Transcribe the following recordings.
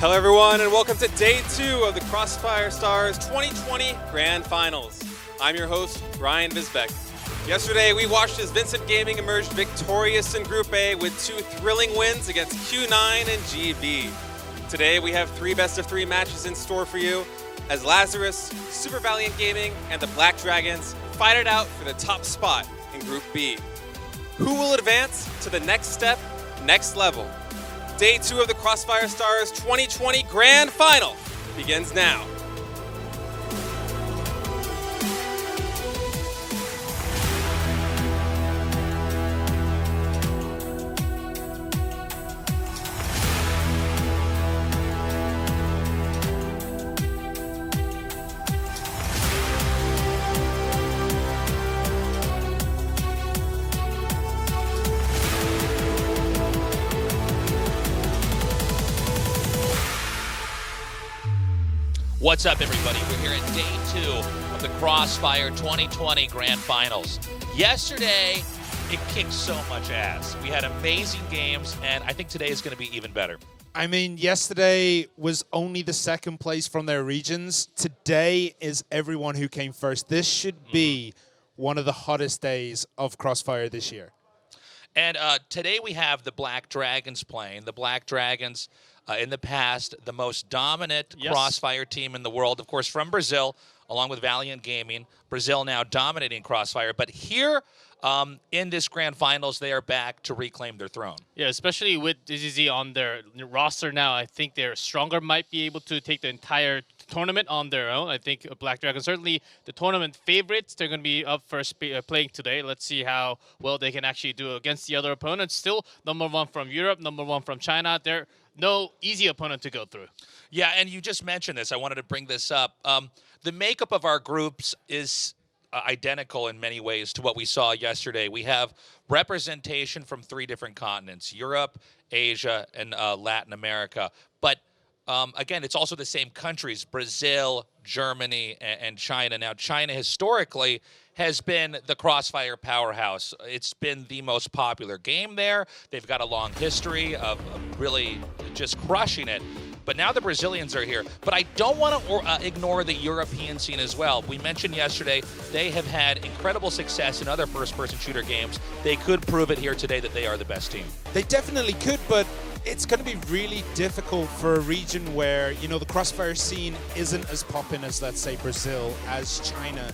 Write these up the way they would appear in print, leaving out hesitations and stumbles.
Hello everyone and welcome to day 2 of the Crossfire Stars 2020 Grand Finals. I'm your host, Ryan Visbeck. Yesterday we watched as Vincent Gaming emerged victorious in Group A with 2 thrilling wins against Q9 and GB. Today we have 3 best-of-3 matches in store for you as Lazarus, Super Valiant Gaming, and the Black Dragons fight it out for the top spot in Group B. Who will advance to the next step, next level? Day 2 of the Crossfire Stars 2020 Grand Final begins now. What's up, everybody? We're here at day 2 of the Crossfire 2020 Grand Finals. Yesterday, it kicked so much ass. We had amazing games, and I think today is going to be even better. I mean, yesterday was only the second place from their regions. Today is everyone who came first. This should be one of the hottest days of Crossfire this year. And today we have the Black Dragons playing. The Black Dragons, in the past, the most dominant Crossfire team in the world, of course, from Brazil, along with Valiant Gaming. Brazil now dominating Crossfire. But here in this Grand Finals, they are back to reclaim their throne. Yeah, especially with DZZ on their roster now, I think they're stronger, might be able to take the entire tournament on their own. I think Black Dragon, certainly the tournament favorites, they're going to be up first playing today. Let's see how well they can actually do against the other opponents. Still number 1 from Europe, number 1 from China. They're no easy opponent to go through. Yeah, and you just mentioned this. I wanted to bring this up. The makeup of our groups is identical in many ways to what we saw yesterday. We have representation from 3 different continents, Europe, Asia, and Latin America. But again, it's also the same countries, Brazil, Germany, and China. Now, China historically has been the Crossfire powerhouse. It's been the most popular game there. They've got a long history of really just crushing it. But now the Brazilians are here. But I don't want to ignore the European scene as well. We mentioned yesterday they have had incredible success in other first-person shooter games. They could prove it here today that they are the best team. They definitely could, but it's going to be really difficult for a region where, you know, the Crossfire scene isn't as poppin' as, let's say, Brazil, as China.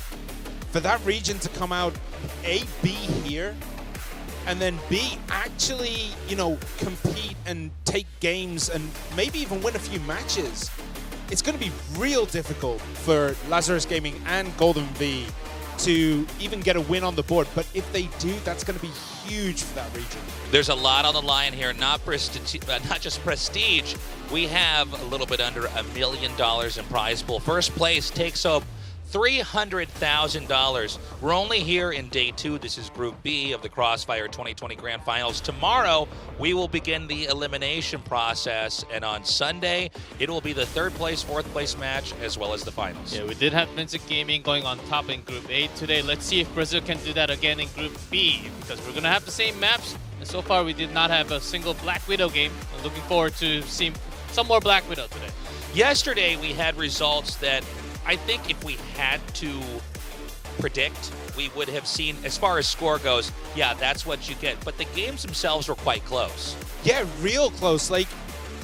For that region to come out A, B here, and then B, actually, you know, compete and take games and maybe even win a few matches, it's going to be real difficult for Lazarus Gaming and Golden V to even get a win on the board. But if they do, that's going to be huge for that region. There's a lot on the line here, not just prestige. We have a little bit under $1 million in prize pool. First place takes up $300,000. We're only here in day 2. This is Group B of the Crossfire 2020 Grand Finals. Tomorrow, we will begin the elimination process, and on Sunday, it will be the 3rd place, 4th place match, as well as the finals. Yeah, we did have Vincent Gaming going on top in Group A today. Let's see if Brazil can do that again in Group B, because we're going to have the same maps, and so far we did not have a single Black Widow game. I'm looking forward to seeing some more Black Widow today. Yesterday, we had results that I think if we had to predict, we would have seen, as far as score goes, yeah, that's what you get. But the games themselves were quite close. Yeah, real close. Like,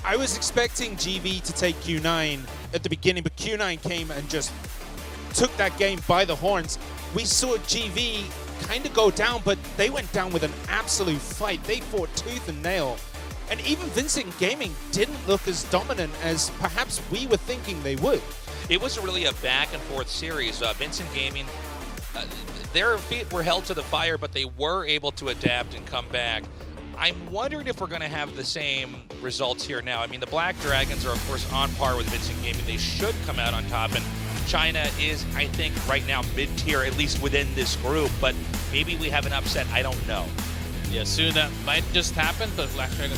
I was expecting GV to take Q9 at the beginning, but Q9 came and just took that game by the horns. We saw GV kind of go down, but they went down with an absolute fight. They fought tooth and nail. And even Vincent Gaming didn't look as dominant as perhaps we were thinking they would. It was really a back-and-forth series. Vincent Gaming, their feet were held to the fire, but they were able to adapt and come back. I'm wondering if we're going to have the same results here now. I mean, the Black Dragons are, of course, on par with Vincent Gaming. They should come out on top, and China is, I think, right now mid-tier, at least within this group, but maybe we have an upset. I don't know. Yeah, soon that might just happen, but Black Dragon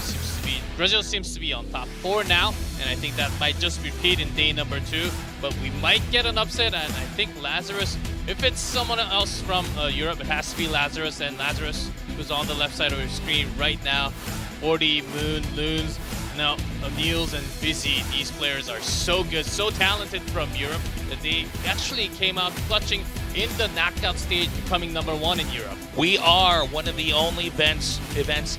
Brazil seems to be on top 4 now, and I think that might just repeat in day number 2, but we might get an upset, and I think Lazarus, if it's someone else from Europe, it has to be Lazarus, and Lazarus, who's on the left side of your screen right now, 40 Moon, Loons, Now, Niels and Busy, these players are so good, so talented from Europe that they actually came out clutching in the knockout stage, becoming #1 in Europe. We are one of the only events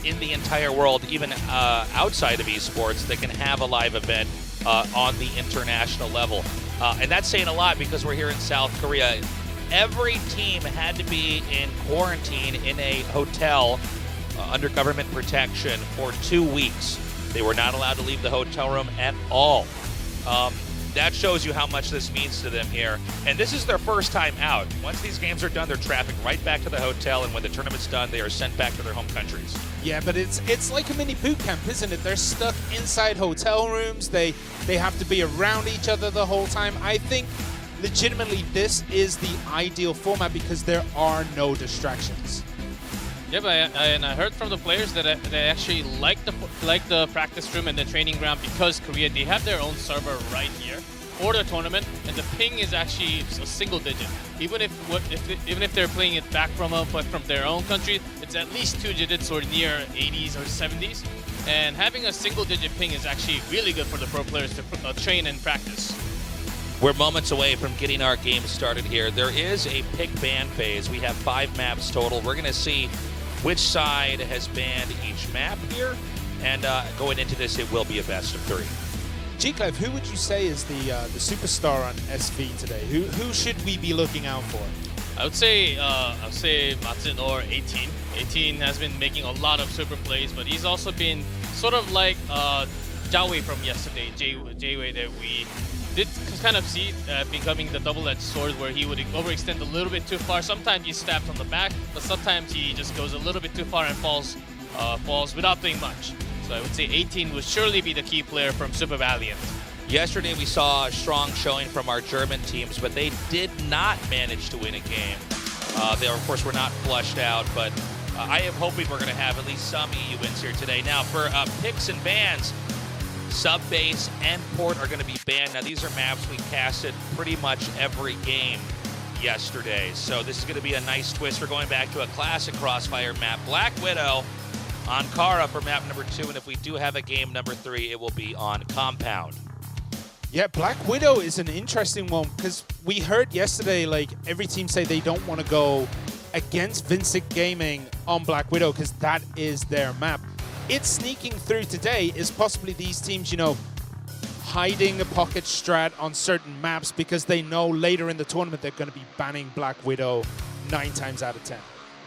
in the entire world, even outside of esports, that can have a live event on the international level. And that's saying a lot because we're here in South Korea. Every team had to be in quarantine in a hotel under government protection for 2 weeks. They were not allowed to leave the hotel room at all. That shows you how much this means to them here. And this is their first time out. Once these games are done, they're trafficked right back to the hotel, and when the tournament's done, they are sent back to their home countries. Yeah, but it's like a mini boot camp, isn't it? They're stuck inside hotel rooms. They have to be around each other the whole time. I think legitimately this is the ideal format because there are no distractions. Yeah, but I heard from the players that they actually like the practice room and the training ground because Korea, they have their own server right here for the tournament, and the ping is actually a single digit. Even if they're playing it back from their own country, it's at least 2 digits or near 80s or 70s. And having a single digit ping is actually really good for the pro players to train and practice. We're moments away from getting our game started here. There is a pick ban phase. We have 5 maps total. We're going to see which side has banned each map here, and going into this, it will be a best of 3. G-Clev, who would you say is the superstar on SV today? Who should we be looking out for? I would say Matsun or 18. 18 has been making a lot of super plays, but he's also been sort of like Jiawei from yesterday, Jiawei that we did kind of see becoming the double-edged sword where he would overextend a little bit too far. Sometimes he stabs on the back, but sometimes he just goes a little bit too far and falls without doing much. So I would say 18 would surely be the key player from Super Valiant. Yesterday we saw a strong showing from our German teams, but they did not manage to win a game. They, of course, were not flushed out, but I am hoping we're going to have at least some EU wins here today. Now, for picks and bans, Sub-Base and Port are going to be banned. Now, these are maps we casted pretty much every game yesterday. So this is going to be a nice twist. We're going back to a classic Crossfire map. Black Widow on Kara for map number 2. And if we do have a game number 3, it will be on Compound. Yeah, Black Widow is an interesting one because we heard yesterday, like, every team say they don't want to go against Vincent Gaming on Black Widow because that is their map. It's sneaking through today is possibly these teams, hiding a pocket strat on certain maps because they know later in the tournament they're going to be banning Black Widow 9 times out of 10.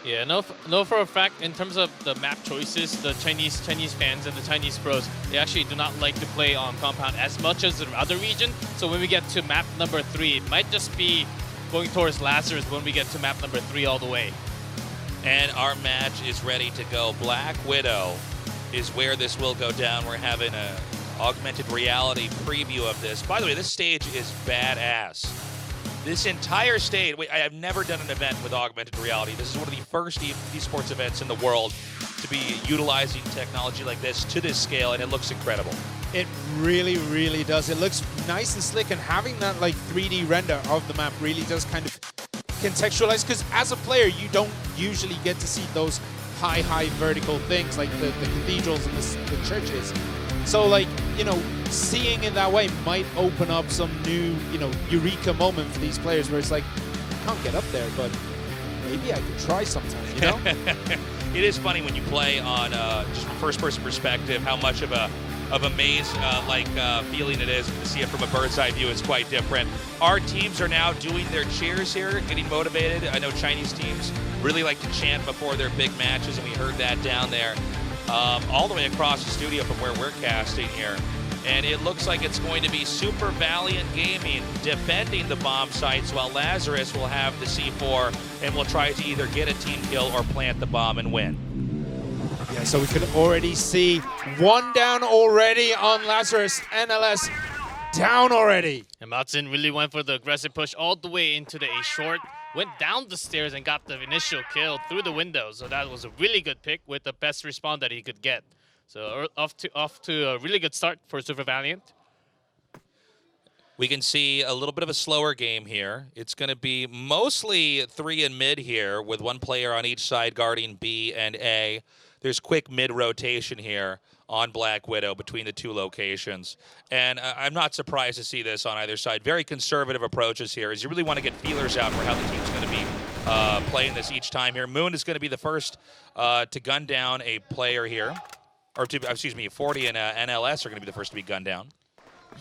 Yeah, no, for a fact, in terms of the map choices, the Chinese fans and the Chinese pros, they actually do not like to play on Compound as much as the other region. So when we get to map number 3, it might just be going towards Lazarus when we get to map number 3 all the way. And our match is ready to go. Black Widow is where this will go down. We're having an augmented reality preview of this. By the way, this stage is badass. This entire stage, I have never done an event with augmented reality. This is one of the first esports events in the world to be utilizing technology like this to this scale, and it looks incredible. It really, really does. It looks nice and slick, and having that like 3D render of the map really does kind of contextualize, because as a player, you don't usually get to see those high vertical things like the cathedrals and the churches. So, like, seeing it that way might open up some new, eureka moment for these players where it's like, I can't get up there, but maybe I could try sometime, It is funny when you play on just first-person perspective how much of a maze feeling it is. To see it from a bird's eye view is quite different. Our teams are now doing their cheers here, getting motivated. I know Chinese teams really like to chant before their big matches, and we heard that down there all the way across the studio from where we're casting here. And it looks like it's going to be Super Valiant Gaming defending the bomb sites, while Lazarus will have the C4 and will try to either get a team kill or plant the bomb and win. Yeah, so we could already see 1 down already on Lazarus. NLS down already. And Matsun really went for the aggressive push all the way into the A short, went down the stairs and got the initial kill through the window. So that was a really good pick with the best respawn that he could get. So off to a really good start for Super Valiant. We can see a little bit of a slower game here. It's going to be mostly 3 in mid here with 1 player on each side guarding B and A. there's quick mid-rotation here on Black Widow between the two locations. And I'm not surprised to see this on either side. Very conservative approaches here, as you really want to get feelers out for how the team's going to be playing this each time here. Moon is going to be the first to gun down a player here. Or, excuse me, 40 and NLS are going to be the first to be gunned down.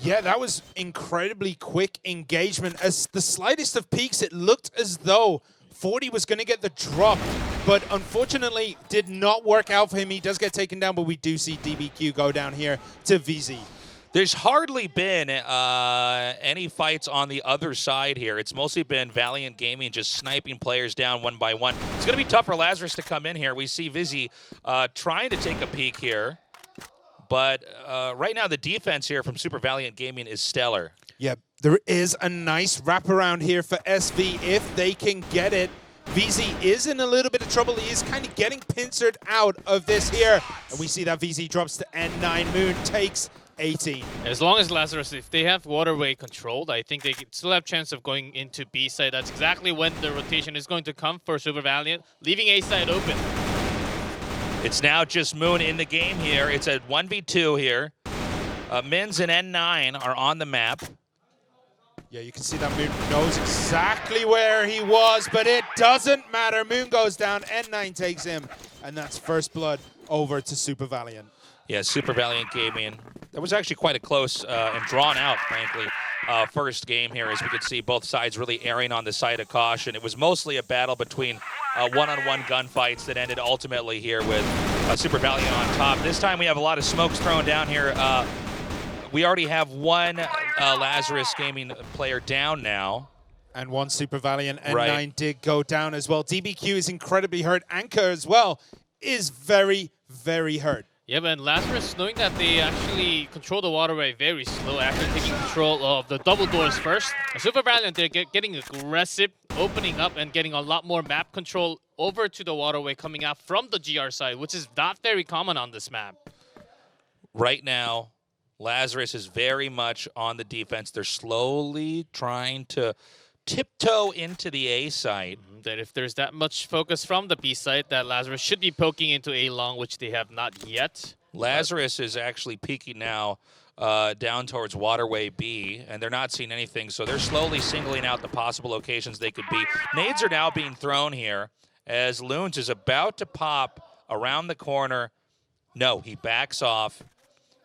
Yeah, that was incredibly quick engagement. As the slightest of peaks, it looked as though 40 was going to get the drop, but unfortunately did not work out for him. He does get taken down, but we do see DBQ go down here to VZ. There's hardly been any fights on the other side here. It's mostly been Valiant Gaming just sniping players down one by one. It's going to be tough for Lazarus to come in here. We see Vizzy trying to take a peek here. But right now, the defense here from Super Valiant Gaming is stellar. Yeah, there is a nice wraparound here for SV if they can get it. VZ is in a little bit of trouble. He is kind of getting pincered out of this here. And we see that VZ drops to N9. Moon takes 18. As long as Lazarus, if they have waterway controlled, I think they still have chance of going into B side. That's exactly when the rotation is going to come for Super Valiant, leaving A side open. It's now just Moon in the game here. It's a 1v2 here. Mins and N9 are on the map. Yeah, you can see that Moon knows exactly where he was, but it doesn't matter. Moon goes down, N9 takes him, and that's first blood over to Super Valiant. Yeah, Super Valiant Gaming. That was actually quite a close and drawn out, frankly, first game here, as we could see both sides really erring on the side of caution. It was mostly a battle between one-on-one gunfights that ended ultimately here with Super Valiant on top. This time we have a lot of smokes thrown down here. We already have one Lazarus Gaming player down now. And one Super Valiant N9 Right. did go down as well. DBQ is incredibly hurt. Anchor as well is very, very hurt. Yeah, but Lazarus, knowing that they actually control the waterway very slow after taking control of the double doors first. Super Valiant, they're getting aggressive, opening up and getting a lot more map control over to the waterway coming out from the GR side, which is not very common on this map. Right now, Lazarus is very much on the defense. They're slowly trying to tiptoe into the A side. That if there's that much focus from the B side, that Lazarus should be poking into A long, which they have not yet. Lazarus is actually peeking now down towards Waterway B, and they're not seeing anything, so they're slowly singling out the possible locations they could be. Nades are now being thrown here as Loons is about to pop around the corner. No, he backs off.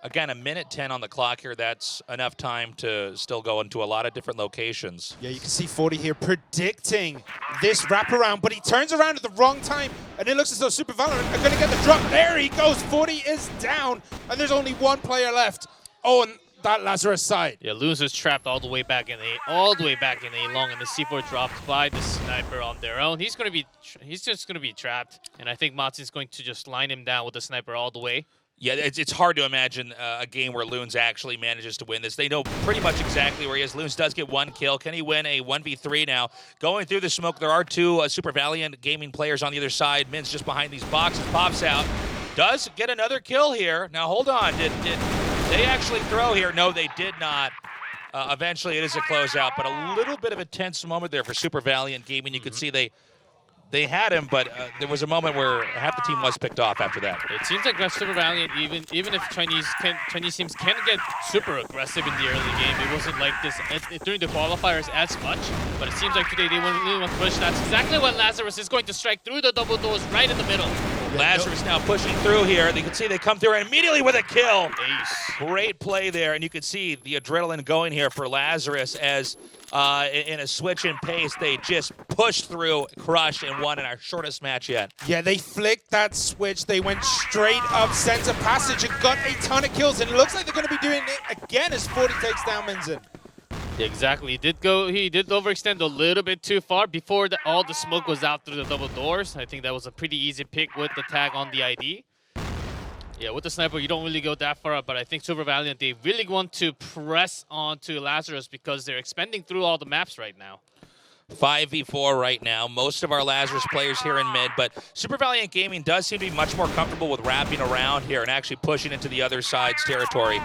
Again, a minute 10 on the clock here. That's enough time to still go into a lot of different locations. Yeah, you can see 40 here predicting this wraparound, but he turns around at the wrong time, and it looks as though Super Valiant are going to get the drop. There he goes. 40 is down, and there's only one player left. Oh, and that Lazarus side. Yeah, Loons is trapped all the way back in A long, and the C4 dropped by the sniper on their own. He's just gonna be trapped, and I think Matsu's going to just line him down with the sniper all the way. Yeah, it's hard to imagine a game where Loons actually manages to win this. They know pretty much exactly where he is. Loons does get one kill. Can he win a 1v3 now? Going through the smoke, there are two Super Valiant Gaming players on the other side. Min's just behind these boxes, pops out. Does get another kill here. Now, hold on. Did they actually throw here? No, they did not. Eventually, it is a closeout, but a little bit of a tense moment there for Super Valiant Gaming. You could see they had him, but there was a moment where half the team was picked off after that. It seems like Super Valiant, even if Chinese teams can get super aggressive in the early game, it wasn't like this during the qualifiers as much. But it seems like today they really want to push. That's exactly what Lazarus is going to strike through the double doors right in the middle. Lazarus now pushing through here. You can see they come through and immediately with a kill. Ace. Great play there, and you can see the adrenaline going here for Lazarus as in a switch in pace, they just pushed through, crushed, and won in our shortest match yet. Yeah, they flicked that switch. They went straight up center passage and got a ton of kills, and it looks like they're going to be doing it again as 40 takes down Minzen. Exactly. He did overextend a little bit too far before all the smoke was out through the double doors. I think that was a pretty easy pick with the tag on the ID. Yeah, with the sniper, you don't really go that far up, but I think Super Valiant, they really want to press onto Lazarus because they're expanding through all the maps right now. 5v4 right now. Most of our Lazarus players here in mid, but Super Valiant Gaming does seem to be much more comfortable with wrapping around here and actually pushing into the other side's territory.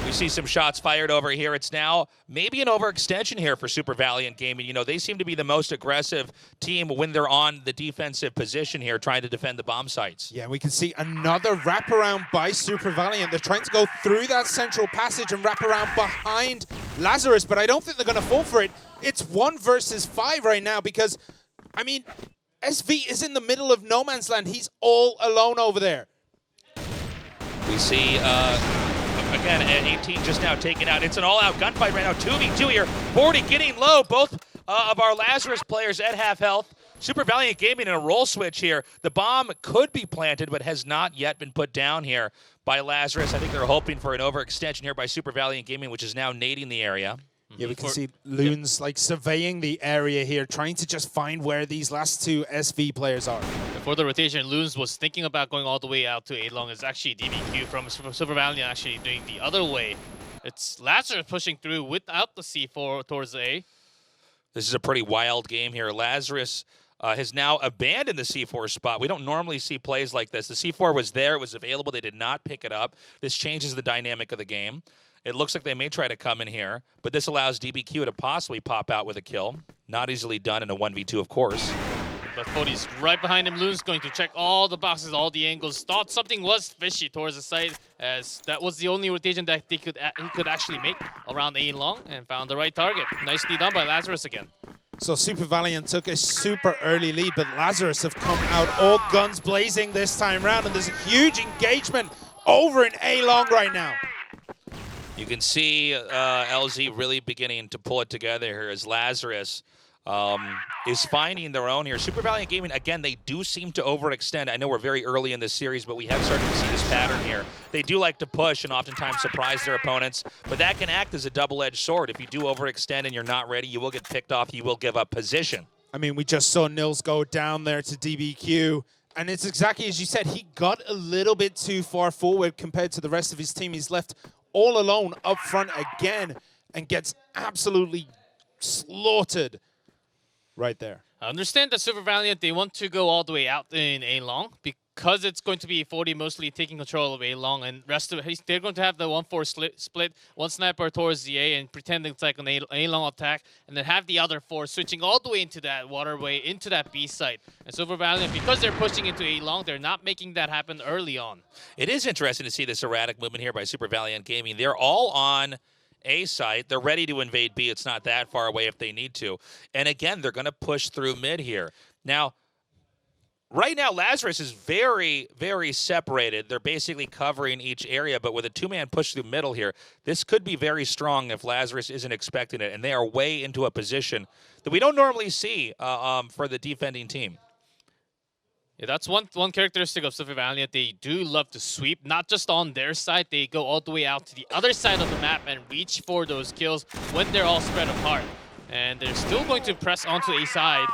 We see some shots fired over here. It's now maybe an overextension here for Super Valiant Gaming. You know, they seem to be the most aggressive team when they're on the defensive position here, trying to defend the bomb sites. Yeah, we can see another wraparound by Super Valiant. They're trying to go through that central passage and wrap around behind Lazarus, but I don't think they're going to fall for it. It's 1 versus 5 right now because, I mean, SV is in the middle of no man's land. He's all alone over there. We see, again, at 18 just now taken out. It's an all-out gunfight right now. 2v2 here. 40 getting low. Both of our Lazarus players at half health. Super Valiant Gaming in a roll switch here. The bomb could be planted, but has not yet been put down here by Lazarus. I think they're hoping for an overextension here by Super Valiant Gaming, which is now nading the area. Yeah, we can see Loons like surveying the area here, trying to just find where these last 2 SV players are. Before the rotation, Loons was thinking about going all the way out to A-Long. It's actually DBQ from Super Valiant actually doing the other way. It's Lazarus pushing through without the C4 towards A. This is a pretty wild game here. Lazarus has now abandoned the C4 spot. We don't normally see plays like this. The C4 was there. It was available. They did not pick it up. This changes the dynamic of the game. It looks like they may try to come in here, but this allows DBQ to possibly pop out with a kill. Not easily done in a 1v2, of course. But Cody's right behind him. Loon's going to check all the boxes, all the angles. Thought something was fishy towards the side, as that was the only rotation that he could actually make around A-Long, and found the right target. Nicely done by Lazarus again. So Super Valiant took a super early lead, but Lazarus have come out all guns blazing this time round, and there's a huge engagement over in A-Long right now. You can see LZ really beginning to pull it together here as Lazarus is finding their own here. Super Valiant Gaming, again, they do seem to overextend. I know we're very early in this series, but we have started to see this pattern here. They do like to push and oftentimes surprise their opponents, but that can act as a double-edged sword. If you do overextend and you're not ready, you will get picked off. You will give up position. I mean, we just saw Nils go down there to DBQ, and it's exactly as you said. He got a little bit too far forward compared to the rest of his team. He's left all alone up front again and gets absolutely slaughtered right there. I understand that Super Valiant, they want to go all the way out in A-Long because it's going to be 40 mostly taking control of A-Long, and rest of they're going to have the 1-4 split, one sniper towards the A and pretending it's like an A-Long attack, and then have the other 4 switching all the way into that waterway, into that B site. And Super Valiant, because they're pushing into A-Long, they're not making that happen early on. It is interesting to see this erratic movement here by Super Valiant Gaming. They're all on A site. They're ready to invade B. It's not that far away if they need to. And again, they're going to push through mid here. Now, right now, Lazarus is very, very separated. They're basically covering each area, but with a 2-man push through middle here, this could be very strong if Lazarus isn't expecting it, and they are way into a position that we don't normally see for the defending team. Yeah, that's one characteristic of Super Valiant. They do love to sweep, not just on their side. They go all the way out to the other side of the map and reach for those kills when they're all spread apart. And they're still going to press onto A side.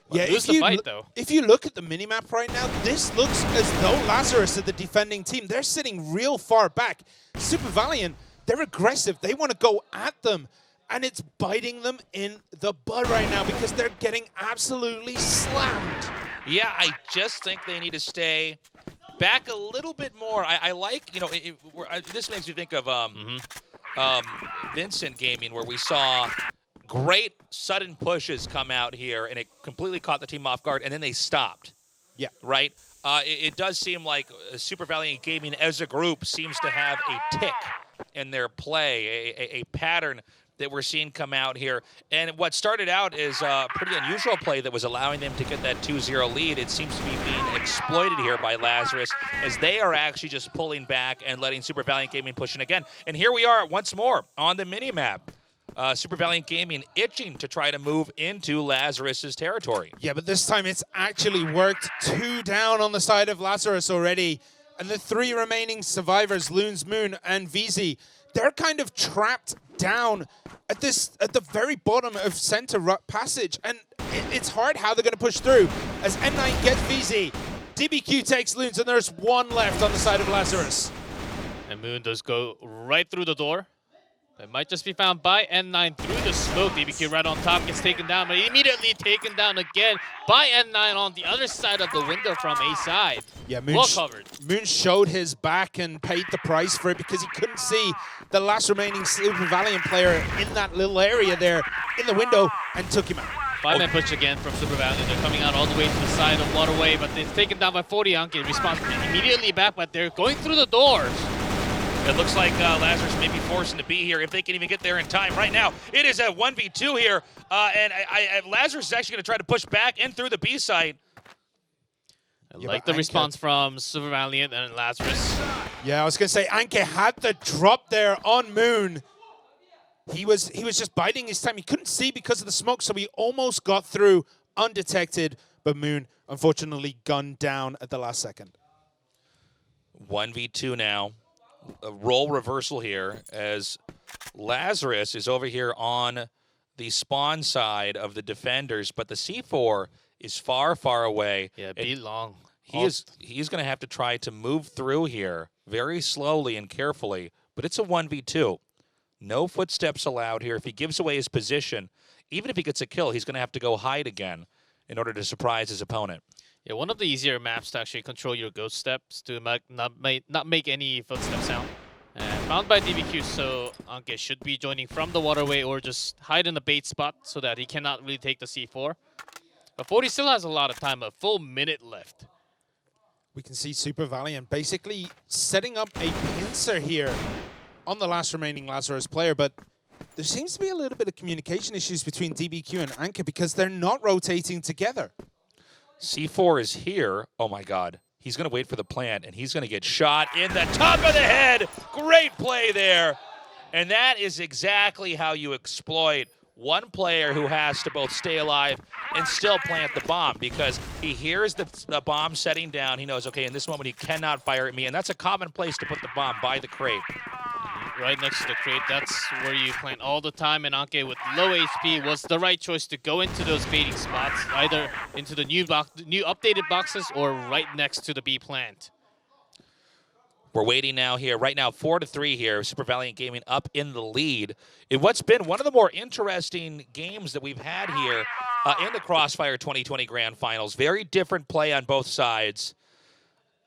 Yeah, lose the fight, though. If you look at the minimap right now, this looks as though Lazarus are the defending team. They're sitting real far back. Super Valiant, they're aggressive. They want to go at them. And it's biting them in the butt right now because they're getting absolutely slammed. Yeah, I just think they need to stay back a little bit more. I like, you know, this makes me think of Vincent Gaming, where we saw great sudden pushes come out here, and it completely caught the team off guard, and then they stopped. Yeah. Right? It does seem like Super Valiant Gaming as a group seems to have a tick in their play, a pattern that we're seeing come out here. And what started out is a pretty unusual play that was allowing them to get that 2-0 lead. It seems to be being exploited here by Lazarus, as they are actually just pulling back and letting Super Valiant Gaming push in again. And here we are once more on the minimap. Super Valiant Gaming itching to try to move into Lazarus's territory. Yeah, but this time it's actually worked. 2 down on the side of Lazarus already. And the 3 remaining survivors, Loons, Moon, and VZ, they're kind of trapped down at the very bottom of center passage, and it's hard how they're going to push through as N9 gets VZ. DBQ takes Loons, and there's 1 left on the side of Lazarus. And Moon does go right through the door. It might just be found by N9 through the smoke. DBQ right on top gets taken down, but immediately taken down again by N9 on the other side of the window from A side. Yeah, Well covered. Moon showed his back and paid the price for it because he couldn't see the last remaining Super Valiant player in that little area there in the window and took him out. 5-man push again from Super Valiant. They're coming out all the way to the side of Waterway, but they're taken down by 40. Anke responds immediately back, but they're going through the doors. It looks like Lazarus may be forcing to be here if they can even get there in time. Right now, it is a 1v2 here, and Lazarus is actually going to try to push back in through the B site. I like the response from Super Valiant and Lazarus. Yeah, I was going to say, Anke had the drop there on Moon. He was just biding his time. He couldn't see because of the smoke, so he almost got through undetected, but Moon unfortunately gunned down at the last second. 1v2 now. A role reversal here as Lazarus is over here on the spawn side of the defenders, but the C4 is far, far away. Yeah, be long. He's going to have to try to move through here very slowly and carefully, but it's a 1v2. No footsteps allowed here. If he gives away his position, even if he gets a kill, he's going to have to go hide again in order to surprise his opponent. Yeah, one of the easier maps to actually control your ghost steps to not make any footstep sound. And found by DBQ, so Anke should be joining from the Waterway or just hide in a bait spot so that he cannot really take the C4. But 40 still has a lot of time, a full minute left. We can see Super Valiant basically setting up a pincer here on the last remaining Lazarus player, but there seems to be a little bit of communication issues between DBQ and Anke because they're not rotating together. C4 is here. Oh, my God. He's going to wait for the plant, and he's going to get shot in the top of the head. Great play there. And that is exactly how you exploit one player who has to both stay alive and still plant the bomb, because he hears the bomb setting down. He knows, okay, in this moment he cannot fire at me, and that's a common place to put the bomb, by the crate. Right next to the crate, that's where you plant all the time, and Anke with low HP was the right choice to go into those baiting spots, either into the new updated boxes or right next to the B plant. We're waiting now here. Right now, 4-3 here. Super Valiant Gaming up in the lead in what's been one of the more interesting games that we've had here in the Crossfire 2020 Grand Finals. Very different play on both sides.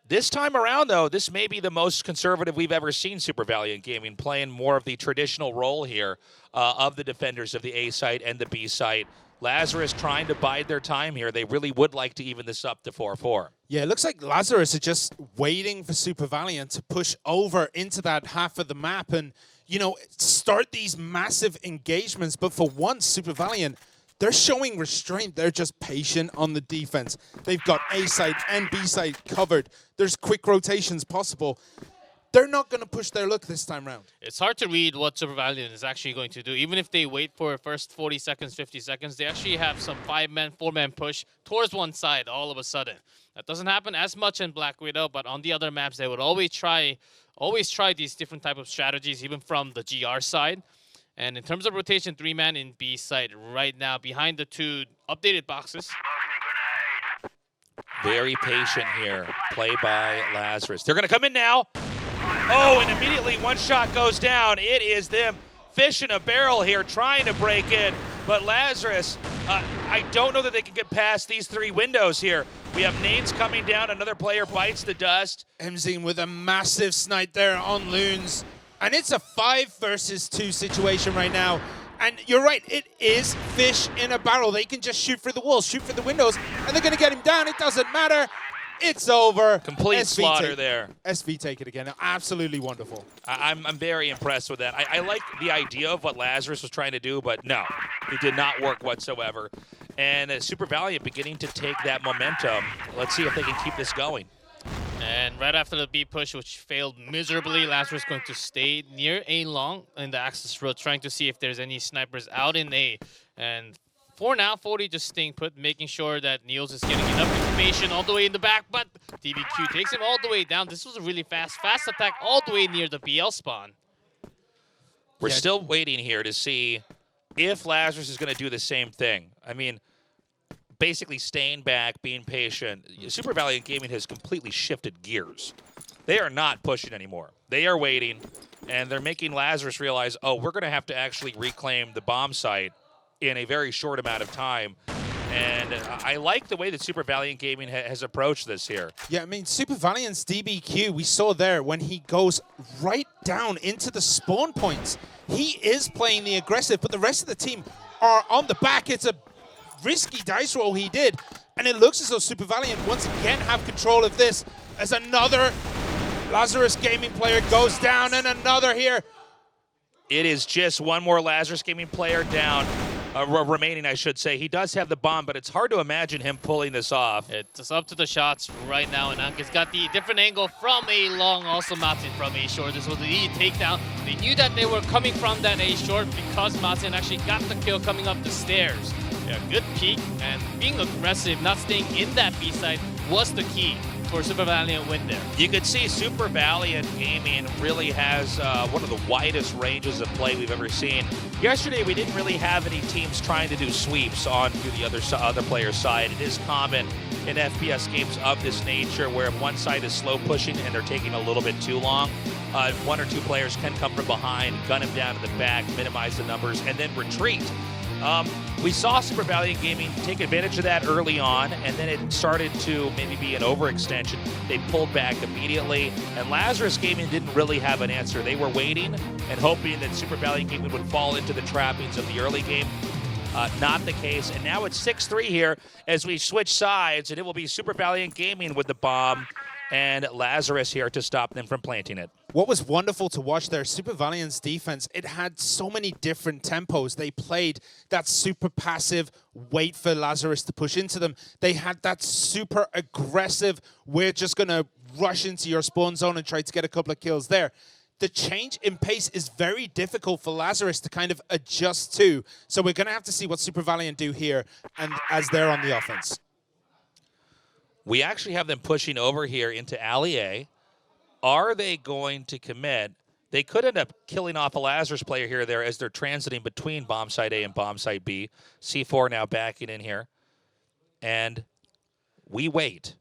This time around, though, this may be the most conservative we've ever seen Super Valiant Gaming, playing more of the traditional role here of the defenders of the A site and the B site. Lazarus trying to bide their time here. They really would like to even this up to 4-4. Yeah, it looks like Lazarus are just waiting for Super Valiant to push over into that half of the map and, you know, start these massive engagements. But for once, Super Valiant, they're showing restraint. They're just patient on the defense. They've got A side and B side covered. There's quick rotations possible. They're not going to push their luck this time around. It's hard to read what Super Valiant is actually going to do. Even if they wait for first 40 seconds, 50 seconds, they actually have some 5-man, 4-man push towards one side all of a sudden. That doesn't happen as much in Black Widow, but on the other maps, they would always try these different type of strategies, even from the GR side. And in terms of rotation, 3-man in B side right now, behind the two updated boxes. Very patient here. Play by Lazarus. They're going to come in now. Oh, and immediately one shot goes down. It is them fish in a barrel here, trying to break in. But Lazarus, I don't know that they can get past these three windows here. We have nades coming down. Another player bites the dust. Emzine with a massive snipe there on Loons. And it's a 5 versus 2 situation right now. And you're right, it is fish in a barrel. They can just shoot through the walls, shoot through the windows, and they're going to get him down. It doesn't matter. It's over. Complete slaughter there. SV take it again. Absolutely wonderful. I'm very impressed with that. I like the idea of what Lazarus was trying to do, but no, it did not work whatsoever. And Super Valiant beginning to take that momentum. Let's see if they can keep this going. And right after the B push, which failed miserably, Lazarus going to stay near A long in the access road, trying to see if there's any snipers out in A. And for now, 40 just staying put, making sure that Niels is getting enough information all the way in the back, but DBQ takes him all the way down. This was a really fast attack all the way near the BL spawn. We're still waiting here to see if Lazarus is going to do the same thing. I mean, basically staying back, being patient. Super Valiant Gaming has completely shifted gears. They are not pushing anymore. They are waiting. and they're making Lazarus realize, oh, we're going to have to actually reclaim the bomb site in a very short amount of time. And I like the way that Super Valiant Gaming has approached this here. Yeah, I mean, Super Valiant's DBQ, we saw there when he goes right down into the spawn points. He is playing the aggressive, but the rest of the team are on the back. It's a risky dice roll he did, and it looks as though Super Valiant once again have control of this as another Lazarus Gaming player goes down, and another here. It is just one more Lazarus Gaming player down. Remaining, I should say. He does have the bomb, but it's hard to imagine him pulling this off. It's up to the shots right now, and Anka's got the different angle from A long, also Martin from A short. This was the lead takedown. They knew that they were coming from that A short because Martin actually got the kill coming up the stairs. Yeah, good peek, and being aggressive, not staying in that B side was the key for Super Valiant win there. You could see Super Valiant Gaming really has one of the widest ranges of play we've ever seen. Yesterday, we didn't really have any teams trying to do sweeps onto the other player's side. It is common in FPS games of this nature where if one side is slow pushing and they're taking a little bit too long, one or two players can come from behind, gun him down to the back, minimize the numbers, and then retreat. We saw Super Valiant Gaming take advantage of that early on, and then it started to maybe be an overextension. They pulled back immediately, and Lazarus Gaming didn't really have an answer. They were waiting and hoping that Super Valiant Gaming would fall into the trappings of the early game. Not the case, and now it's 6-3 here as we switch sides, and it will be Super Valiant Gaming with the bomb and Lazarus here to stop them from planting it. What was wonderful to watch there, Super Valiant's defense, it had so many different tempos. They played that super passive, wait for Lazarus to push into them. They had that super aggressive, we're just going to rush into your spawn zone and try to get a couple of kills there. The change in pace is very difficult for Lazarus to kind of adjust to. So we're going to have to see what Super Valiant do here and as they're on the offense. We actually have them pushing over here into Alley A. Are they going to commit? They could end up killing off a Lazarus player here or there as they're transiting between bomb site A and bomb site B. C4 now backing in here. And we wait.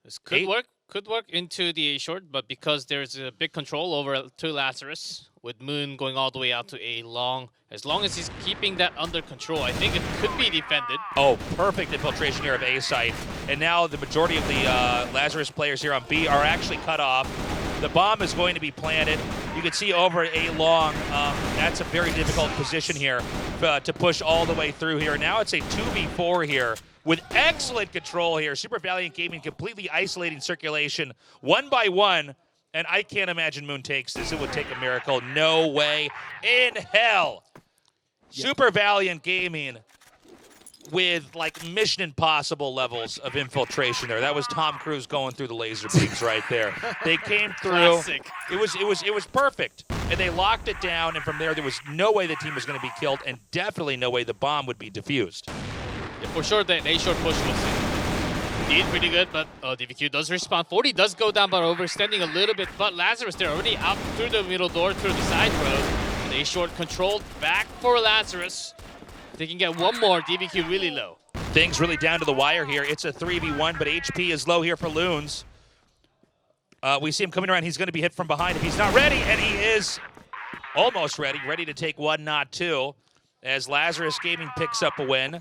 This could work. Could work into the A short, but because there's a big control over to Lazarus, with Moon going all the way out to A long, as long as he's keeping that under control, I think it could be defended. Oh, perfect infiltration here of A site. And now the majority of the Lazarus players here on B are actually cut off. The bomb is going to be planted. You can see over A long, that's a very difficult position here to push all the way through here. Now it's a 2v4 here with excellent control here. Super Valiant Gaming completely isolating circulation one by one. And I can't imagine Moon takes this. It would take a miracle. No way in hell. Yeah. Super Valiant Gaming with like Mission Impossible levels of infiltration there. That was Tom Cruise going through the laser beams right there. They came through. Classic. It was perfect. And they locked it down, and from there was no way the team was going to be killed, and definitely no way the bomb would be defused. Yeah, for sure that A short push was indeed pretty good, but DVQ does respond. 40 does go down, but overextending a little bit. But Lazarus, they're already out through the middle door, through the side road. And A short controlled back for Lazarus. They can get one more. DVQ really low. Things really down to the wire here. It's a 3v1, but HP is low here for Loons. We see him coming around. He's going to be hit from behind if he's not ready, and he is almost ready to take one, not two, as Lazarus Gaming picks up a win.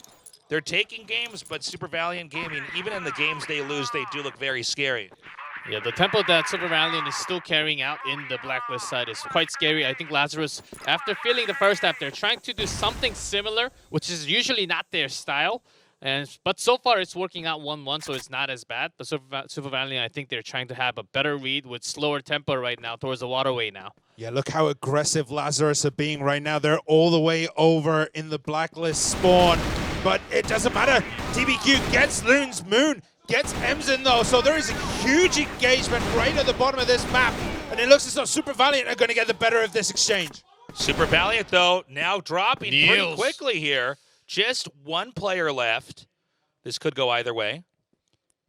They're taking games, but Super Valiant Gaming, even in the games they lose, they do look very scary. Yeah, the tempo that Super Valiant is still carrying out in the Blacklist side is quite scary. I think Lazarus, after feeling the first half, they're trying to do something similar, which is usually not their style. But so far, it's working out 1-1, so it's not as bad. But Super Valiant, I think they're trying to have a better read with slower tempo right now towards the waterway now. Yeah, look how aggressive Lazarus are being right now. They're all the way over in the Blacklist spawn. But it doesn't matter. DBQ gets Loon's Moon, gets Emzen though. So there is a huge engagement right at the bottom of this map. And it looks as though Super Valiant are going to get the better of this exchange. Super Valiant, though, now dropping pretty quickly here. Just one player left. This could go either way.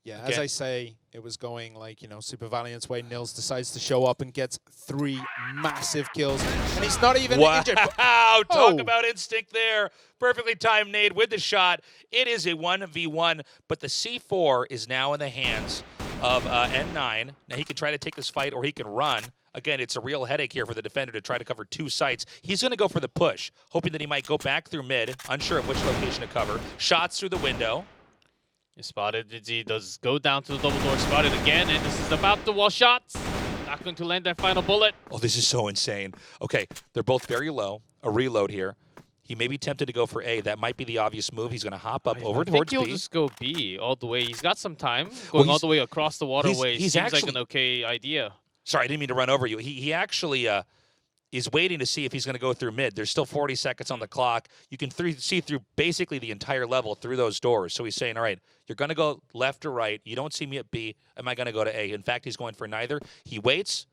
Yeah, as I say, it was going like, Super Valiant's way. Nils decides to show up and gets 3 massive kills. And he's not even injured. Wow, talk about instinct there. Perfectly timed nade with the shot. It is a 1v1, but the C4 is now in the hands of N9. Now he can try to take this fight or he can run. Again, it's a real headache here for the defender to try to cover 2 sites. He's going to go for the push, hoping that he might go back through mid, unsure of which location to cover. Shots through the window. He spotted. He does go down to the double door. Spotted again, and this is about the wall shots. Not going to land that final bullet. Oh, this is so insane. Okay, they're both very low. A reload here. He may be tempted to go for A. That might be the obvious move. He's going to hop up over I towards think B. he'll just go B all the way. He's got some time. Going all the way across the waterway he's seems actually, like an okay idea. Sorry, I didn't mean to run over you. He actually is waiting to see if he's going to go through mid. There's still 40 seconds on the clock. You can see through basically the entire level through those doors. So he's saying, all right, you're going to go left or right. You don't see me at B. Am I going to go to A? In fact, he's going for neither. He waits.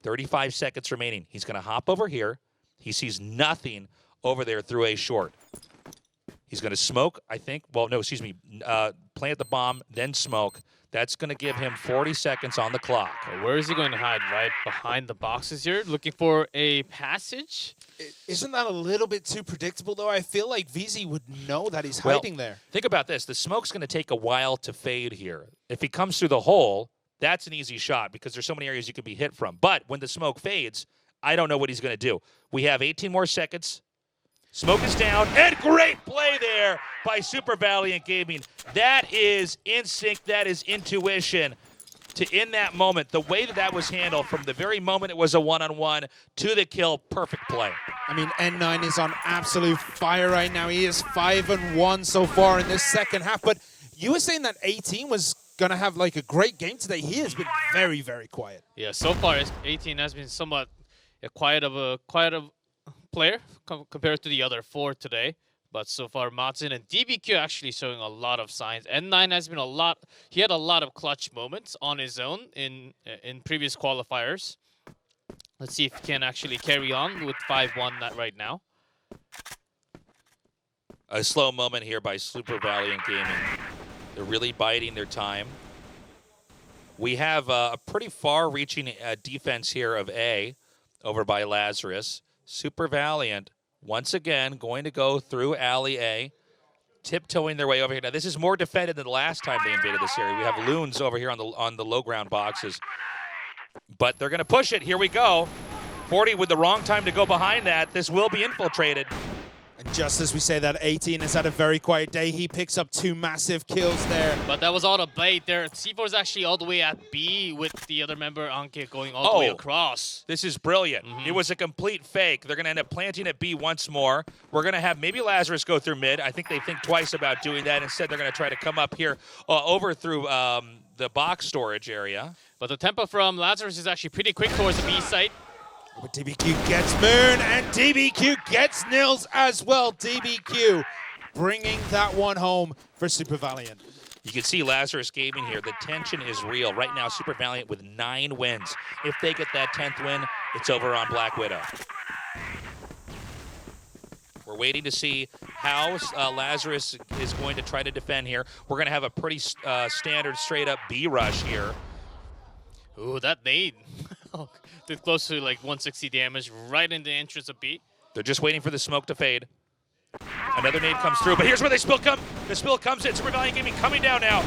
35 seconds remaining. He's going to hop over here. He sees nothing over there through A short. He's going to smoke, I think. Well, no, excuse me. Plant the bomb, then smoke. That's going to give him 40 seconds on the clock. Where is he going to hide? Right behind the boxes here, looking for a passage? Isn't that a little bit too predictable, though? I feel like VZ would know that he's hiding there. Think about this. The smoke's going to take a while to fade here. If he comes through the hole, that's an easy shot because there's so many areas you can be hit from. But when the smoke fades, I don't know what he's going to do. We have 18 more seconds. Smoke is down, and great play there by Super Valiant Gaming. That is instinct, that is intuition. To in that moment, the way that was handled from the very moment it was a one-on-one to the kill, perfect play. I mean, N9 is on absolute fire right now. He is 5-1 so far in this second half. But you were saying that 18 was going to have like a great game today. He has been very, very quiet. Yeah, so far 18 has been somewhat quiet of a player compared to the other 4 today. But so far, Matsun and DBQ actually showing a lot of signs. N9 has been he had a lot of clutch moments on his own in previous qualifiers. Let's see if he can actually carry on with 5-1 right now. A slow moment here by Super Valiant Gaming. They're really biding their time. We have a pretty far-reaching defense here of A over by Lazarus. Super Valiant, once again, going to go through alley A, tiptoeing their way over here. Now, this is more defended than the last time they invaded this area. We have loons over here on the low ground boxes. But they're going to push it. Here we go. 40 with the wrong time to go behind that. This will be infiltrated. And just as we say that 18 has had a very quiet day, he picks up 2 massive kills there. But that was all the bait there. C4 is actually all the way at B with the other member, Anke, going all the way across. This is brilliant. It was a complete fake. They're going to end up planting at B once more. We're going to have maybe Lazarus go through mid. I think they think twice about doing that. Instead, they're going to try to come up here over through the box storage area. But the tempo from Lazarus is actually pretty quick towards the B site. But DBQ gets Moon, and DBQ gets Nils as well. DBQ bringing that one home for Super Valiant. You can see Lazarus Gaming here. The tension is real. Right now, Super Valiant with 9 wins. If they get that 10th win, it's over on Black Widow. We're waiting to see how Lazarus is going to try to defend here. We're going to have a pretty standard straight-up B rush here. Ooh, that nade. Did close to like 160 damage right in the entrance of B. They're just waiting for the smoke to fade. Another nade comes through, but here's where they spill come. The spill comes in. Super Valiant Gaming coming down now.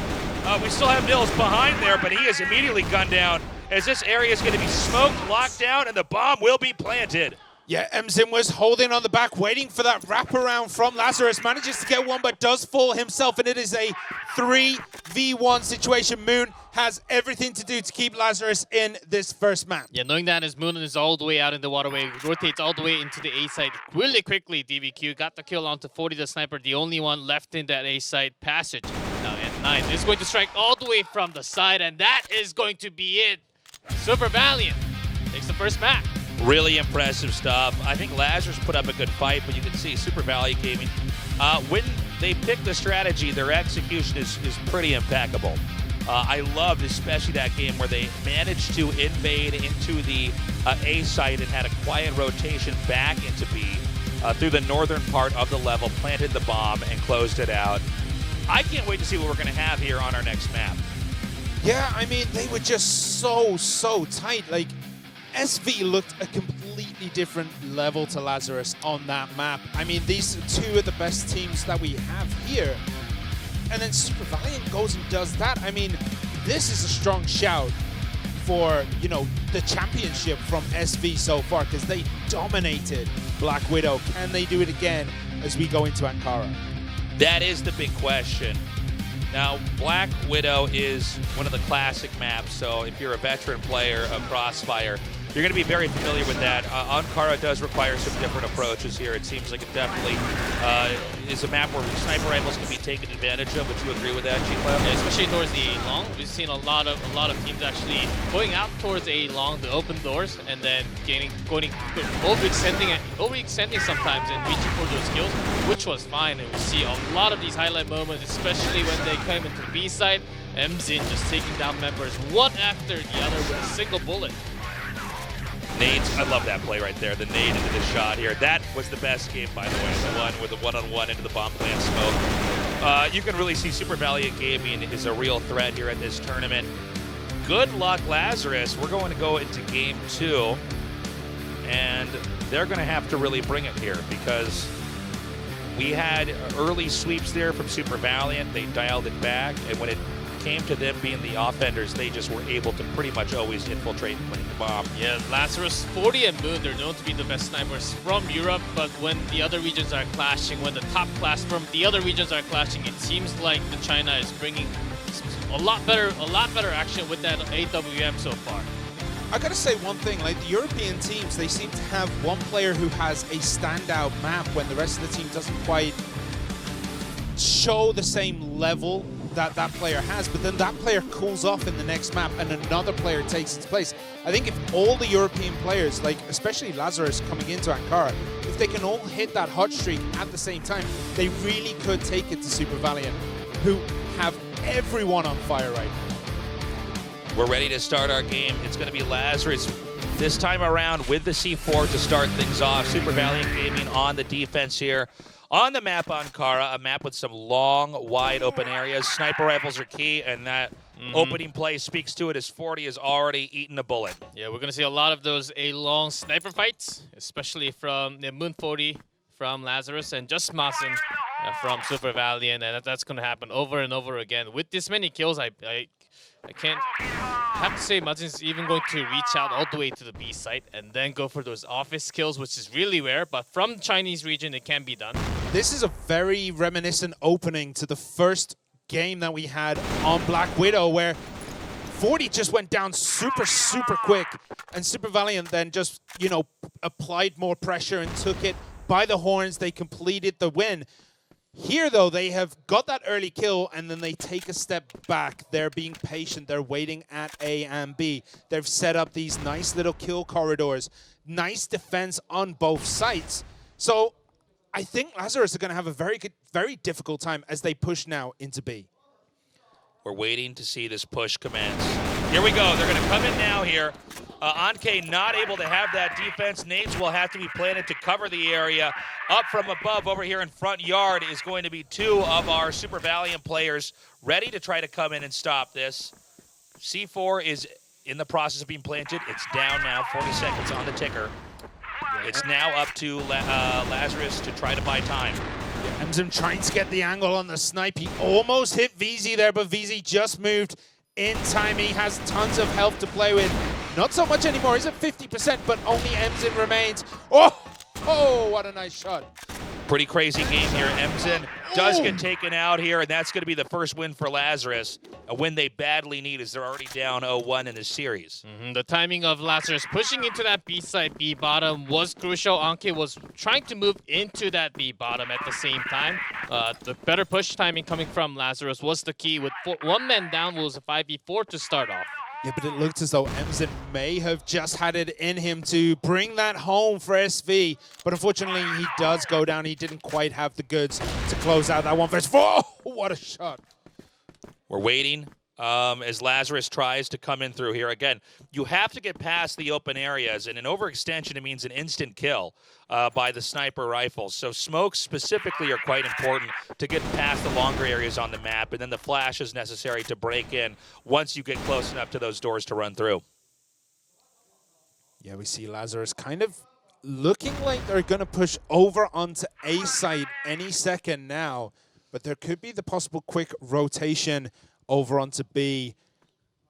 We still have Nils behind there, but he is immediately gunned down as this area is going to be smoked, locked down, and the bomb will be planted. Yeah, Mzim was holding on the back, waiting for that wraparound from Lazarus. Manages to get one, but does fall himself, and it is a 3v1 situation. Moon has everything to do to keep Lazarus in this first map. Yeah, knowing that his Moon is all the way out in the waterway, rotates all the way into the A site really quickly. DBQ got the kill onto 40, the sniper, the only one left in that A site passage. Now N9 is going to strike all the way from the side, and that is going to be it. Super Valiant takes the first map. Really impressive stuff. I think Lazarus put up a good fight, but you can see Super Valiant Gaming, when they pick the strategy, their execution is pretty impeccable. I loved especially that game where they managed to invade into the A site and had a quiet rotation back into B through the northern part of the level, planted the bomb, and closed it out. I can't wait to see what we're going to have here on our next map. Yeah, I mean, they were just so tight. Like, SV looked a completely different level to Lazarus on that map. I mean, these are 2 of the best teams that we have here. And then Super Valiant goes and does that. I mean, this is a strong shout for, you know, the championship from SV so far, because they dominated Black Widow. Can they do it again as we go into Ankara? That is the big question. Now, Black Widow is one of the classic maps, so if you're a veteran player of Crossfire, you're going to be very familiar with that. Ankara does require some different approaches here. It seems like it definitely is a map where sniper rifles can be taken advantage of. Would you agree with that, G-Cloud? Yeah, especially towards the A-Long. We've seen a lot of teams actually going out towards A-Long, the open doors, and then overextending sometimes and reaching for those kills, which was fine. And we see a lot of these highlight moments, especially when they come into the B side. Mzin just taking down members one after the other with a single bullet. Nades, I love that play right there. The nade into the shot here. That was the best game, by the way. The one with the one-on-one into the bomb plant smoke. You can really see Super Valiant Gaming is a real threat here at this tournament. Good luck, Lazarus. We're going to go into game 2, and they're going to have to really bring it here because we had early sweeps there from Super Valiant. They dialed it back, and when it came to them being the offenders, they just were able to pretty much always infiltrate and plant the bomb. Yeah, Lazarus, 40 and Moon, they're known to be the best snipers from Europe, but when the other regions are clashing, when the top class from the other regions are clashing, it seems like the China is bringing a lot better action with that AWM so far. I gotta say one thing, like the European teams, they seem to have one player who has a standout map when the rest of the team doesn't quite show the same level that player has, but then that player cools off in the next map and another player takes its place. I think if all the European players, like especially Lazarus coming into Ankara, if they can all hit that hot streak at the same time, they really could take it to Super Valiant, who have everyone on fire right now. We're ready to start our game. It's going to be Lazarus this time around with the C4 to start things off. Super Valiant Gaming on the defense here. On the map Ankara, a map with some long, wide open areas. Sniper rifles are key, and that opening play speaks to it as 40 has already eaten a bullet. Yeah, we're going to see a lot of those A-Long sniper fights, especially from Moon 40 from Lazarus and just Masin from Super Valiant, and that's going to happen over and over again. With this many kills, I can't have to say Mazin's even going to reach out all the way to the B site and then go for those office kills, which is really rare, but from the Chinese region, it can be done. This is a very reminiscent opening to the first game that we had on Black Widow, where 40 just went down super quick, and Super Valiant then just, you know, applied more pressure and took it by the horns. They completed the win. Here, though, they have got that early kill, and then they take a step back. They're being patient. They're waiting at A and B. They've set up these nice little kill corridors. Nice defense on both sides. So I think Lazarus are going to have a very difficult time as they push now into B. We're waiting to see this push commence. Here we go. They're going to come in now here. Anke not able to have that defense. Nades will have to be planted to cover the area. Up from above over here in front yard is going to be 2 of our Super Valiant players ready to try to come in and stop this. C4 is in the process of being planted. It's down now, 40 seconds on the ticker. It's now up to Lazarus to try to buy time. Mzin trying to get the angle on the snipe. He almost hit VZ there, but VZ just moved in time. He has tons of health to play with. Not so much anymore. He's at 50%, but only Mzin remains. Oh, what a nice shot. Pretty crazy game here. Mzin does get taken out here, and that's going to be the first win for Lazarus. A win they badly need as they're already down 0-1 in this series. The timing of Lazarus pushing into that B side, B bottom was crucial. Anke was trying to move into that B bottom at the same time. The better push timing coming from Lazarus was the key. With 1 man down, was a 5v4 to start off. Yeah, but it looked as though Mzin may have just had it in him to bring that home for SV. But unfortunately, he does go down. He didn't quite have the goods to close out that 1v4. Oh, what a shot. We're waiting as Lazarus tries to come in through here. Again, you have to get past the open areas, and an overextension, it means an instant kill by the sniper rifles. So smokes specifically are quite important to get past the longer areas on the map, and then the flash is necessary to break in once you get close enough to those doors to run through. Yeah, we see Lazarus kind of looking like they're going to push over onto A site any second now, but there could be the possible quick rotation over onto B.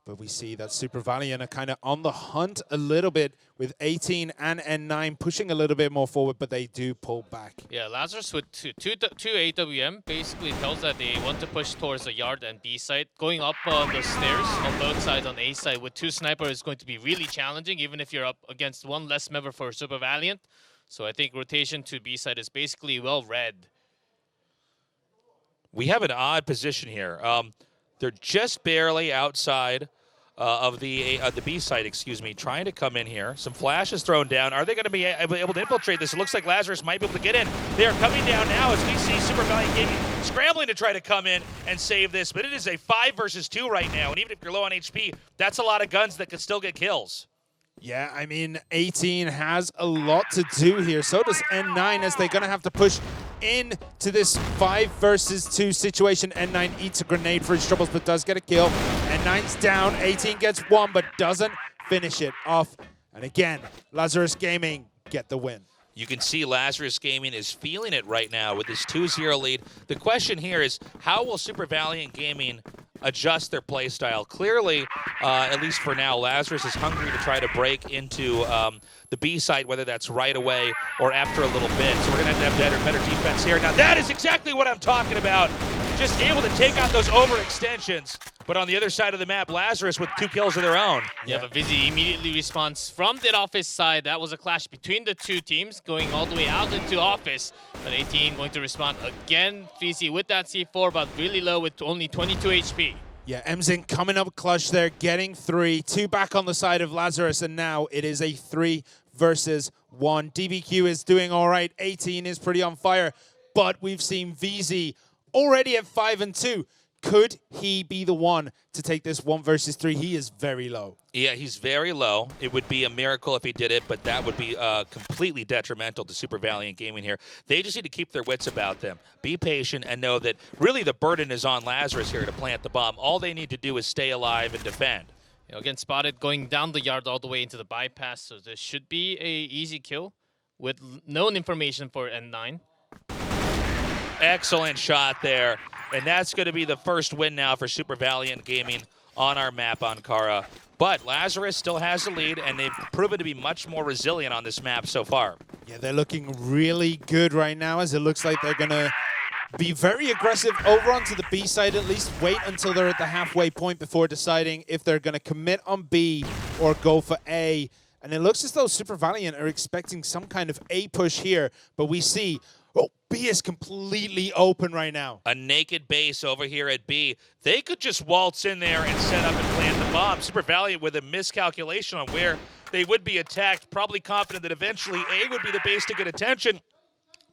But we see that Super Valiant are kind of on the hunt a little bit with 18 and N9 pushing a little bit more forward, but they do pull back. Yeah, Lazarus with two AWM basically tells that they want to push towards the yard and B side. Going up the stairs on both sides on A side with 2 sniper is going to be really challenging, even if you're up against 1 less member for Super Valiant. So I think rotation to B side is basically well read. We have an odd position here. They're just barely outside of the B side, excuse me, trying to come in here. Some flashes thrown down. Are they going to be able to infiltrate this? It looks like Lazarus might be able to get in. They are coming down now as we see Super Valiant Gaming scrambling to try to come in and save this. But it is a 5 versus 2 right now. And even if you're low on HP, that's a lot of guns that could still get kills. Yeah, I mean, 18 has a lot to do here. So does N9 as they're going to have to push into this 5 versus 2 situation. N9 eats a grenade for his troubles, but does get a kill. N9's down. 18 gets 1, but doesn't finish it off. And again, Lazarus Gaming get the win. You can see Lazarus Gaming is feeling it right now with this 2-0 lead. The question here is, how will Super Valiant Gaming adjust their play style? Clearly, at least for now, Lazarus is hungry to try to break into the B side, whether that's right away or after a little bit. So we're going to have better defense here. Now, that is exactly what I'm talking about. Just able to take out those overextensions. But on the other side of the map, Lazarus with 2 kills of their own. Yeah, but Vizzy immediately responds from the office side. That was a clash between the 2 teams going all the way out into office. But 18 going to respond again. Vizzy with that C4, but really low with only 22 HP. Yeah, Emzin coming up clutch there, getting 3. 2 back on the side of Lazarus, and now it is a 3 versus 1. DBQ is doing all right. 18 is pretty on fire, but we've seen VZ already at 5 and 2. Could he be the one to take this 1 versus 3? He is very low. Yeah, he's very low. It would be a miracle if he did it, but that would be completely detrimental to Super Valiant Gaming here. They just need to keep their wits about them. Be patient and know that really the burden is on Lazarus here to plant the bomb. All they need to do is stay alive and defend. You know, again, spotted going down the yard all the way into the bypass, so this should be a easy kill with known information for N9. Excellent shot there. And that's going to be the first win now for Super Valiant Gaming on our map on Kara. But Lazarus still has the lead, and they've proven to be much more resilient on this map so far. Yeah, they're looking really good right now, as it looks like they're going to be very aggressive over onto the B side. At least wait until they're at the halfway point before deciding if they're going to commit on B or go for A. And it looks as though Super Valiant are expecting some kind of A push here, but we see... Oh, B is completely open right now. A naked base over here at B. They could just waltz in there and set up and plant the bomb. Super Valiant with a miscalculation on where they would be attacked, probably confident that eventually A would be the base to get attention.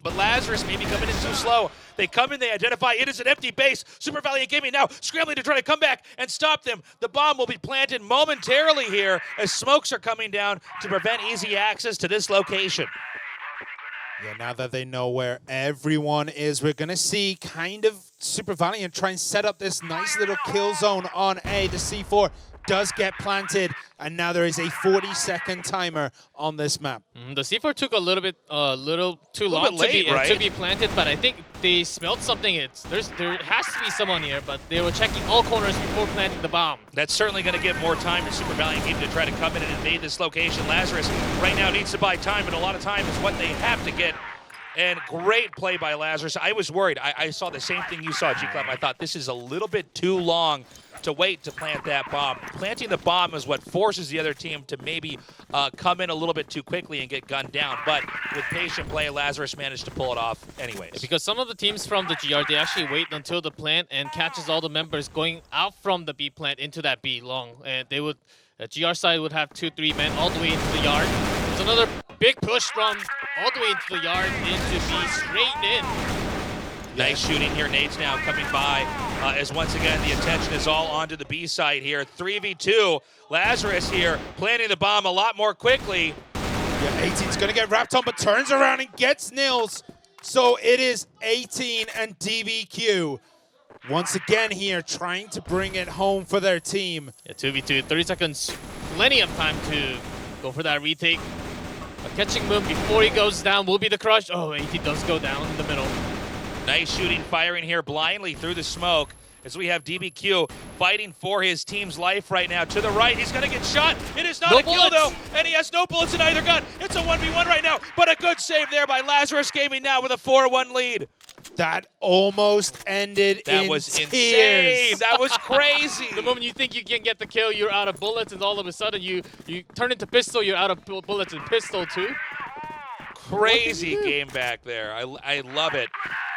But Lazarus may be coming in too slow. They come in, they identify it is an empty base. Super Valiant Gaming now scrambling to try to come back and stop them. The bomb will be planted momentarily here as smokes are coming down to prevent easy access to this location. Yeah, now that they know where everyone is, we're going to see kind of Super Valiant try and set up this nice little kill zone on A. The C4 does get planted, and now there is a 40-second timer on this map. The C4 took a little too long to be planted, but I think they smelled something. There has to be someone here, but they were checking all corners before planting the bomb. That's certainly going to give more time to Super Valiant Gaming to try to come in and invade this location. Lazarus right now needs to buy time, and a lot of time is what they have to get. And great play by Lazarus. I was worried. I saw the same thing you saw, G-Club. I thought this is a little bit too long to wait to plant that bomb. Planting the bomb is what forces the other team to maybe come in a little bit too quickly and get gunned down. But with patient play, Lazarus managed to pull it off anyways. Because some of the teams from the GR, they actually wait until the plant and catches all the members going out from the B plant into that B long. And they would, the GR side would have 2-3 men all the way into the yard. There's another big push from all the way into the yard into B, straight in. Nice shooting here. Nades now coming by as once again the attention is all onto the B side here. 3v2. Lazarus here planting the bomb a lot more quickly. Yeah, 18's going to get wrapped on, but turns around and gets nils. So it is 18 and DBQ. Once again here, trying to bring it home for their team. Yeah, 2v2, 30 seconds. Plenty of time to go for that retake. A catching Moon before he goes down will be the crush. Oh, 18 does go down in the middle. Nice shooting, firing here blindly through the smoke. as we have DBQ fighting for his team's life right now. To the right, he's going to get shot. It is not No a kill, bullets. though, and he has no bullets in either gun. It's a 1v1 right now, but a good save there by Lazarus Gaming now with a 4-1 lead. That almost ended That in was tears. insane. That was crazy. The moment you think you can get the kill, you're out of bullets, and all of a sudden you turn into pistol, you're out of bullets and pistol too. Crazy game back there. I love it.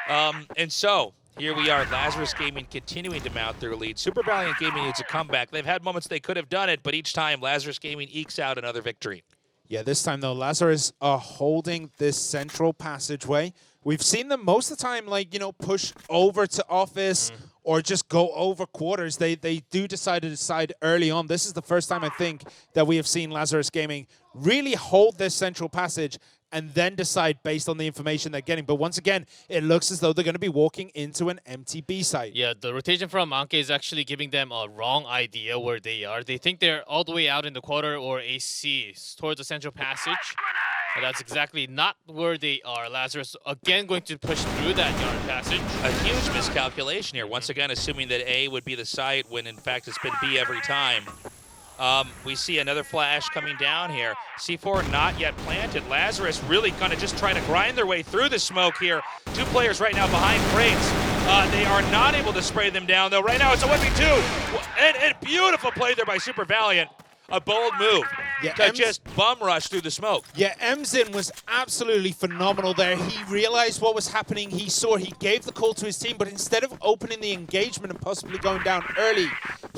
And so here we are, Lazarus Gaming continuing to mount their lead. Super Valiant Gaming needs a comeback. They've had moments they could have done it, but each time Lazarus Gaming ekes out another victory. Yeah, this time though, Lazarus are holding this central passageway. We've seen them most of the time, like, push over to office or just go over quarters. They do decide early on. This is the first time, I think, that we have seen Lazarus Gaming really hold this central passage and then decide based on the information they're getting. But once again, it looks as though they're going to be walking into an empty B site. Yeah, the rotation from Anke is actually giving them a wrong idea where they are. They think they're all the way out in the quarter or AC towards the central passage. But that's exactly not where they are. Lazarus again going to push through that yard passage. A huge miscalculation here. Once again, assuming that A would be the site when in fact it's been B every time. We see another flash coming down here. C4 not yet planted. Lazarus really going to just try to grind their way through the smoke here. Two players right now behind crates. They are not able to spray them down, though. Right now it's a 1v2. And beautiful play there by Super Valiant. A bold move to just bum rush through the smoke. Yeah, Emzin was absolutely phenomenal there. He realized what was happening. He gave the call to his team, but instead of opening the engagement and possibly going down early,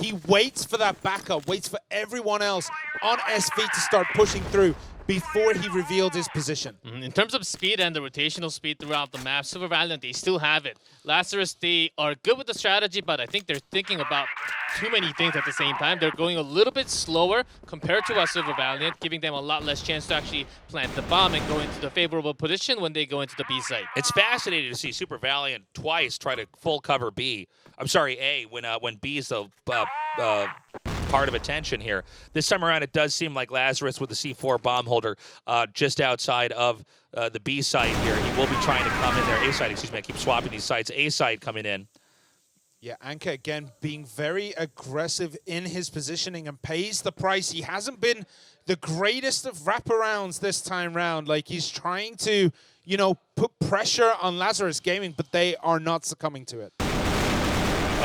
he waits for that backup, waits for everyone else on SV to start pushing through before he revealed his position. In terms of speed and the rotational speed throughout the map, Super Valiant, they still have it. Lazarus, they are good with the strategy, but I think they're thinking about too many things at the same time. They're going a little bit slower compared to us, Super Valiant, giving them a lot less chance to actually plant the bomb and go into the favorable position when they go into the B site. It's fascinating to see Super Valiant twice try to full cover B. I'm sorry, A, when B is the part of attention here. This time around, it does seem like Lazarus with the C4 bomb holder just outside of the B site here. He will be trying to come in there. A site, excuse me. I keep swapping these sites. A site coming in. Yeah, Anke again being very aggressive in his positioning and pays the price. He hasn't been the greatest of wraparounds this time round. Like, he's trying to, put pressure on Lazarus Gaming, but they are not succumbing to it.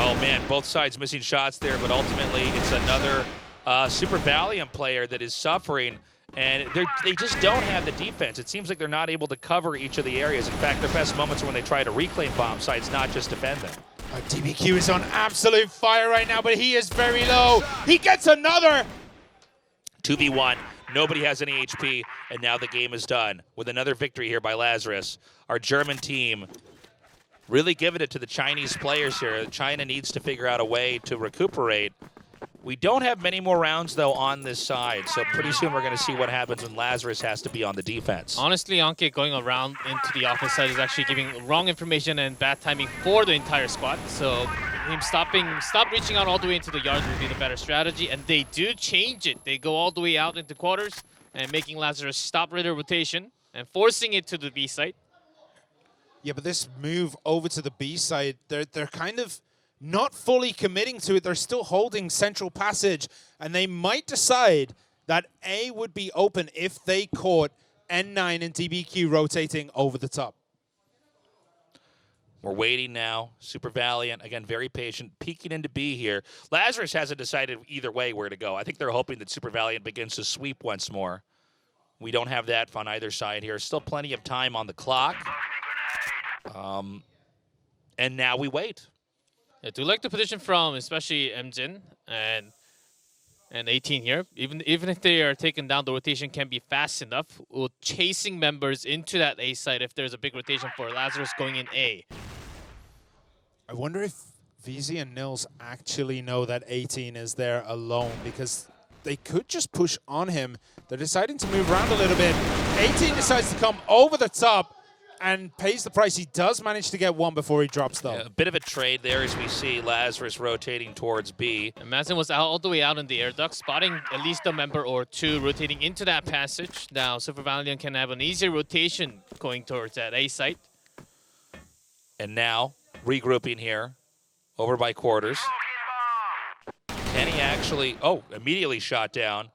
Oh, man, both sides missing shots there, but ultimately it's another Super Valiant player that is suffering, and they just don't have the defense. It seems like they're not able to cover each of the areas. In fact, their best moments are when they try to reclaim bomb sites, not just defend them. DBQ is on absolute fire right now, but he is very low. He gets another. 2v1. Nobody has any HP, and now the game is done with another victory here by Lazarus. Our German team really giving it to the Chinese players here. China needs to figure out a way to recuperate. We don't have many more rounds, though, on this side, so pretty soon we're going to see what happens when Lazarus has to be on the defense. Honestly, Anke going around into the office side is actually giving wrong information and bad timing for the entire squad. So him stop reaching out all the way into the yard would be the better strategy, and they do change it. They go all the way out into quarters and making Lazarus stop their rotation and forcing it to the B site. Yeah, but this move over to the B side, they're kind of not fully committing to it. They're still holding central passage, and they might decide that A would be open if they caught N9 and DBQ rotating over the top. We're waiting now. Super Valiant, again, very patient, peeking into B here. Lazarus hasn't decided either way where to go. I think they're hoping that Super Valiant begins to sweep once more. We don't have that on either side here. Still plenty of time on the clock. And now we wait. I do like the position from especially Emjin and 18 here. Even if they are taken down, the rotation can be fast enough. Chasing members into that A site if there's a big rotation for Lazarus going in A. I wonder if VZ and Nils actually know that 18 is there alone, because they could just push on him. They're deciding to move around a little bit. 18 decides to come over the top and pays the price. He does manage to get one before he drops, though. Yeah, a bit of a trade there as we see Lazarus rotating towards B. And Madsen was all the way out in the air duct, spotting at least a member or two rotating into that passage. Now Super Valiant can have an easier rotation going towards that A site. And now regrouping here over by Quarters. Kenny actually, immediately shot down.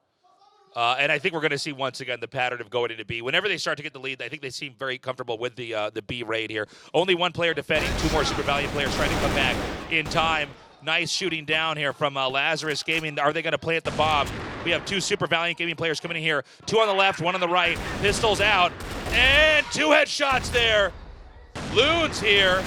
And I think we're going to see once again the pattern of going into B. Whenever they start to get the lead, I think they seem very comfortable with the B raid here. Only one player defending, two more Super Valiant players trying to come back in time. Nice shooting down here from Lazarus Gaming. Are they going to play at the bomb? We have two Super Valiant Gaming players coming in here. Two on the left, one on the right. Pistols out. And two headshots there. Loons here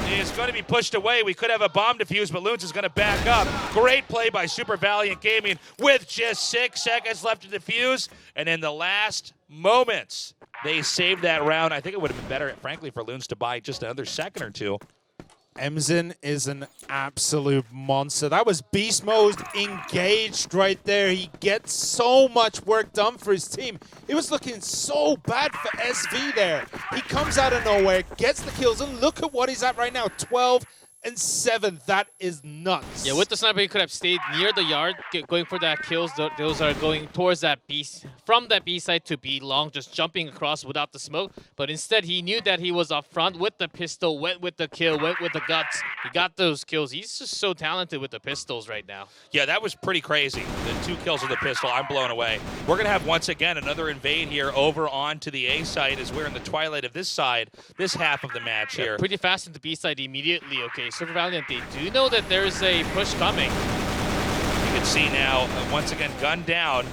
is going to be pushed away. We could have a bomb defuse, but Loons is going to back up. Great play by Super Valiant Gaming with just 6 seconds left to defuse. And in the last moments, they saved that round. I think it would have been better, frankly, for Loons to buy just another second or two. Emzen is an absolute monster. That was beast mode engaged right there. He gets so much work done for his team. It was looking so bad for SV there. He comes out of nowhere, gets the kills, and look at what he's at right now, 12 and 7. That is nuts. Yeah, with the sniper, he could have stayed near the yard, going for that kills. Those are going towards that B, from that B side to B long, just jumping across without the smoke. But instead, he knew that he was up front with the pistol, went with the kill, went with the guts. He got those kills. He's just so talented with the pistols right now. Yeah, that was pretty crazy. The 2 kills with the pistol, I'm blown away. We're going to have, once again, another invade here over onto the A side as we're in the twilight of this side, this half of the match here. Pretty fast in the B side immediately, okay. Super Valiant, they do know that there's a push coming. You can see now, once again, gunned down.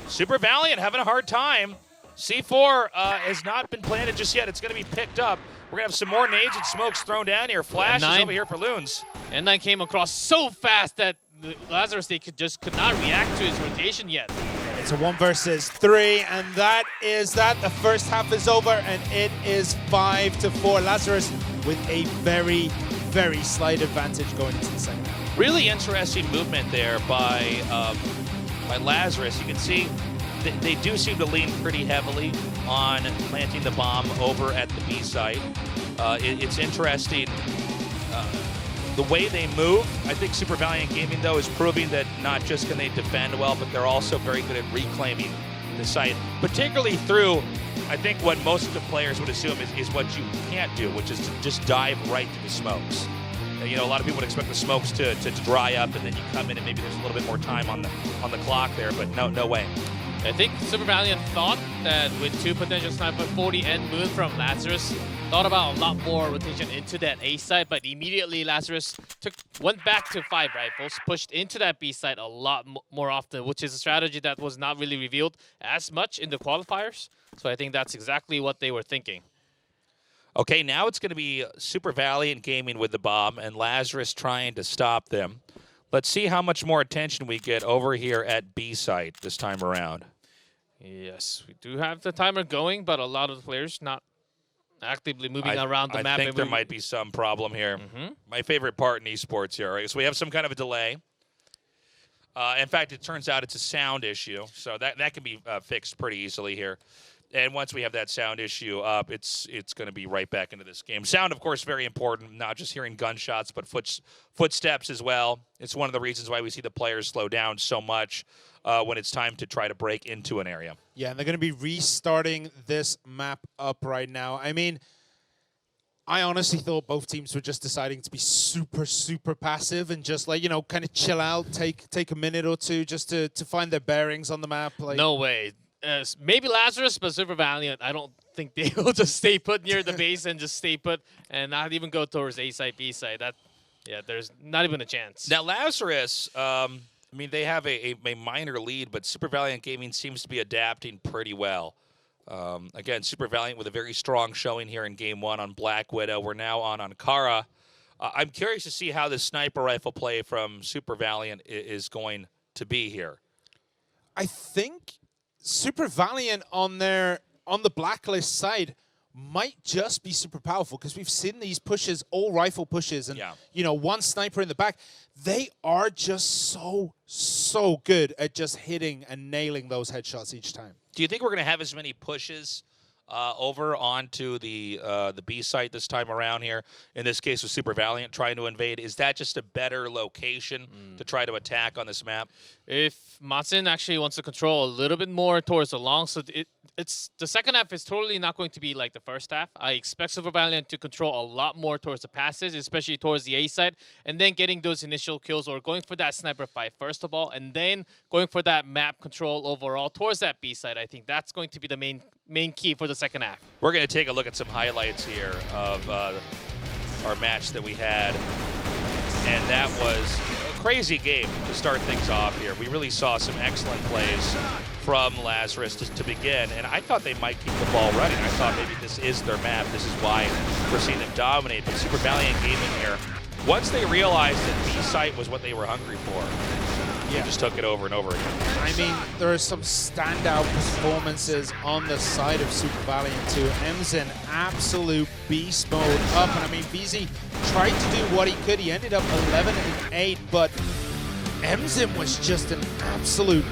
Super Valiant having a hard time. C4 has not been planted just yet. It's going to be picked up. We're going to have some more nades and smokes thrown down here. Flash is over here for Loons. N9 came across so fast that Lazarus, they could not react to his rotation yet. It's a 1 versus 3, and that is that. The first half is over, and it is 5-4. Lazarus with a very, very slight advantage going into the second half. Really interesting movement there by Lazarus. You can see they do seem to lean pretty heavily on planting the bomb over at the B site. It's interesting the way they move. I think Super Valiant Gaming, though, is proving that not just can they defend well, but they're also very good at reclaiming the site, particularly through, I think, what most of the players would assume is what you can't do, which is to just dive right to the smokes. You know, a lot of people would expect the smokes to dry up, and then you come in and maybe there's a little bit more time on the clock there, but no way. I think Super Valiant thought that with 2 potential sniper, 40 and Moon from Lazarus, thought about a lot more rotation into that A side, but immediately Lazarus went back to 5 rifles, pushed into that B side a lot more often, which is a strategy that was not really revealed as much in the qualifiers. So I think that's exactly what they were thinking. Okay, now it's going to be Super Valiant Gaming with the bomb and Lazarus trying to stop them. Let's see how much more attention we get over here at B site this time around. Yes, we do have the timer going, but a lot of the players not actively moving around the map. I think there might be some problem here. My favorite part in esports here. Right? So we have some kind of a delay. In fact, it turns out it's a sound issue, so that can be fixed pretty easily here. And once we have that sound issue up, it's going to be right back into this game. Sound, of course, very important, not just hearing gunshots, but footsteps as well. It's one of the reasons why we see the players slow down so much when it's time to try to break into an area. Yeah, and they're going to be restarting this map up right now. I mean, I honestly thought both teams were just deciding to be super, super passive and just, like, you know, kind of chill out, take a minute or two just to find their bearings on the map. Like, no way. Maybe Lazarus, but Super Valiant, I don't think they will just stay put near the base and just stay put and not even go towards A side, B side. There's not even a chance. Now, Lazarus, I mean, they have a minor lead, but Super Valiant Gaming seems to be adapting pretty well. Again, Super Valiant with a very strong showing here in Game 1 on Black Widow. We're now on Ankara. I'm curious to see how the sniper rifle play from Super Valiant is going to be here. I think Super Valiant on the blacklist side might just be super powerful because we've seen these pushes, all rifle pushes, and you know, one sniper in the back. They are just so good at just hitting and nailing those headshots each time. Do you think we're going to have as many pushes over onto the B site this time around here? In this case, with Super Valiant trying to invade, is that just a better location to try to attack on this map? If Matsun actually wants to control a little bit more towards the long, so it's the second half is totally not going to be like the first half. I expect Super Valiant to control a lot more towards the passes, especially towards the A side, and then getting those initial kills or going for that sniper fight first of all, and then going for that map control overall towards that B side. I think that's going to be the main key for the second half. We're going to take a look at some highlights here of our match that we had, and that was a crazy game to start things off here. We really saw some excellent plays from Lazarus to begin, and I thought they might keep the ball running. I thought maybe this is their map. This is why we're seeing them dominate. But Super Valiant Gaming here, once they realized that B site was what they were hungry for, they just took it over and over again. I mean, there are some standout performances on the side of Super Valiant too. Emzin, absolute beast mode up, and I mean, VZ tried to do what he could. He ended up 11-8, but Emzin was just an absolute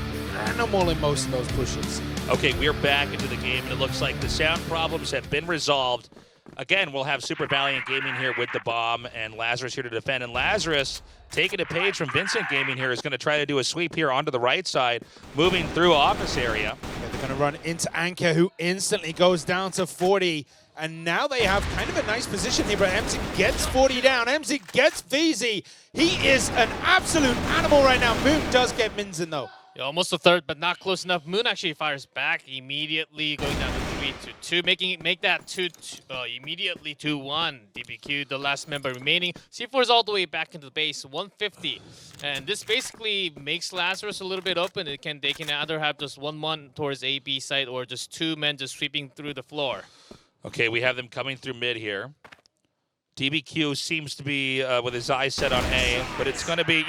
animal in most of those pushes. Okay, we're back into the game, and it looks like the sound problems have been resolved. Again, we'll have Super Valiant Gaming here with the bomb, and Lazarus here to defend. And Lazarus, taking a page from Vincent Gaming here, is going to try to do a sweep here onto the right side, moving through office area. Yeah, they're going to run into Anka, who instantly goes down to 40. And now they have kind of a nice position here, but MZ gets 40 down. MZ gets VZ. He is an absolute animal right now. Moon does get Minzen, though. Yeah, almost a third, but not close enough. Moon actually fires back immediately, going down to 3-2, make that immediately 2-1. DBQ, the last member remaining. C4 is all the way back into the base, 150, and this basically makes Lazarus a little bit open. They can either have just 1-1 towards A, B side, or just 2 men just sweeping through the floor. Okay, we have them coming through mid here. DBQ seems to be with his eyes set on A, but it's going to be,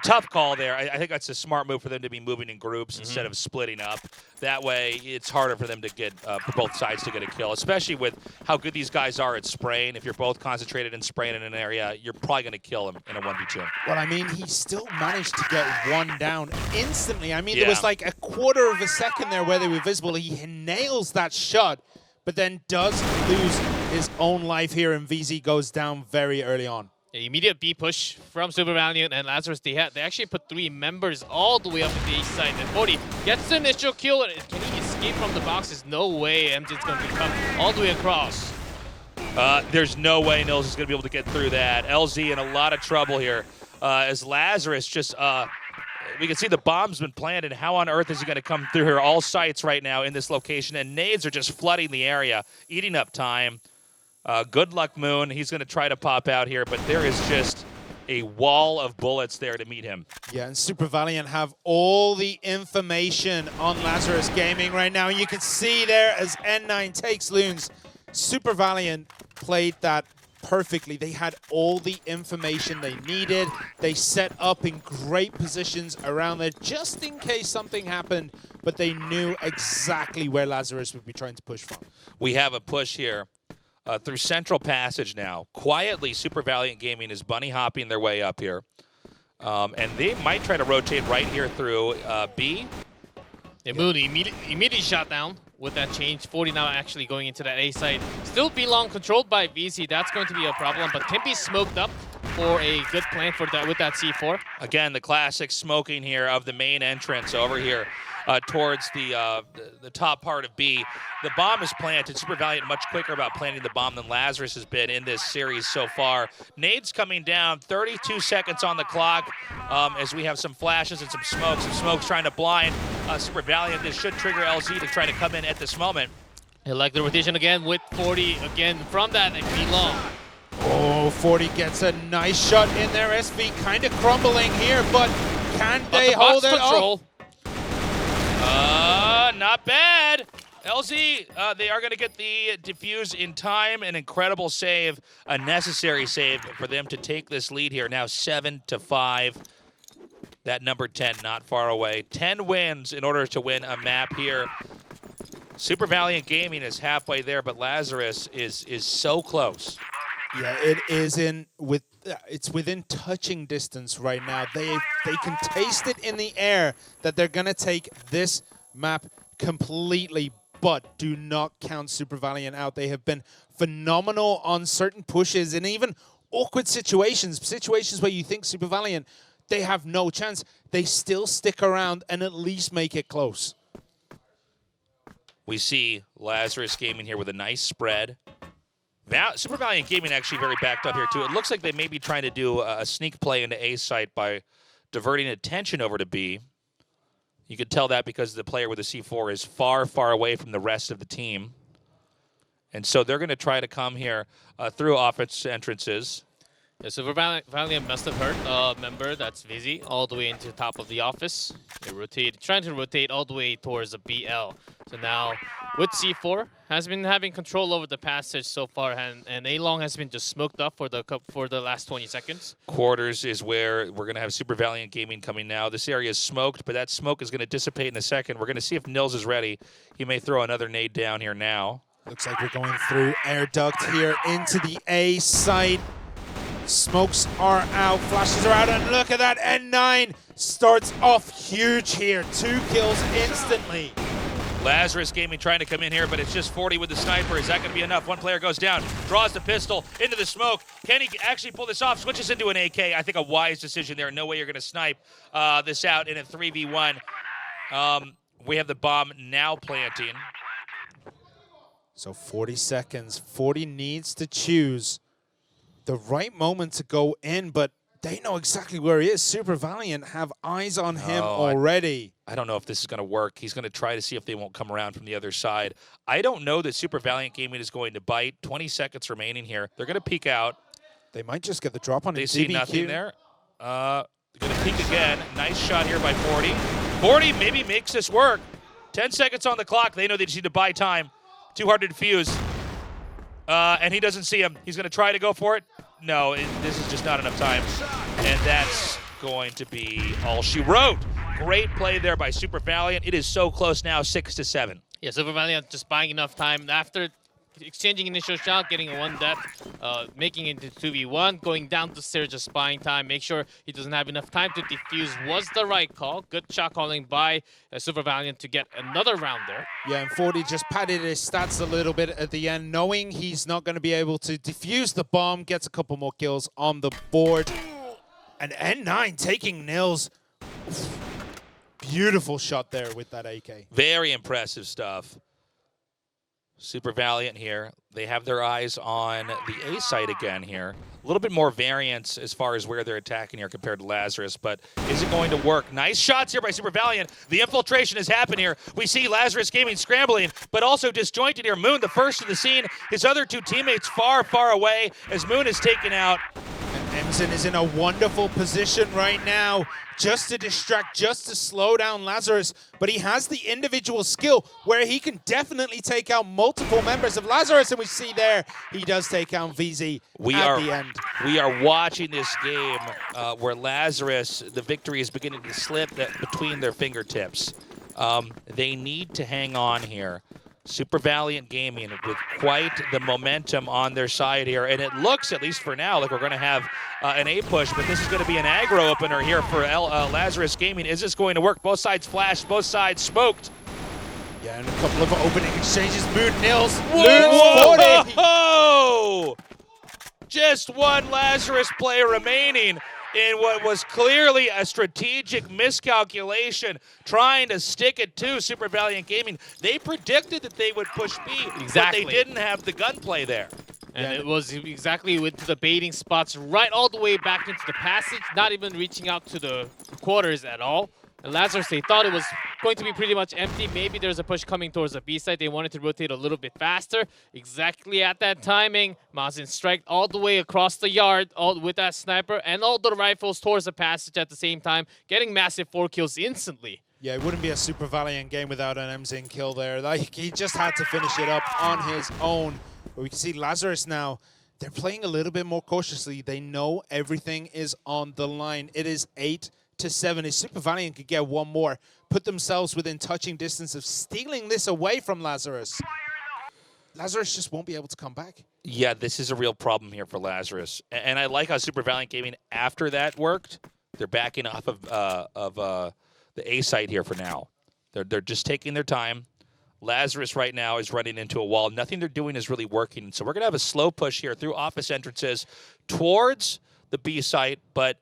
tough call there. I think that's a smart move for them to be moving in groups instead of splitting up. That way, it's harder for them to get, for both sides to get a kill, especially with how good these guys are at spraying. If you're both concentrated and spraying in an area, you're probably going to kill him in a 1v2. Well, I mean, he still managed to get one down instantly. I mean, there was like a quarter of a second there where they were visible. He nails that shot, but then does lose his own life here, and VZ goes down very early on. The immediate B push from Super Valiant and Lazarus. They actually put 3 members all the way up to the east side. And 40 gets the initial kill. Can he escape from the boxes? No way. MJ's going to come all the way across. There's no way Nils is going to be able to get through that. LZ in a lot of trouble here as Lazarus just... we can see the bomb's been planted. How on earth is he going to come through here? All sites right now in this location, and nades are just flooding the area, eating up time. Good luck, Moon. He's going to try to pop out here, but there is just a wall of bullets there to meet him. Yeah, and Super Valiant have all the information on Lazarus Gaming right now. You can see there as N9 takes Loons. Super Valiant played that perfectly. They had all the information they needed. They set up in great positions around there just in case something happened, but they knew exactly where Lazarus would be trying to push from. We have a push here. Through Central Passage now. Quietly, Super Valiant Gaming is bunny hopping their way up here. And they might try to rotate right here through B. Moon immediately shot down with that change. 40 now actually going into that A side. Still be long controlled by VZ. That's going to be a problem, but can be smoked up for a good plan for that with that C4. Again, the classic smoking here of the main entrance over here towards the top part of B. The bomb is planted. Super Valiant much quicker about planting the bomb than Lazarus has been in this series so far. Nades coming down, 32 seconds on the clock as we have some flashes and some smokes trying to blind Super Valiant. This should trigger LZ to try to come in at this moment. I like the rotation again with 40 again from that and be long. Oh, 40 gets a nice shot in there. SV kind of crumbling here, but can they hold it up? Not bad. LZ, they are going to get the defuse in time. An incredible save, a necessary save for them to take this lead here. Now 7-5. That number 10 not far away. 10 wins in order to win a map here. Super Valiant Gaming is halfway there, but Lazarus is so close. Yeah, it is it's within touching distance right now. They can taste it in the air that they're going to take this map completely, but do not count Super Valiant out. They have been phenomenal on certain pushes and even awkward situations where you think Super Valiant, they have no chance. They still stick around and at least make it close. We see Lazarus Gaming here with a nice spread. Super Valiant Gaming actually very backed up here, too. It looks like they may be trying to do a sneak play into A site by diverting attention over to B. You could tell that because the player with the C4 is far, far away from the rest of the team. And so they're going to try to come here through offense entrances. Yeah, so Valiant must have hurt a member, that's Vizzy, all the way into the top of the office. They're trying to rotate all the way towards the BL. So now, with C4, has been having control over the passage so far, and A-Long has been just smoked up for the last 20 seconds. Quarters is where we're going to have Super Valiant Gaming coming now. This area is smoked, but that smoke is going to dissipate in a second. We're going to see if Nils is ready. He may throw another nade down here now. Looks like we're going through air duct here into the A site. Smokes are out, flashes are out, and look at that. N9 starts off huge here. 2 kills instantly. Lazarus Gaming trying to come in here, but it's just 40 with the sniper. Is that going to be enough? One player goes down, draws the pistol into the smoke. Can he actually pull this off? Switches into an AK. I think a wise decision there. No way you're going to snipe this out in a 3v1. We have the bomb now planting. So 40 seconds. 40 needs to choose the right moment to go in, but they know exactly where he is. Super Valiant have eyes on him already. I don't know if this is going to work. He's going to try to see if they won't come around from the other side. I don't know that Super Valiant Gaming is going to bite. 20 seconds remaining here. They're going to peek out. They might just get the drop on They him. see nothing there. They're going to peek again. Nice shot here by 40. 40 maybe makes this work. 10 seconds on the clock. They know they just need to buy time. Too hard to defuse. And he doesn't see him. He's going to try to go for it. No, this is just not enough time. And that's going to be all she wrote. Great play there by Super Valiant. It is so close now, 6-7. Yeah, Super Valiant just buying enough time after exchanging initial shot, getting a 1 death, making it into 2v1, going down the stairs, just buying time, make sure he doesn't have enough time to defuse was the right call. Good shot calling by Super Valiant to get another round there. Yeah, and 40 just padded his stats a little bit at the end, knowing he's not going to be able to defuse the bomb, gets a couple more kills on the board. And N9 taking Nils. Beautiful shot there with that AK. Very impressive stuff. Super Valiant here. They have their eyes on the A site again here. A little bit more variance as far as where they're attacking here compared to Lazarus, but is it going to work? Nice shots here by Super Valiant. The infiltration has happened here. We see Lazarus Gaming scrambling, but also disjointed here. Moon, the first to the scene. His other 2 teammates far, far away as Moon is taken out. And Emson is in a wonderful position right now just to distract, just to slow down Lazarus. But he has the individual skill where he can definitely take out multiple members of Lazarus. And we see there, he does take out VZ at the end. We are watching this game where Lazarus, the victory is beginning to slip between their fingertips. They need to hang on here. Super Valiant Gaming with quite the momentum on their side here. And it looks, at least for now, like we're going to have an A push, but this is going to be an aggro opener here for Lazarus Gaming. Is this going to work? Both sides flashed, both sides smoked. Yeah, and a couple of opening exchanges. Moon Nils. Whoa! Whoa! Just one Lazarus player remaining in what was clearly a strategic miscalculation, trying to stick it to Super Valiant Gaming. They predicted that they would push B, Exactly. but they didn't have the gunplay there. And it was exactly with the baiting spots right all the way back into the passage, not even reaching out to the quarters at all. And Lazarus, they thought it was going to be pretty much empty. Maybe there's a push coming towards the B side. They wanted to rotate a little bit faster. Exactly at that timing, Mazin striked all the way across the yard with that sniper and all the rifles towards the passage at the same time, getting massive 4 kills instantly. Yeah, it wouldn't be a Super Valiant game without an Mzin kill there. Like, he just had to finish it up on his own. But we can see Lazarus now. They're playing a little bit more cautiously. They know everything is on the line. It is 8-7. If Super Valiant could get one more, put themselves within touching distance of stealing this away from Lazarus, Lazarus just won't be able to come back. Yeah, this is a real problem here for Lazarus. And I like how Super Valiant Gaming, after that worked, they're backing off of the A site here for now. They're just taking their time. Lazarus right now is running into a wall. Nothing they're doing is really working. So we're going to have a slow push here through office entrances towards the B site, but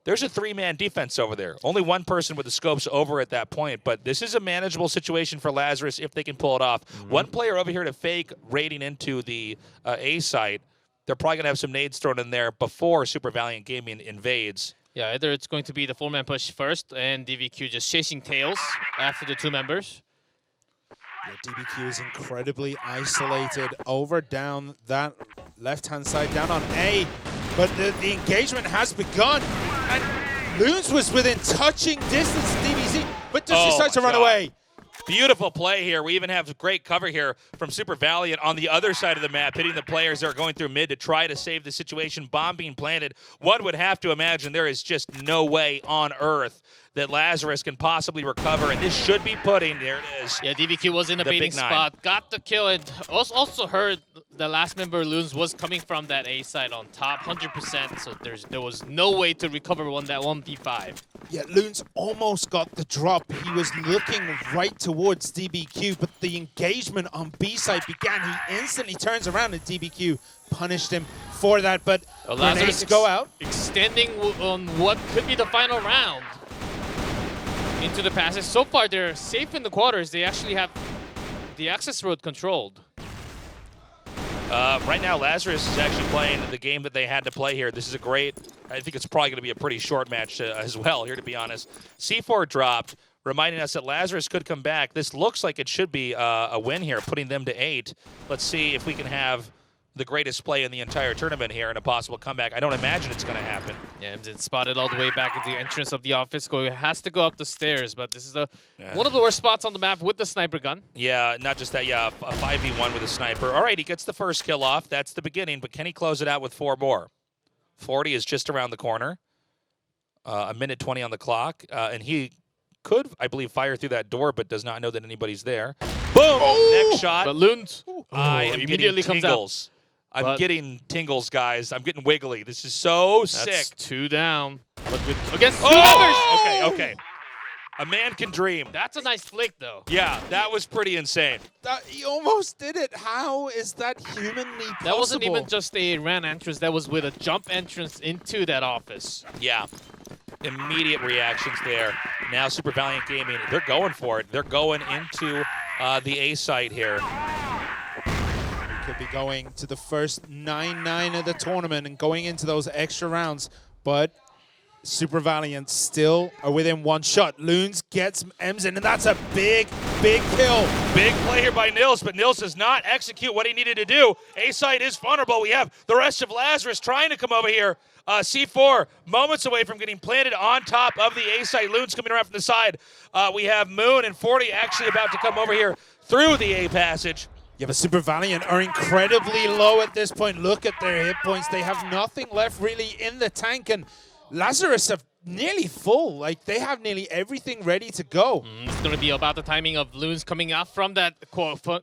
there's a 3-man defense over there. Only one person with the scopes over at that point, but this is a manageable situation for Lazarus if they can pull it off. One player over here to fake raiding into the A site. They're probably going to have some nades thrown in there before Super Valiant Gaming invades. Yeah, either it's going to be the 4-man push first and DVQ just chasing tails after the 2 members. Yeah, DBQ is incredibly isolated over down that left-hand side, down on A. But the engagement has begun. And Loons was within touching distance of DBZ, but just decides to run away. Beautiful play here. We even have great cover here from Super Valiant on the other side of the map, hitting the players that are going through mid to try to save the situation. Bomb being planted. One would have to imagine there is just no way on earth that Lazarus can possibly recover, and this should be putting, there it is. Yeah, DVQ was in a baiting spot, got the kill, and also heard the last member Loons was coming from that A side on top, 100%, so there was no way to recover that 1v5. Yeah, Loons almost got the drop. He was looking right towards DBQ, but the engagement on B side began. He instantly turns around, and DBQ punished him for that, but Lazarus go out. Extending on what could be the final round into the passage. So far, they're safe in the quarters. They actually have the access road controlled. Right now, Lazarus is actually playing the game that they had to play here. This is a great, I think it's probably going to be a pretty short match as well here, to be honest. C4 dropped, reminding us that Lazarus could come back. This looks like it should be a win here, putting them to 8. Let's see if we can have the greatest play in the entire tournament here and a possible comeback. I don't imagine it's going to happen. Yeah, it's spotted all the way back at the entrance of the office. Has to go up the stairs, but this is one of the worst spots on the map with the sniper gun. Yeah, not just that, yeah, a 5v1 with a sniper. All right, he gets the first kill off. That's the beginning, but can he close it out with 4 more? 40 is just around the corner. A minute 20 on the clock, and he could, I believe, fire through that door, but does not know that anybody's there. Boom! Next shot. But Loons I am immediately getting comes out. tingles. I'm getting tingles, guys. I'm getting wiggly. This is so sick. That's 2 down. But against 2 others. Okay. A man can dream. That's a nice flick, though. Yeah, that was pretty insane. He almost did it. How is that humanly possible? That wasn't even just a ran entrance. That was with a jump entrance into that office. Yeah. Immediate reactions there. Now Super Valiant Gaming, they're going for it. They're going into the A site here. Could be going to the first 9-9 of the tournament and going into those extra rounds, but Super Valiant still are within 1 shot. Loons gets Ems in, and that's a big kill. Big play here by Nils, but Nils does not execute what he needed to do. A site is vulnerable. We have the rest of Lazarus trying to come over here. C4 moments away from getting planted on top of the A site. Loons coming around from the side. We have Moon and 40 actually about to come over here through the A passage. Yeah, but Super Valiant are incredibly low at this point. Look at their hit points. They have nothing left really in the tank, and Lazarus have nearly full. Like, they have nearly everything ready to go. It's going to be about the timing of Loons coming out from that,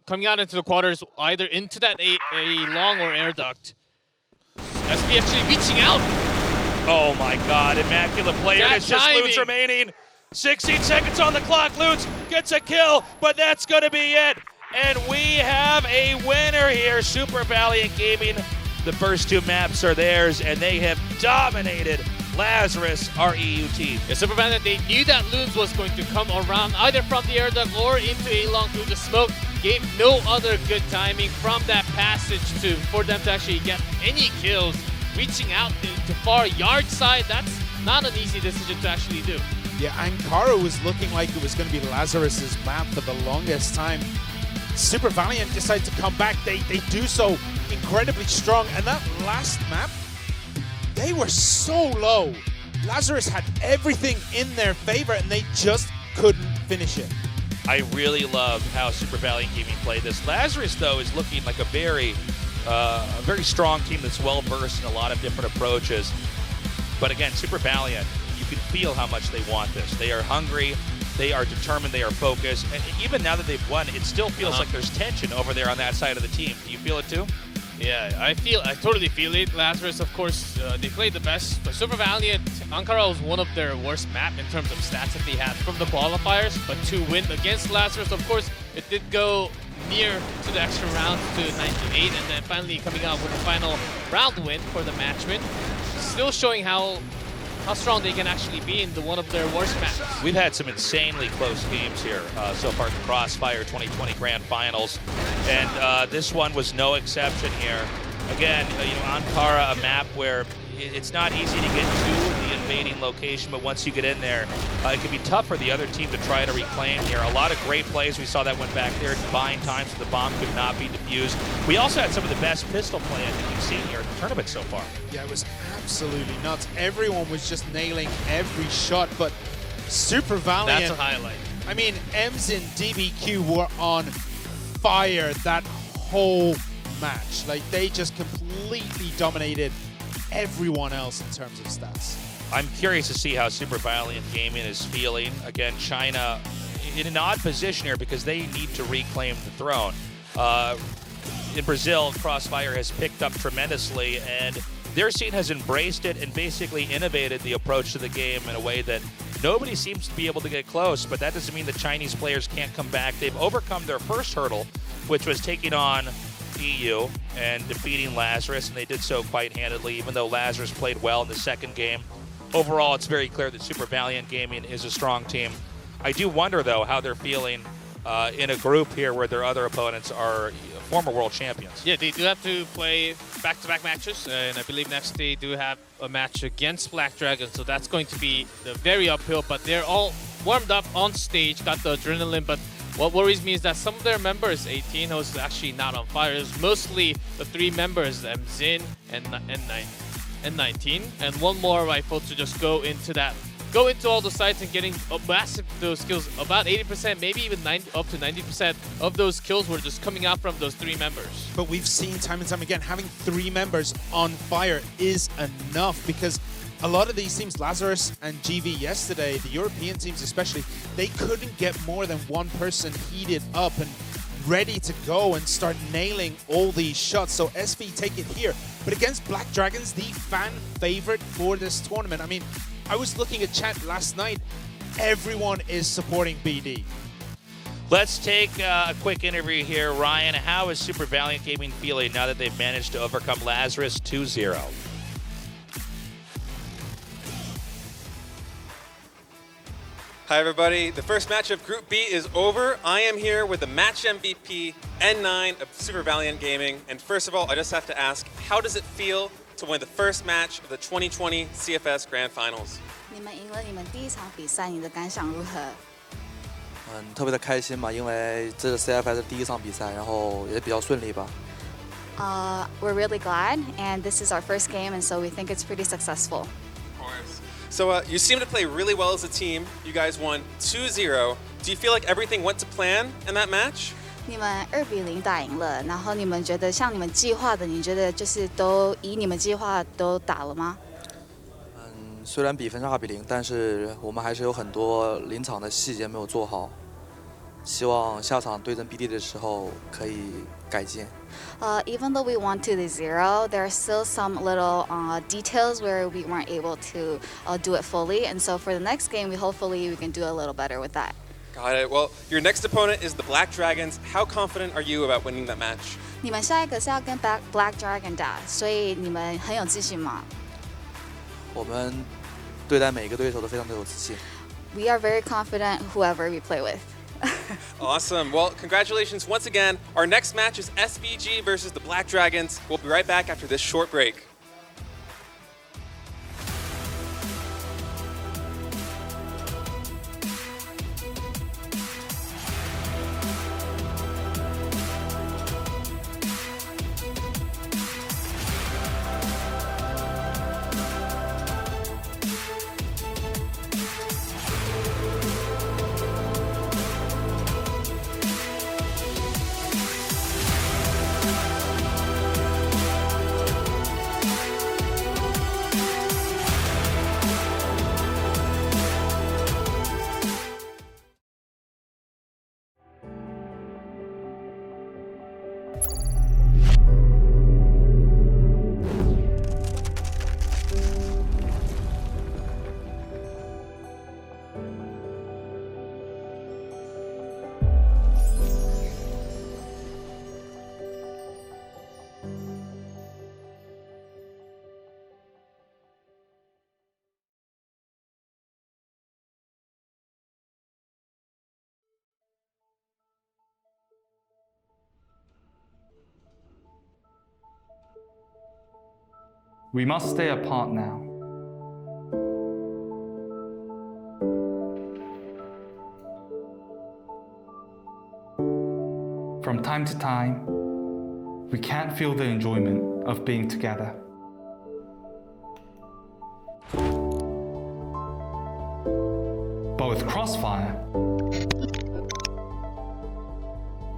coming out into the quarters, either into that A long or air duct. SB actually reaching out. Oh my God, immaculate play. That It's just timing. Loons remaining. 16 seconds on the clock. Loons gets a kill, but that's going to be it. And we have a winner here. Super Valiant Gaming. The first 2 maps are theirs, and they have dominated Lazarus, REUT. Yeah, Super Valiant, they knew that Loons was going to come around either from the air duct or into A long through the smoke. Gave no other good timing from that passage for them to actually get any kills. Reaching out to far yard side, that's not an easy decision to actually do. Yeah, Ankara was looking like it was going to be Lazarus's map for the longest time. Super Valiant decide to come back. They do so incredibly strong. And that last map, they were so low. Lazarus had everything in their favor, and they just couldn't finish it. I really love how Super Valiant Gaming played this. Lazarus, though, is looking like a very strong team that's well-versed in a lot of different approaches. But again, Super Valiant, you can feel how much they want this. They are hungry. They are determined. They are focused. And even now that they've won, it still feels like there's tension over there on that side of the team. Do you feel it too? Yeah, I totally feel it. Lazarus, of course, they played the best. But Super Valiant, Ankara was one of their worst map in terms of stats that they had from the qualifiers. But to win against Lazarus, of course, it did go near to the extra round to 9-8, and then finally coming out with a final round win for the match win. Still showing how how strong they can actually be in one of their worst matches. We've had some insanely close games here so far in the Crossfire 2020 Grand Finals, and this one was no exception here. Again, Ankara, a map where it's not easy to get to the invading location, but once you get in there, it can be tough for the other team to try to reclaim here. A lot of great plays. We saw that one back there, buying time so the bomb could not be defused. We also had some of the best pistol play I think we've seen here in the tournament so far. Yeah, it was absolutely nuts. Everyone was just nailing every shot, but Super Valiant. That's a highlight. I mean, Ems and DBQ were on fire that whole match. Like, they just completely dominated everyone else in terms of stats. I'm curious to see how Super Valiant Gaming is feeling. Again, China in an odd position here because they need to reclaim the throne. In Brazil, Crossfire has picked up tremendously, and their scene has embraced it and basically innovated the approach to the game in a way that nobody seems to be able to get close, but that doesn't mean the Chinese players can't come back. They've overcome their first hurdle, which was taking on EU and defeating Lazarus, and they did so quite handedly, even though Lazarus played well in the second game. Overall, it's very clear that Super Valiant Gaming is a strong team. I do wonder, though, how they're feeling in a group here where their other opponents are former world champions. Yeah, they do have to play back-to-back matches, and I believe next they do have a match against Black Dragon, so that's going to be very uphill, but they're all warmed up on stage, got the adrenaline, but what worries me is that some of their members, 18, was actually not on fire. It was mostly the three members, Zin and 19, and one more rifle to just go into all the sites and getting massive those kills. About 80%, maybe even up to 90% of those kills were just coming out from those three members. But we've seen time and time again, having three members on fire is enough, because a lot of these teams, Lazarus and GV yesterday, the European teams especially, they couldn't get more than one person heated up and ready to go and start nailing all these shots. So SV take it here. But against Black Dragons, the fan favorite for this tournament. I mean, I was looking at chat last night. Everyone is supporting BD. Let's take a quick interview here. Ryan, how is Super Valiant Gaming feeling now that they've managed to overcome Lazarus 2-0? Hi everybody, the first match of Group B is over. I am here with the match MVP, N9 of Super Valiant Gaming. And first of all, I just have to ask, how does it feel to win the first match of the 2020 CFS Grand Finals? 你们赢了你们第一场比赛，你的感想如何？特别的开心嘛，因为这是 CFS 第一场比赛，然后也比较顺利吧。We're really glad, and this is our first game, and so we think it's pretty successful. Of course. So you seem to play really well as a team. You guys won 2-0. Do you feel like everything went to plan in that match? 你们2-0打赢了，然后你们觉得像你们计划的，你觉得就是都以你们计划都打了吗？虽然比分是2-0，但是我们还是有很多临场的细节没有做好，希望下场对阵 BD 的时候可以改进。Even though we won 2-0, there are still some little details where we weren't able to do it fully, and so for the next game, hopefully we can do a little better with that. Got it. Well, your next opponent is the Black Dragons. How confident are you about winning that match? 你们下一个是要跟 Black Dragon 打，所以你们很有自信吗？我们对待每个对手都非常的有自信。We are very confident whoever we play with. Awesome. Well, congratulations once again. Our next match is SVG versus the Black Dragons. We'll be right back after this short break. We must stay apart now. From time to time, we can't feel the enjoyment of being together. But with Crossfire,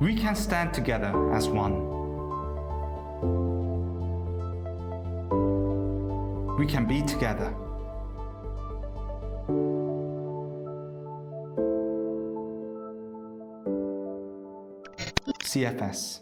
we can stand together as one. We can be together. CFS.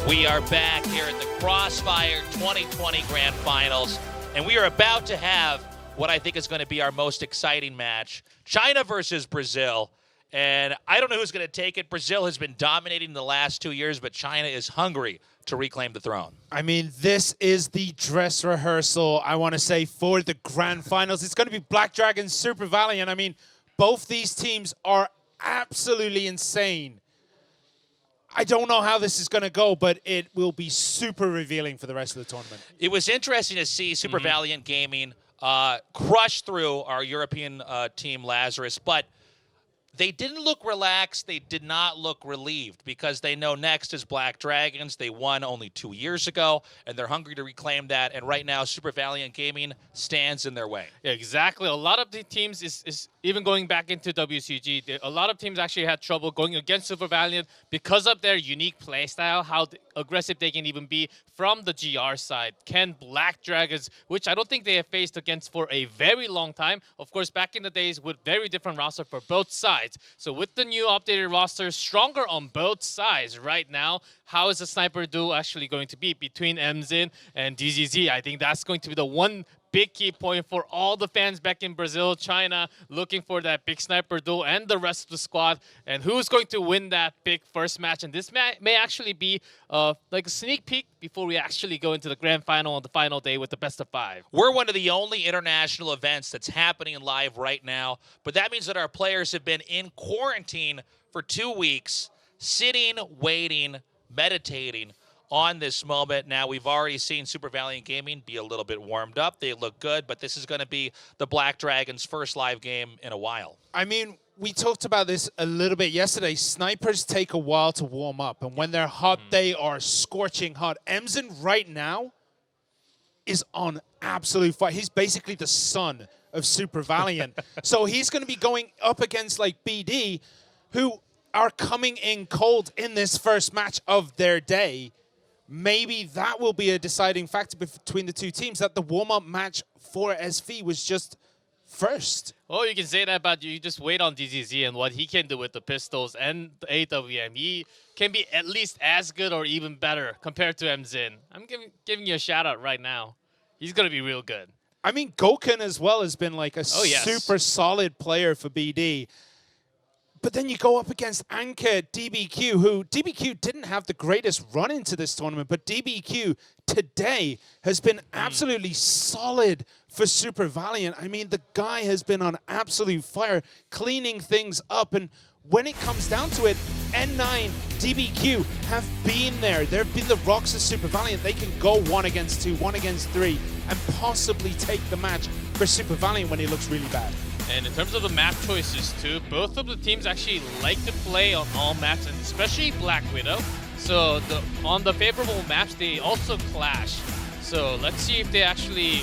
We are back here at the Crossfire 2020 Grand Finals, and we are about to have what I think is going to be our most exciting match, China versus Brazil. And I don't know who's going to take it. Brazil has been dominating the last 2 years, but China is hungry to reclaim the throne. I mean, this is the dress rehearsal, I want to say, for the Grand Finals. It's going to be Black Dragon, Super Valiant. I mean, both these teams are absolutely insane. I don't know how this is going to go, but it will be super revealing for the rest of the tournament. It was interesting to see Super Valiant Gaming crush through our European team, Lazarus, but they didn't look relaxed. They did not look relieved because they know next is Black Dragons. They won only 2 years ago, and they're hungry to reclaim that. And right now, Super Valiant Gaming stands in their way. Yeah, exactly. A lot of the teams is even going back into WCG. A lot of teams actually had trouble going against Super Valiant because of their unique playstyle, how aggressive they can even be from the GR side. Can Black Dragons, which I don't think they have faced against for a very long time, of course, back in the days with very different roster for both sides. So with the new updated roster, stronger on both sides right now, how is the sniper duel actually going to be between MZin and DZZ? I think that's going to be the one big key point for all the fans back in Brazil, China, looking for that big sniper duel and the rest of the squad. And who's going to win that big first match? And this may actually be like a sneak peek before we actually go into the grand final on the final day with the best of 5. We're one of the only international events that's happening live right now, but that means that our players have been in quarantine for 2 weeks, sitting, waiting, meditating on this moment. Now, we've already seen Super Valiant Gaming be a little bit warmed up. They look good, but this is going to be the Black Dragons' first live game in a while. I mean, we talked about this a little bit yesterday. Snipers take a while to warm up, and when they're hot, they are scorching hot. MZin right now is on absolute fire. He's basically the son of Super Valiant. So he's going to be going up against like BD, who are coming in cold in this first match of their day. Maybe that will be a deciding factor between the two teams, that the warm-up match for SV was just first. Well, you can say that, but you just wait on DZZ and what he can do with the pistols and the AWM. He can be at least as good or even better compared to MZin. I'm giving you a shout-out right now. He's going to be real good. I mean, Gokun as well has been like a super solid player for BD. But then you go up against Anka DBQ, who DBQ didn't have the greatest run into this tournament, but DBQ today has been absolutely solid for Super Valiant. I mean, the guy has been on absolute fire, cleaning things up. And when it comes down to it, N9, DBQ have been there. They've been the rocks of Super Valiant. They can go 1 against 2, 1 against 3, and possibly take the match for Super Valiant when it looks really bad. And in terms of the map choices too, both of the teams actually like to play on all maps, and especially Black Widow. So on the favorable maps, they also clash. So let's see if they actually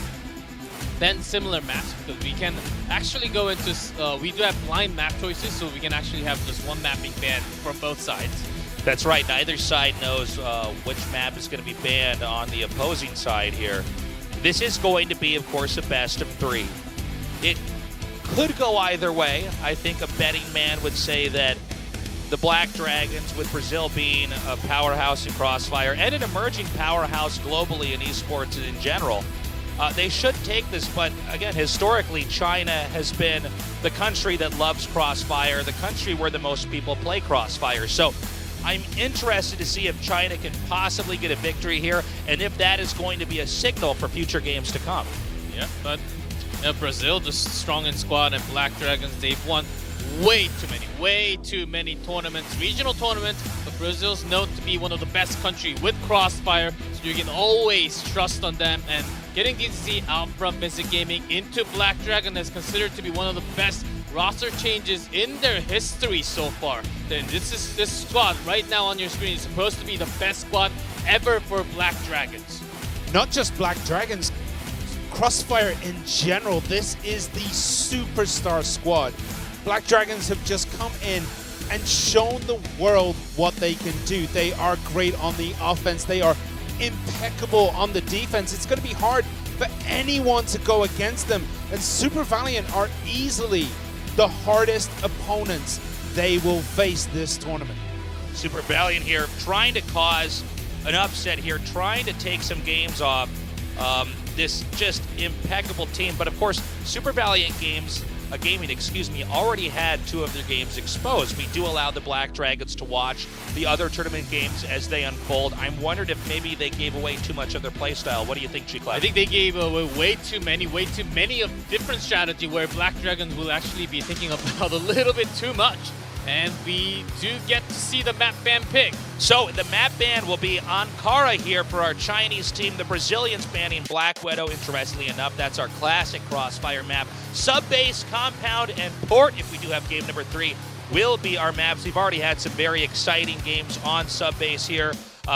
ban similar maps, because we can actually go into, we do have blind map choices, so we can actually have just one mapping banned from both sides. That's right. Neither side knows which map is going to be banned on the opposing side here. This is going to be, of course, a best of 3. It could go either way. I think a betting man would say that the Black Dragons, with Brazil being a powerhouse in Crossfire and an emerging powerhouse globally in esports and in general, they should take this. But again, historically, China has been the country that loves Crossfire, the country where the most people play Crossfire. So I'm interested to see if China can possibly get a victory here, and if that is going to be a signal for future games to come. Yeah, but Brazil just strong in squad, and Black Dragons, they've won way too many tournaments, regional tournaments, but Brazil's known to be one of the best country with Crossfire, so you can always trust on them. And getting DCC out from Mystic Gaming into Black Dragon is considered to be one of the best roster changes in their history so far. Then this squad right now on your screen is supposed to be the best squad ever for Black Dragons. Not just Black Dragons, Crossfire in general. This is the superstar squad. Black Dragons have just come in and shown the world what they can do. They are great on the offense. They are impeccable on the defense. It's going to be hard for anyone to go against them. And Super Valiant are easily the hardest opponents they will face this tournament. Super Valiant here trying to cause an upset here, trying to take some games off this just impeccable team. But of course, Super Valiant Gaming, already had 2 of their games exposed. We do allow the Black Dragons to watch the other tournament games as they unfold. I'm wondering if maybe they gave away too much of their playstyle. What do you think, Chikla? I think they gave away way too many of different strategy where Black Dragons will actually be thinking about a little bit too much. And we do get to see the map ban pick. So the map ban will be Ankara here for our Chinese team. The Brazilians banning Black Widow, interestingly enough. That's our classic Crossfire map. Subbase, Compound, and Port, if we do have game number 3, will be our maps. We've already had some very exciting games on Subbase here,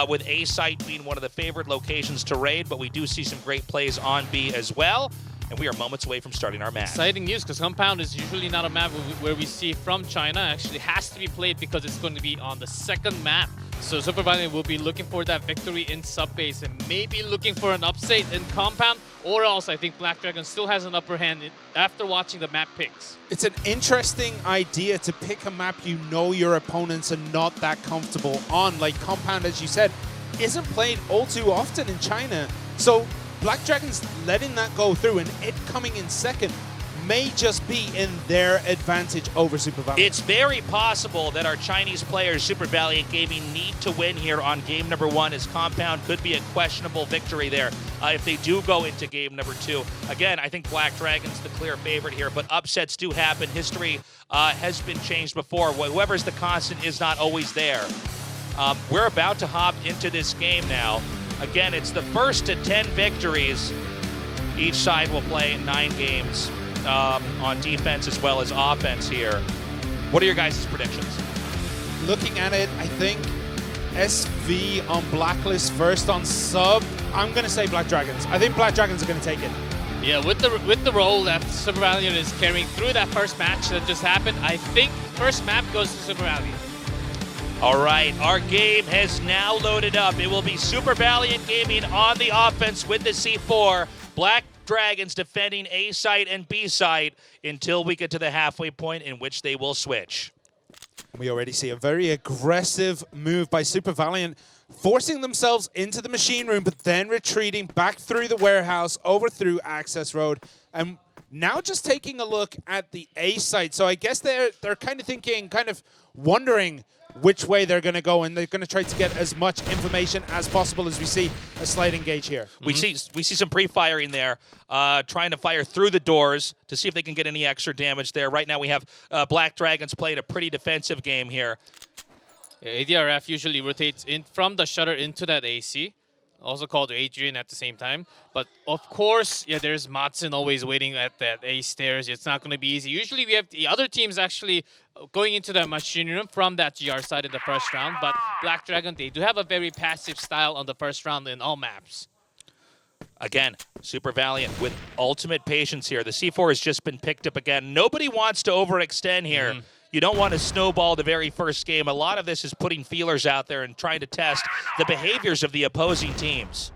with A site being one of the favorite locations to raid, but we do see some great plays on B as well. And we are moments away from starting our match. Exciting news, because Compound is usually not a map where we see from China. Actually has to be played because it's going to be on the second map. So Super Valiant will be looking for that victory in Subbase and maybe looking for an upset in Compound, or else I think Black Dragon still has an upper hand after watching the map picks. It's an interesting idea to pick a map you know your opponents are not that comfortable on. Like Compound, as you said, isn't played all too often in China. So Black Dragons letting that go through and it coming in second may just be in their advantage over Super Valiant. It's very possible that our Chinese players, Super Valiant Gaming, need to win here on game number 1, as Compound could be a questionable victory there if they do go into game number 2. Again, I think Black Dragon's the clear favorite here, but upsets do happen. History has been changed before. Whoever's the constant is not always there. We're about to hop into this game now. Again, it's the first to 10 victories. Each side will play 9 games on defense as well as offense here. What are your guys' predictions? Looking at it, I think SV on Blacklist, first on sub. I'm going to say Black Dragons. I think Black Dragons are going to take it. Yeah, with the role that Super Valiant is carrying through that first match that just happened, I think first map goes to Super Valiant. All right, our game has now loaded up. It will be Super Valiant Gaming on the offense with the C4. Black Dragons defending A site and B site until we get to the halfway point in which they will switch. We already see a very aggressive move by Super Valiant, forcing themselves into the machine room, but then retreating back through the warehouse, over through Access Road, and now just taking a look at the A site. So I guess they're kind of thinking, kind of wondering which way they're going to go, and they're going to try to get as much information as possible as we see a slight engage here. We see some pre-firing there, trying to fire through the doors to see if they can get any extra damage there. Right now we have Black Dragons playing a pretty defensive game here. Yeah, ADRF usually rotates in from the shutter into that AC, also called Adrian at the same time. But of course, yeah, there's Matsun always waiting at that A stairs. It's not going to be easy. Usually we have the other teams actually going into the machine room from that GR side in the first round. But Black Dragon, they do have a very passive style on the first round in all maps. Again, Super Valiant with ultimate patience here. The C4 has just been picked up again. Nobody wants to overextend here. You don't want to snowball the very first game. A lot of this is putting feelers out there and trying to test the behaviors of the opposing teams.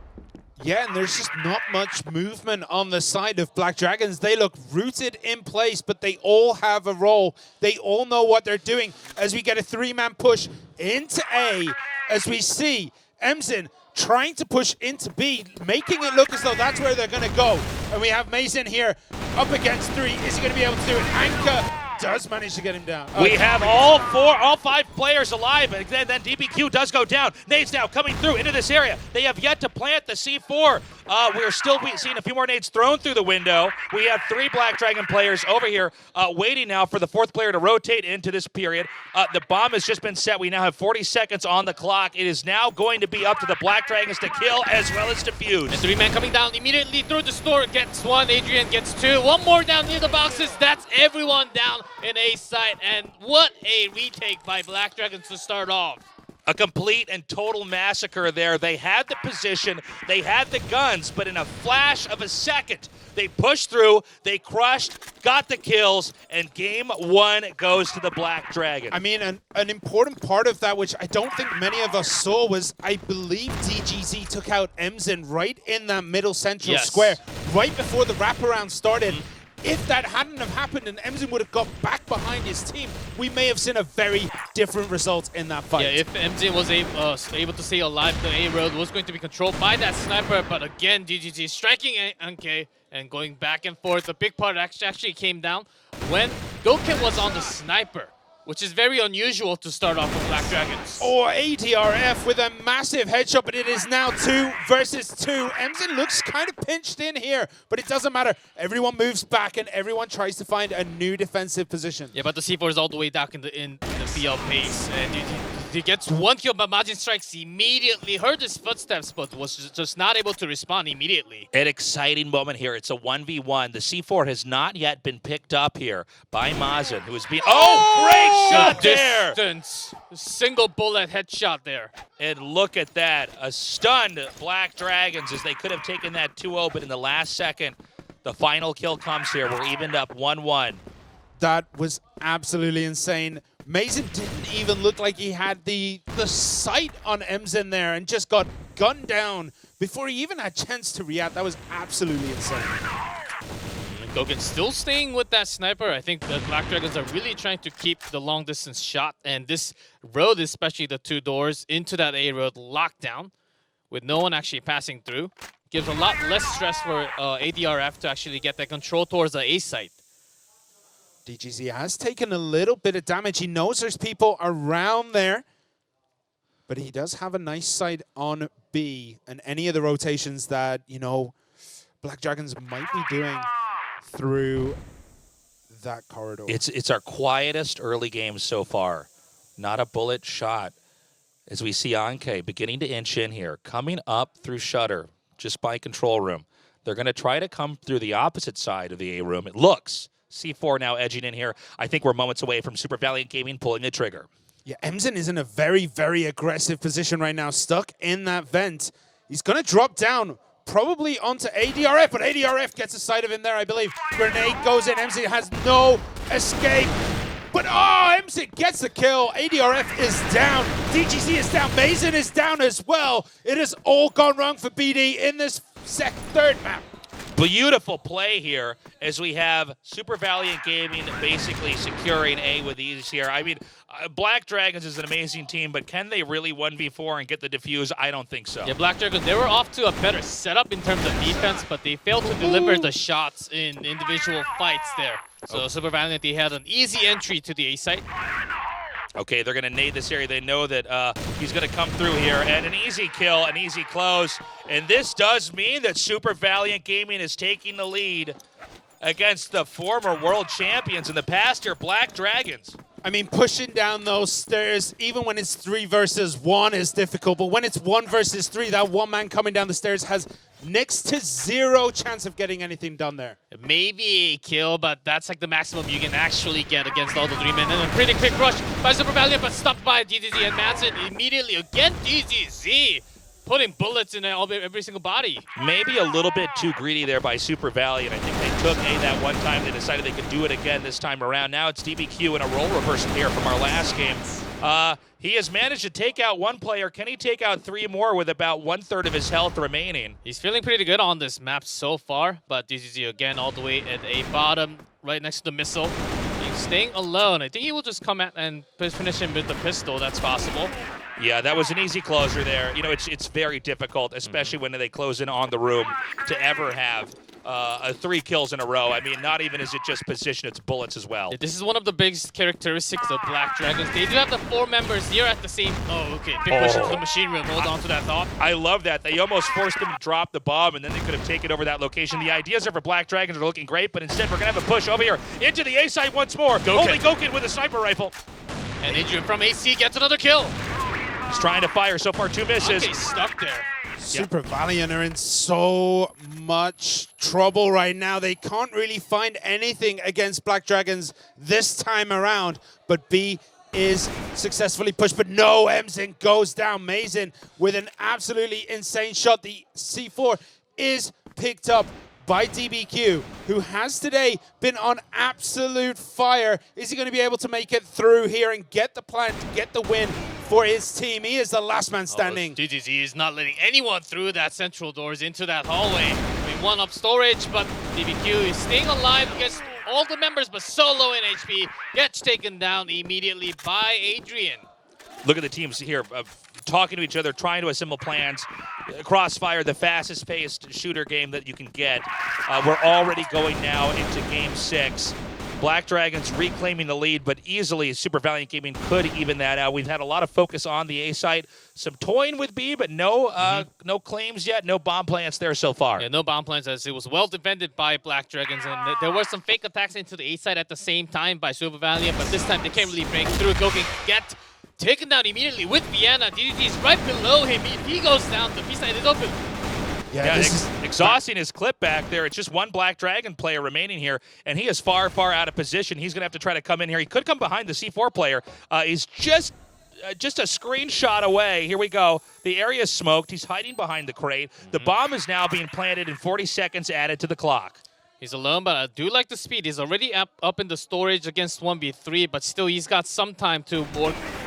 Yeah, and there's just not much movement on the side of Black Dragons. They look rooted in place, but they all have a role. They all know what they're doing as we get a 3-man push into A, as we see Emzin trying to push into B, making it look as though that's where they're going to go. And we have Mason here up against 3. Is he going to be able to do it? Anka does manage to get him down. We have all 5 players alive, and then DBQ does go down. Nades now coming through into this area. They have yet to plant the C4. We're still seeing a few more nades thrown through the window. We have 3 Black Dragon players over here waiting now for the 4th player to rotate into this period. The bomb has just been set. We now have 40 seconds on the clock. It is now going to be up to the Black Dragons to kill as well as defuse. And 3-man coming down immediately through the store. Gets 1, Adrian gets 2. 1 more down near the boxes. That's everyone down in A site. And what a retake by Black Dragons to start off. A complete and total massacre there. They had the position, they had the guns, but in a flash of a second, they pushed through, they crushed, got the kills, and game 1 goes to the Black Dragon. I mean, an important part of that, which I don't think many of us saw, was I believe DGZ took out Emzin right in that middle central square, right before the wraparound started. if that hadn't have happened and Emzin would have got back behind his team, we may have seen a very different result in that fight. Yeah, if MZ was able to stay alive, the A road was going to be controlled by that sniper. But again, DGG striking NK and going back and forth. The big part actually came down when Goken was on the sniper, which is very unusual to start off with Black Dragons. Or ADRF with a massive headshot, but it is now 2 versus 2. Emzin looks kind of pinched in here, but it doesn't matter. Everyone moves back and everyone tries to find a new defensive position. Yeah, but the C4 is all the way back in the BL pace, and he gets one kill, but Majin strikes immediately. Heard his footsteps, but was just not able to respond immediately. An exciting moment here. It's a 1v1. The C4 has not yet been picked up here by Majin, who is being... Oh, great shot there! Distance. Single bullet headshot there. And look at that. A stunned Black Dragons as they could have taken that 2-0, but in the last second, the final kill comes here. We're evened up 1-1. That was absolutely insane. Mason didn't even look like he had the sight on Emzin there and just got gunned down before he even had a chance to react. That was absolutely insane. Goken still staying with that sniper. I think the Black Dragons are really trying to keep the long distance shot, and this road, especially the 2 doors into that A road, locked down with no one actually passing through, gives a lot less stress for ADRF to actually get that control towards the A site. DGZ has taken a little bit of damage. He knows there's people around there, but he does have a nice sight on B, and any of the rotations that, you know, Black Dragons might be doing through that corridor. It's our quietest early game so far. Not a bullet shot. As we see Anke beginning to inch in here, coming up through Shutter, just by control room. They're going to try to come through the opposite side of the A room. It looks. C4 now edging in here. I think we're moments away from Super Valiant Gaming pulling the trigger. Yeah, Emzin is in a very, very aggressive position right now, stuck in that vent. He's going to drop down, probably onto ADRF, but ADRF gets a sight of him there, I believe. Grenade goes in. Emzin has no escape. But Emzin gets the kill. ADRF is down. DGZ is down. Mason is down as well. It has all gone wrong for BD in this third map. Beautiful play here as we have Super Valiant Gaming basically securing A with ease here. I mean, Black Dragons is an amazing team, but can they really 1v4 and get the defuse? I don't think so. Yeah, Black Dragons, they were off to a better setup in terms of defense, but they failed to deliver the shots in individual fights there. So Super Valiant, they had an easy entry to the A site. Okay, they're going to nade this area. They know that he's going to come through here. And an easy kill, an easy close. And this does mean that Super Valiant Gaming is taking the lead against the former world champions in the past here, Black Dragons. I mean, pushing down those stairs, even when it's 3 versus 1 is difficult. But when it's 1 versus 3, that one man coming down the stairs has next to 0 chance of getting anything done there. Maybe a kill, but that's like the maximum you can actually get against all the 3 men. And a pretty quick rush by Super Valiant, but stopped by DZZ and Madsen immediately. Again, DZZ putting bullets in every single body. Maybe a little bit too greedy there by Super Valiant. I think they took A that one time. They decided they could do it again this time around. Now it's DBQ and a role reversal here from our last game. He has managed to take out 1 player. Can he take out 3 more with about 1/3 of his health remaining? He's feeling pretty good on this map so far, but DZZ again all the way at a bottom, right next to the missile. He's staying alone. I think he will just come out and finish him with the pistol. That's possible. Yeah, that was an easy closer there. You know, it's very difficult, especially when they close in on the room, to ever have 3 kills in a row. I mean, not even is it just position, it's bullets as well. Yeah, this is one of the biggest characteristics of Black Dragons. They do have the 4 members here at the same... Oh, okay. Big push into the machine room. Hold on to that thought. I love that. They almost forced them to drop the bomb, and then they could have taken over that location. The ideas are for Black Dragons are looking great, but instead we're going to have a push over here into the A site once more. Only Goken with a sniper rifle. And Adrian from AC gets another kill. He's trying to fire. So far, 2 misses. Okay, stuck there. Super Valiant are in so much trouble right now. They can't really find anything against Black Dragons this time around. But B is successfully pushed. But no, Emzin goes down. Mason with an absolutely insane shot. The C4 is picked up by DBQ, who has today been on absolute fire. Is he going to be able to make it through here and get the plant, get the win for his team? He is the last man standing. DGZ is not letting anyone through that central doors into that hallway. I mean, one up storage, but DBQ is staying alive against all the members, but so low in HP. Gets taken down immediately by Adrian. Look at the teams here talking to each other, trying to assemble plans. Crossfire, the fastest paced shooter game that you can get. We're already going now into game 6. Black Dragons reclaiming the lead, but easily Super Valiant Gaming could even that out. We've had a lot of focus on the A site. Some toying with B, but no no claims yet, no bomb plants there so far. Yeah, no bomb plants as it was well defended by Black Dragons, and there were some fake attacks into the A side at the same time by Super Valiant, but this time they can't really break through. Goken get taken down immediately with Vienna. DDT is right below him. If he goes down, the B side is open. Yeah, exhausting his clip back there. It's just one Black Dragon player remaining here, and he is far, far out of position. He's going to have to try to come in here. He could come behind the C4 player. He's just a screenshot away. Here we go. The area is smoked. He's hiding behind the crate. The bomb is now being planted, and 40 seconds added to the clock. He's alone, but I do like the speed. He's already up in the storage against 1v3, but still he's got some time to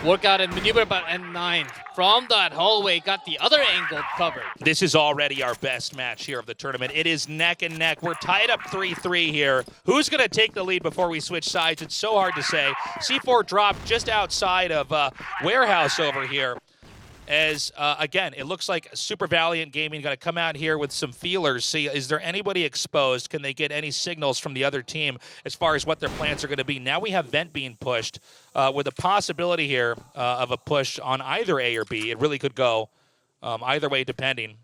work out and maneuver. But N9 from that hallway got the other angle covered. This is already our best match here of the tournament. It is neck and neck. We're tied up 3-3 here. Who's going to take the lead before we switch sides? It's so hard to say. C4 dropped just outside of Warehouse over here. As, again, it looks like Super Valiant Gaming got to come out here with some feelers. See, is there anybody exposed? Can they get any signals from the other team as far as what their plans are going to be? Now we have Vent being pushed with a possibility here of a push on either A or B. It really could go either way depending.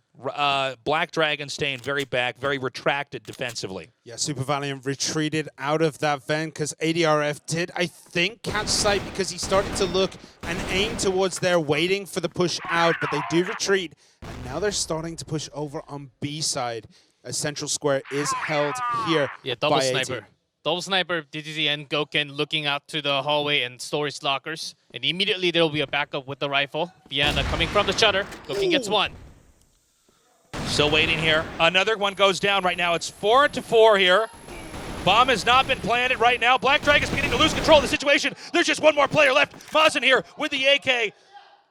Black Dragon staying very back, very retracted defensively. Yeah, Super Valiant retreated out of that vent because ADRF did, I think, catch sight because he started to look and aim towards there, waiting for the push out, but they do retreat. And now they're starting to push over on B side. A central square is held here. Yeah, double by sniper. 18. Double sniper, DTZ and Goken looking out to the hallway and storage lockers. And immediately there will be a backup with the rifle. Vienna coming from the shutter. Goken gets one. Still waiting here. Another one goes down right now. It's 4-4 here. Bomb has not been planted right now. Black Dragon's beginning to lose control of the situation. There's just one more player left. Mazen here with the AK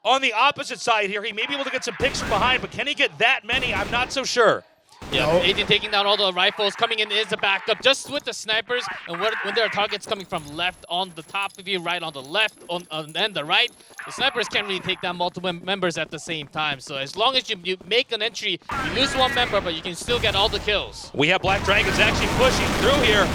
on the opposite side here. He may be able to get some picks from behind, but can he get that many? I'm not so sure. Yeah, Aiden taking down all the rifles, coming in is a backup just with the snipers. And when there are targets coming from left on the top of you, right on the left, and the right, the snipers can't really take down multiple members at the same time. So as long as you make an entry, you lose one member, but you can still get all the kills. We have Black Dragons actually pushing through here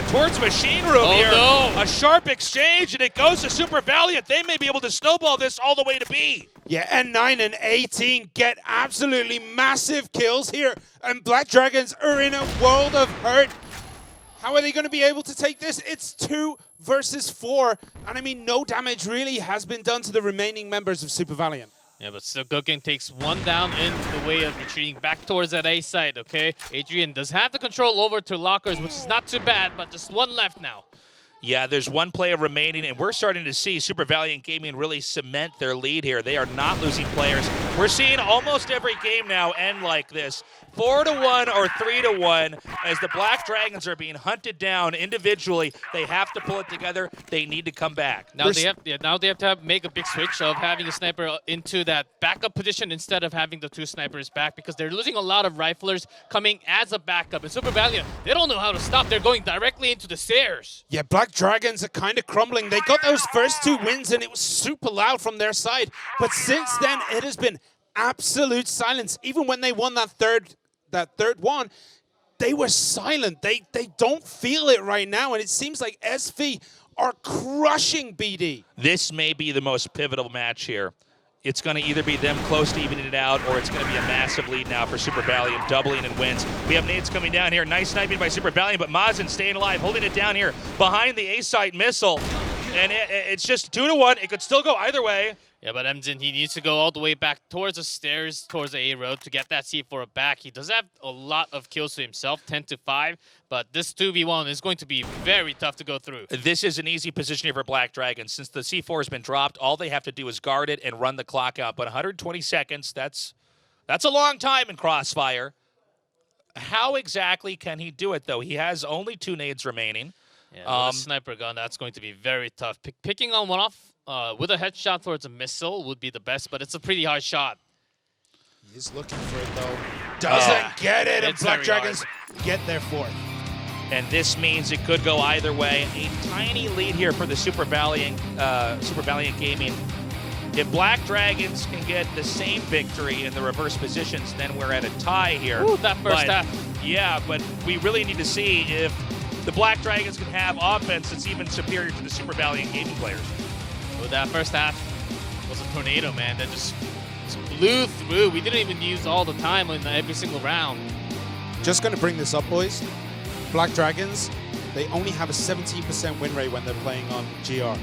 towards Machine Room here. No. A sharp exchange, and it goes to Super Valiant. They may be able to snowball this all the way to B. Yeah, N9 and 18 get absolutely massive kills here, and Black Dragons are in a world of hurt. How are they going to be able to take this? It's 2 versus 4, and I mean, no damage really has been done to the remaining members of Super Valiant. Yeah, but still Goken takes one down in the way of retreating back towards that A side, okay? Adrian does have the control over to lockers, which is not too bad, but just one left now. Yeah, there's one player remaining, and we're starting to see Super Valiant Gaming really cement their lead here. They are not losing players. We're seeing almost every game now end like this. 4-1 or 3-1 as the Black Dragons are being hunted down individually. They have to pull it together. They need to come back. Now they have to make a big switch of having a sniper into that backup position instead of having the 2 snipers back because they're losing a lot of riflers coming as a backup. And Super Valiant, they don't know how to stop. They're going directly into the stairs. Yeah, Black Dragons are kind of crumbling. They got those first 2 wins and it was super loud from their side. But since then, it has been absolute silence. Even when they won that third one, they were silent. They don't feel it right now, and it seems like SV are crushing BD. This may be the most pivotal match here. It's going to either be them close to evening it out, or it's going to be a massive lead now for Super Valiant, doubling in wins. We have nades coming down here. Nice sniping by Super Valiant, but Mazen staying alive, holding it down here behind the A-site missile. And it's just 2-1. It could still go either way. Yeah, but Emzin, he needs to go all the way back towards the stairs, towards the A road to get that C4 back. He does have a lot of kills to himself, 10-5, but this 2v1 is going to be very tough to go through. This is an easy position here for Black Dragons. Since the C4 has been dropped, all they have to do is guard it and run the clock out. But 120 seconds, that's a long time in Crossfire. How exactly can he do it, though? He has only 2 nades remaining. Yeah, with a sniper gun, that's going to be very tough. Picking on one off with a headshot towards a missile would be the best, but it's a pretty hard shot. He's looking for it, though. Doesn't get it, and It's Black very Dragons get their fourth. And this means it could go either way. A tiny lead here for the Super Valiant Gaming. If Black Dragons can get the same victory in the reverse positions, then we're at a tie here. Ooh, that first half. Yeah, but we really need to see if the Black Dragons can have offense that's even superior to the Super Valiant Gaming players. Well, that first half was a tornado, man. That just blew through. We didn't even use all the time in every single round. Just going to bring this up, boys. Black Dragons, they only have a 17% win rate when they're playing on GR.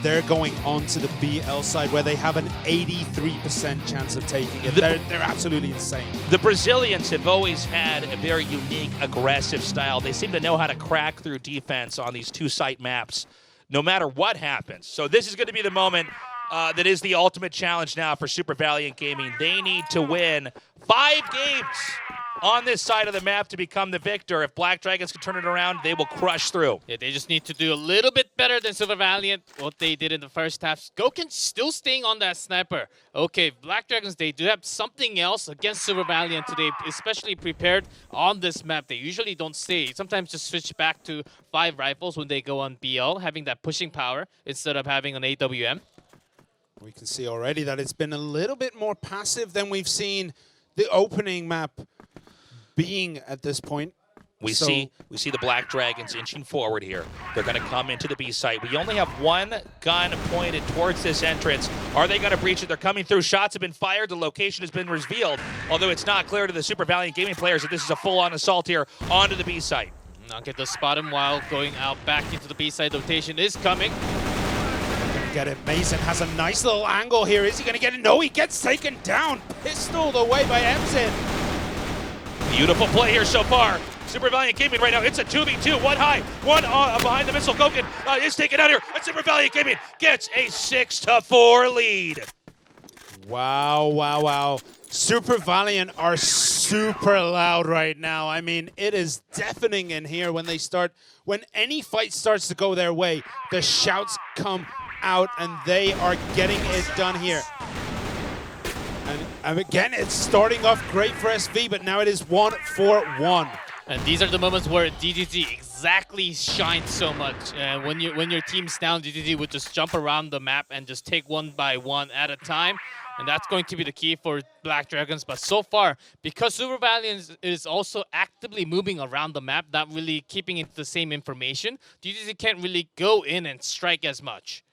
They're going on to the BL side where they have an 83% chance of taking it. They're absolutely insane. The Brazilians have always had a very unique, aggressive style. They seem to know how to crack through defense on these two-site maps, no matter what happens. So this is going to be the moment that is the ultimate challenge now for Super Valiant Gaming. They need to win 5 games on this side of the map to become the victor. If Black Dragons can turn it around, they will crush through. Yeah, they just need to do a little bit better than Super Valiant, what they did in the first half. Goken still staying on that sniper. Okay, Black Dragons, they do have something else against Super Valiant today, especially prepared on this map. They usually don't stay. Sometimes just switch back to 5 rifles when they go on BL, having that pushing power instead of having an AWM. We can see already that it's been a little bit more passive than we've seen the opening map being at this point. We see the Black Dragons inching forward here. They're going to come into the B site. We only have one gun pointed towards this entrance. Are they going to breach it? They're coming through. Shots have been fired. The location has been revealed, although it's not clear to the Super Valiant Gaming players that this is a full-on assault here onto the B site. Not get to spot him while going out back into the B side. Rotation is coming. Get it. Mason has a nice little angle here. Is he going to get it? No, he gets taken down. Pistoled away by Emzin. Beautiful play here so far. Super Valiant Gaming right now. It's a 2v2. One high, one behind the missile. Goken is taken out here. And Super Valiant Gaming gets a 6-4 lead. Wow, wow, wow. Super Valiant are super loud right now. I mean, it is deafening in here when when any fight starts to go their way, the shouts come out and they are getting it done here. And again, it's starting off great for SV, but now it is 1-4-1. And these are the moments where DGG exactly shines so much. When your team's down, DGG would just jump around the map and just take one by one at a time. And that's going to be the key for Black Dragons. But so far, because Super Valiant is also actively moving around the map, not really keeping it the same information, DGG can't really go in and strike as much.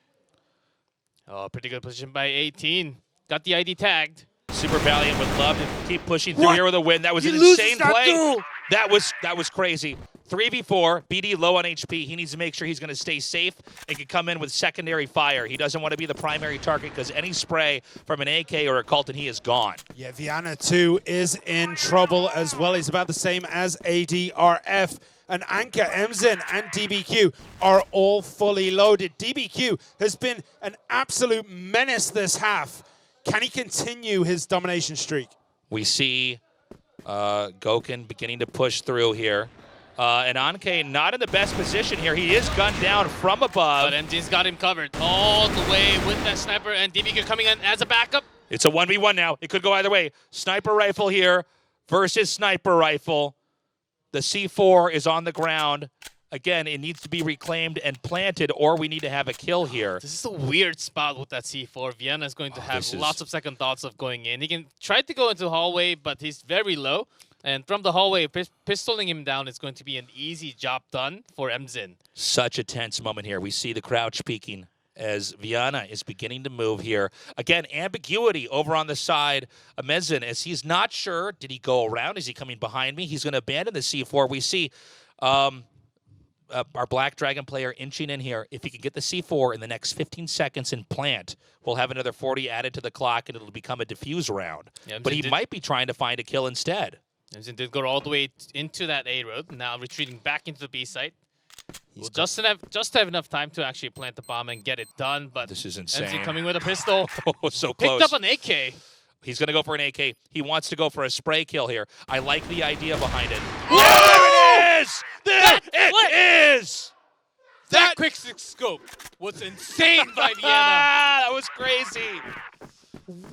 Oh, pretty good position by 18. Got the ID tagged. Super Valiant would love to keep pushing through here with a win. That was an insane play. That was crazy. 3v4, BD low on HP. He needs to make sure he's going to stay safe and can come in with secondary fire. He doesn't want to be the primary target because any spray from an AK or a Cult and he is gone. Yeah, Viana too is in trouble as well. He's about the same as ADRF. And Anka, Emzin, and DBQ are all fully loaded. DBQ has been an absolute menace this half. Can he continue his domination streak? We see Goken beginning to push through here. And Anke not in the best position here. He is gunned down from above. But MG's got him covered all the way with that sniper, and DBQ coming in as a backup. It's a 1v1 now. It could go either way. Sniper rifle here versus sniper rifle. The C4 is on the ground. Again, it needs to be reclaimed and planted, or we need to have a kill here. This is a weird spot with that C4. Vienna is going to have lots of second thoughts of going in. He can try to go into the hallway, but he's very low. And from the hallway, pistoling him down is going to be an easy job done for Emzin. Such a tense moment here. We see the crouch peeking as Viana is beginning to move here. Again, ambiguity over on the side of Mezin as he's not sure. Did he go around? Is he coming behind me? He's going to abandon the C4. We see our Black Dragon player inching in here. If he can get the C4 in the next 15 seconds and plant, we'll have another 40 added to the clock and it'll become a diffuse round. Yeah, but he might be trying to find a kill instead. Emzin did go all the way into that A road, now retreating back into the B site. We'll just have enough time to actually plant the bomb and get it done, but this is insane. Emzin coming with a pistol. Oh, so close. Picked up an AK. He's going to go for an AK. He wants to go for a spray kill here. I like the idea behind it. There it is! There it is! That quick scope was insane by Vienna. That was crazy.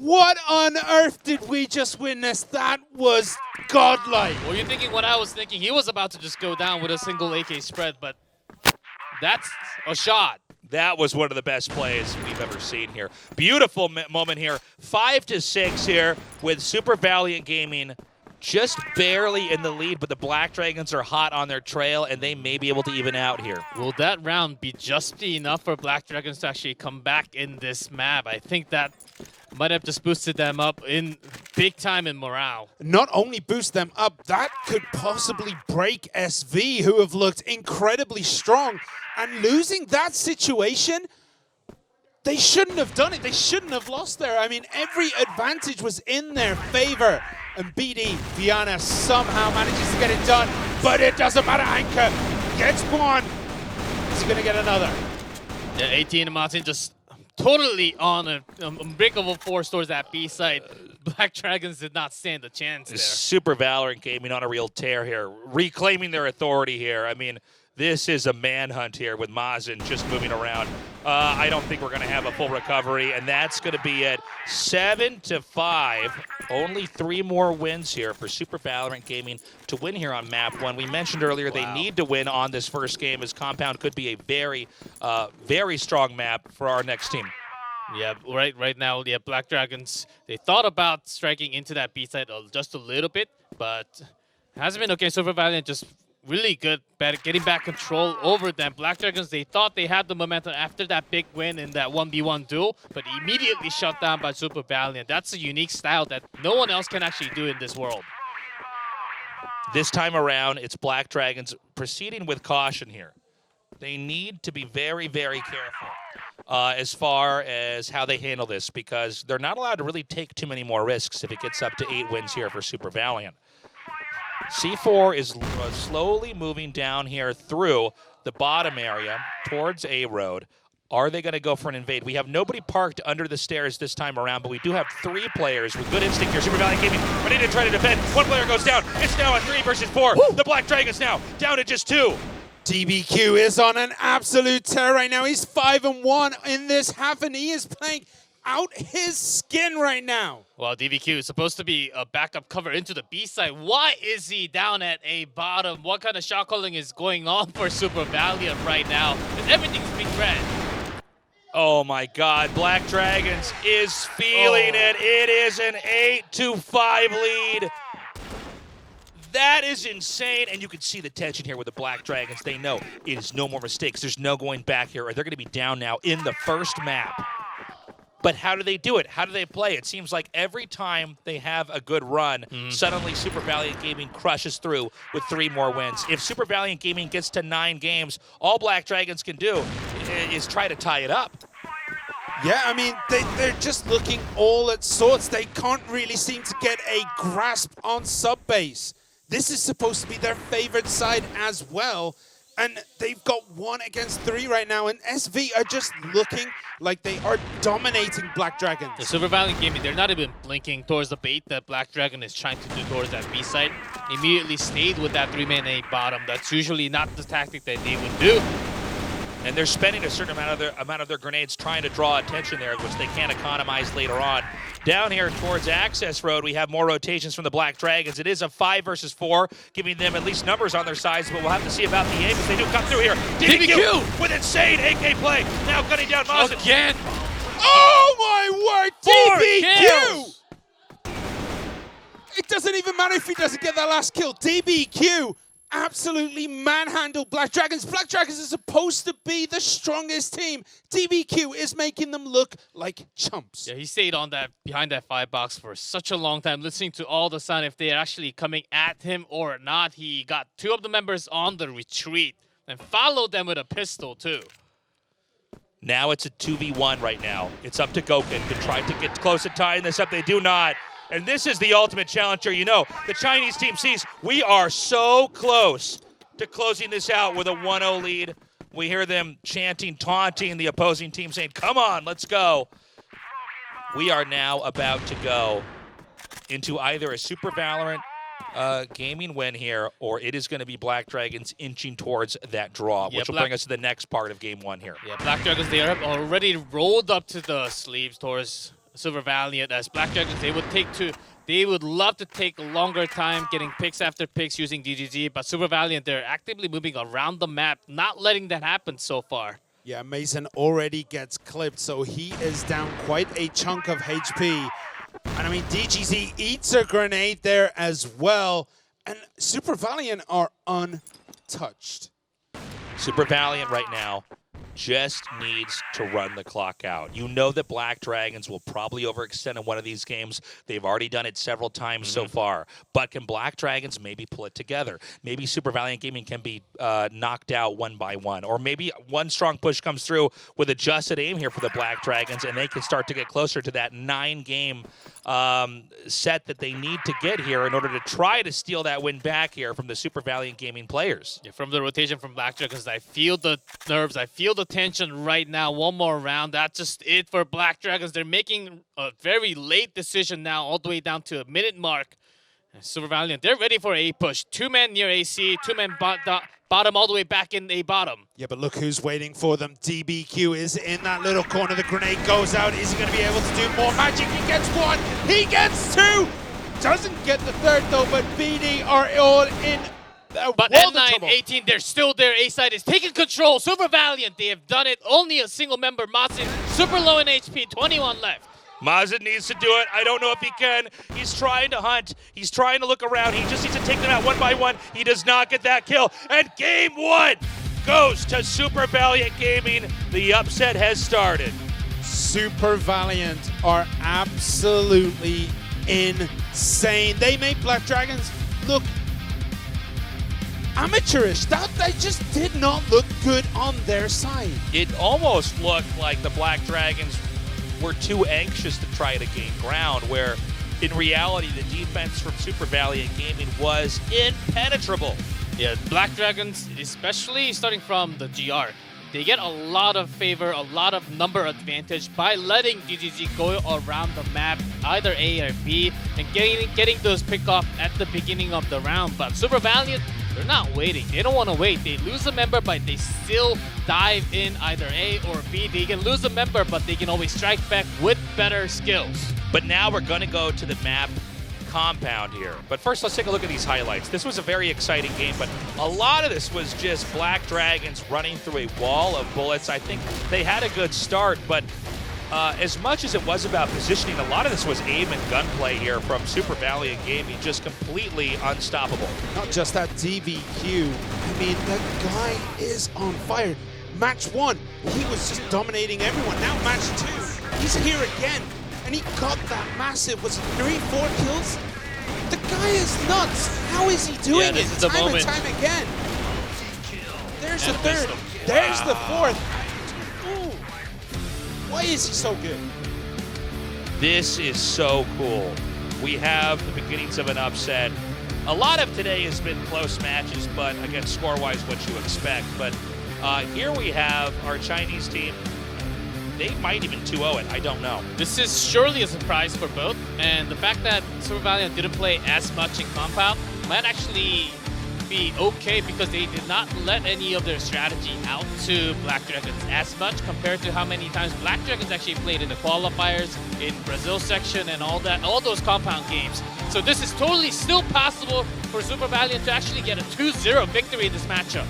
What on earth did we just witness? That was godlike. Well, you're thinking what I was thinking. He was about to just go down with a single AK spread, but that's a shot. That was one of the best plays we've ever seen here. Beautiful moment here. 5-6 here with Super Valiant Gaming just barely in the lead, but the Black Dragons are hot on their trail, and they may be able to even out here. Will that round be just enough for Black Dragons to actually come back in this map? I think that might have just boosted them up in big time in morale. Not only boost them up, that could possibly break SV, who have looked incredibly strong. And losing that situation, they shouldn't have done it. They shouldn't have lost there. I mean, every advantage was in their favor. And BD, Viana somehow manages to get it done, but it doesn't matter. Anchor gets one. Is he going to get another? Yeah, 18 and Martin just totally on a unbreakable force towards that B side. Black Dragons did not stand a chance there. Super Valorant Gaming on a real tear here, reclaiming their authority here. I mean, this is a manhunt here with Mazin just moving around. I don't think we're going to have a full recovery, and that's going to be it. 7-5. Only 3 more wins here for Super Valorant Gaming to win here on map 1. We mentioned earlier they need to win on this first game, as Compound could be a very, very strong map for our next team. Yeah, right now, yeah, Black Dragons, they thought about striking into that B side just a little bit, but it hasn't been okay. Super Valiant just really good at getting back control over them. Black Dragons, they thought they had the momentum after that big win in that 1v1 duel, but immediately shut down by Super Valiant. That's a unique style that no one else can actually do in this world. This time around, it's Black Dragons proceeding with caution here. They need to be very, very careful as far as how they handle this, because they're not allowed to really take too many more risks if it gets up to 8 wins here for Super Valiant. C4 is slowly moving down here through the bottom area towards A Road. Are they going to go for an invade? We have nobody parked under the stairs this time around, but we do have 3 players with good instinct here. Super Valiant Gaming ready to try to defend. 1 player goes down. It's now a 3 versus 4. Woo! The Black Dragons now down to just 2. DBQ is on an absolute tear right now. He's 5-1 in this half, and he is playing out his skin right now. Well, DBQ is supposed to be a backup cover into the B side. Why is he down at A bottom? What kind of shot calling is going on for Super Valiant right now? And everything's being red. Oh my God, Black Dragons is feeling it. It is an 8-5 lead. That is insane, and you can see the tension here with the Black Dragons. They know it is no more mistakes. There's no going back here, or they're going to be down now in the first map. But how do they do it? How do they play? It seems like every time they have a good run, suddenly Super Valiant Gaming crushes through with 3 more wins. If Super Valiant Gaming gets to 9 games, all Black Dragons can do is try to tie it up. Yeah, I mean, they're just looking all at sorts. They can't really seem to get a grasp on sub-base. This is supposed to be their favorite side as well. And they've got 1 against 3 right now, and SV are just looking like they are dominating Black Dragons. The Super Valiant Gaming, they're not even blinking towards the bait that Black Dragon is trying to do towards that B side. Immediately stayed with that 3-man A bottom. That's usually not the tactic that they would do. And they're spending a certain amount of their grenades trying to draw attention there, which they can't economize later on. Down here towards Access Road, we have more rotations from the Black Dragons. It is a 5 versus 4, giving them at least numbers on their sides, but we'll have to see about the aim if they do come through here. DBQ with insane AK play, now cutting down Mazin. Again! Oh my word, 4 DBQ! It doesn't even matter if he doesn't get that last kill. DBQ absolutely manhandled Black Dragons. Black Dragons are supposed to be the strongest team. DBQ is making them look like chumps. Yeah, he stayed on that behind that 5 box for such a long time, listening to all the sound if they're actually coming at him or not. He got 2 of the members on the retreat and followed them with a pistol too. Now it's a 2v1 right now. It's up to Gokun to try to get close and tying this up. They do not. And this is the ultimate challenger. You know, the Chinese team sees we are so close to closing this out with a 1-0 lead. We hear them chanting, taunting the opposing team, saying, come on, let's go. We are now about to go into either a Super Valorant gaming win here, or it is going to be Black Dragons inching towards that draw, which will bring us to the next part of Game 1 here. Yeah, Black Dragons, they are already rolled up to the sleeves towards Super Valiant as Black Dragons. They would love to take a longer time getting picks after picks using DGG, but Super Valiant, they're actively moving around the map, not letting that happen so far. Yeah, Mason already gets clipped, so he is down quite a chunk of HP. And I mean, DGZ eats a grenade there as well. And Super Valiant are untouched. Super Valiant right now just needs to run the clock out. You know that Black Dragons will probably overextend in one of these games. They've already done it several times so far. But can Black Dragons maybe pull it together? Maybe Super Valiant Gaming can be knocked out one by one. Or maybe one strong push comes through with adjusted aim here for the Black Dragons, and they can start to get closer to that 9-game set that they need to get here in order to try to steal that win back here from the Super Valiant Gaming players. Yeah, from the rotation from Black Dragons, I feel the nerves, I feel the tension right now. One more round, that's just it for Black Dragons. They're making a very late decision now, all the way down to a minute mark. And Super Valiant, they're ready for a push. 2 men near AC, 2 men bottom all the way back in A bottom. Yeah, but look who's waiting for them. DBQ is in that little corner. The grenade goes out. Is he going to be able to do more magic? He gets 1. He gets 2. Doesn't get the 3rd, though, but BD are all in. But N9, 18, they're still there. A-side is taking control. Super Valiant, they have done it. Only a single member, Mazin, super low in HP, 21 left. Mazin needs to do it. I don't know if he can. He's trying to hunt. He's trying to look around. He just needs to take them out one by one. He does not get that kill. And game 1 goes to Super Valiant Gaming. The upset has started. Super Valiant are absolutely insane. They made Black Dragons look amateurish. They just did not look good on their side. It almost looked like the Black Dragons were too anxious to try to gain ground, where in reality the defense from Super Valiant Gaming was impenetrable. Yeah, Black Dragons, especially starting from the GR, they get a lot of favor, a lot of number advantage by letting DGG go around the map, either A or B, and getting those pick-off at the beginning of the round. But Super Valiant, they're not waiting. They don't want to wait. They lose a member, but they still dive in either A or B. They can lose a member, but they can always strike back with better skills. But now we're going to go to the map compound here. But first, let's take a look at these highlights. This was a very exciting game, but a lot of this was just Black Dragons running through a wall of bullets. I think they had a good start, but as much as it was about positioning, a lot of this was aim and gunplay here from Super Valiant Gaming, just completely unstoppable. Not just that DBQ. I mean, that guy is on fire. Match 1, he was just dominating everyone. Now match 2, he's here again. And he got that massive, was it 3-4 kills? The guy is nuts. How is he doing it time and time again? There's the 3rd. There's the 4th. Ooh. Why is he so good? This is so cool. We have the beginnings of an upset. A lot of today has been close matches, but again, score-wise, what you expect. But here we have our Chinese team. They might even 2-0 it. I don't know. This is surely a surprise for both, and the fact that Super Valiant didn't play as much in Compound might actually be okay, because they did not let any of their strategy out to Black Dragons as much compared to how many times Black Dragons actually played in the qualifiers, in Brazil section, and all those Compound games. So this is totally still possible for Super Valiant to actually get a 2-0 victory in this matchup.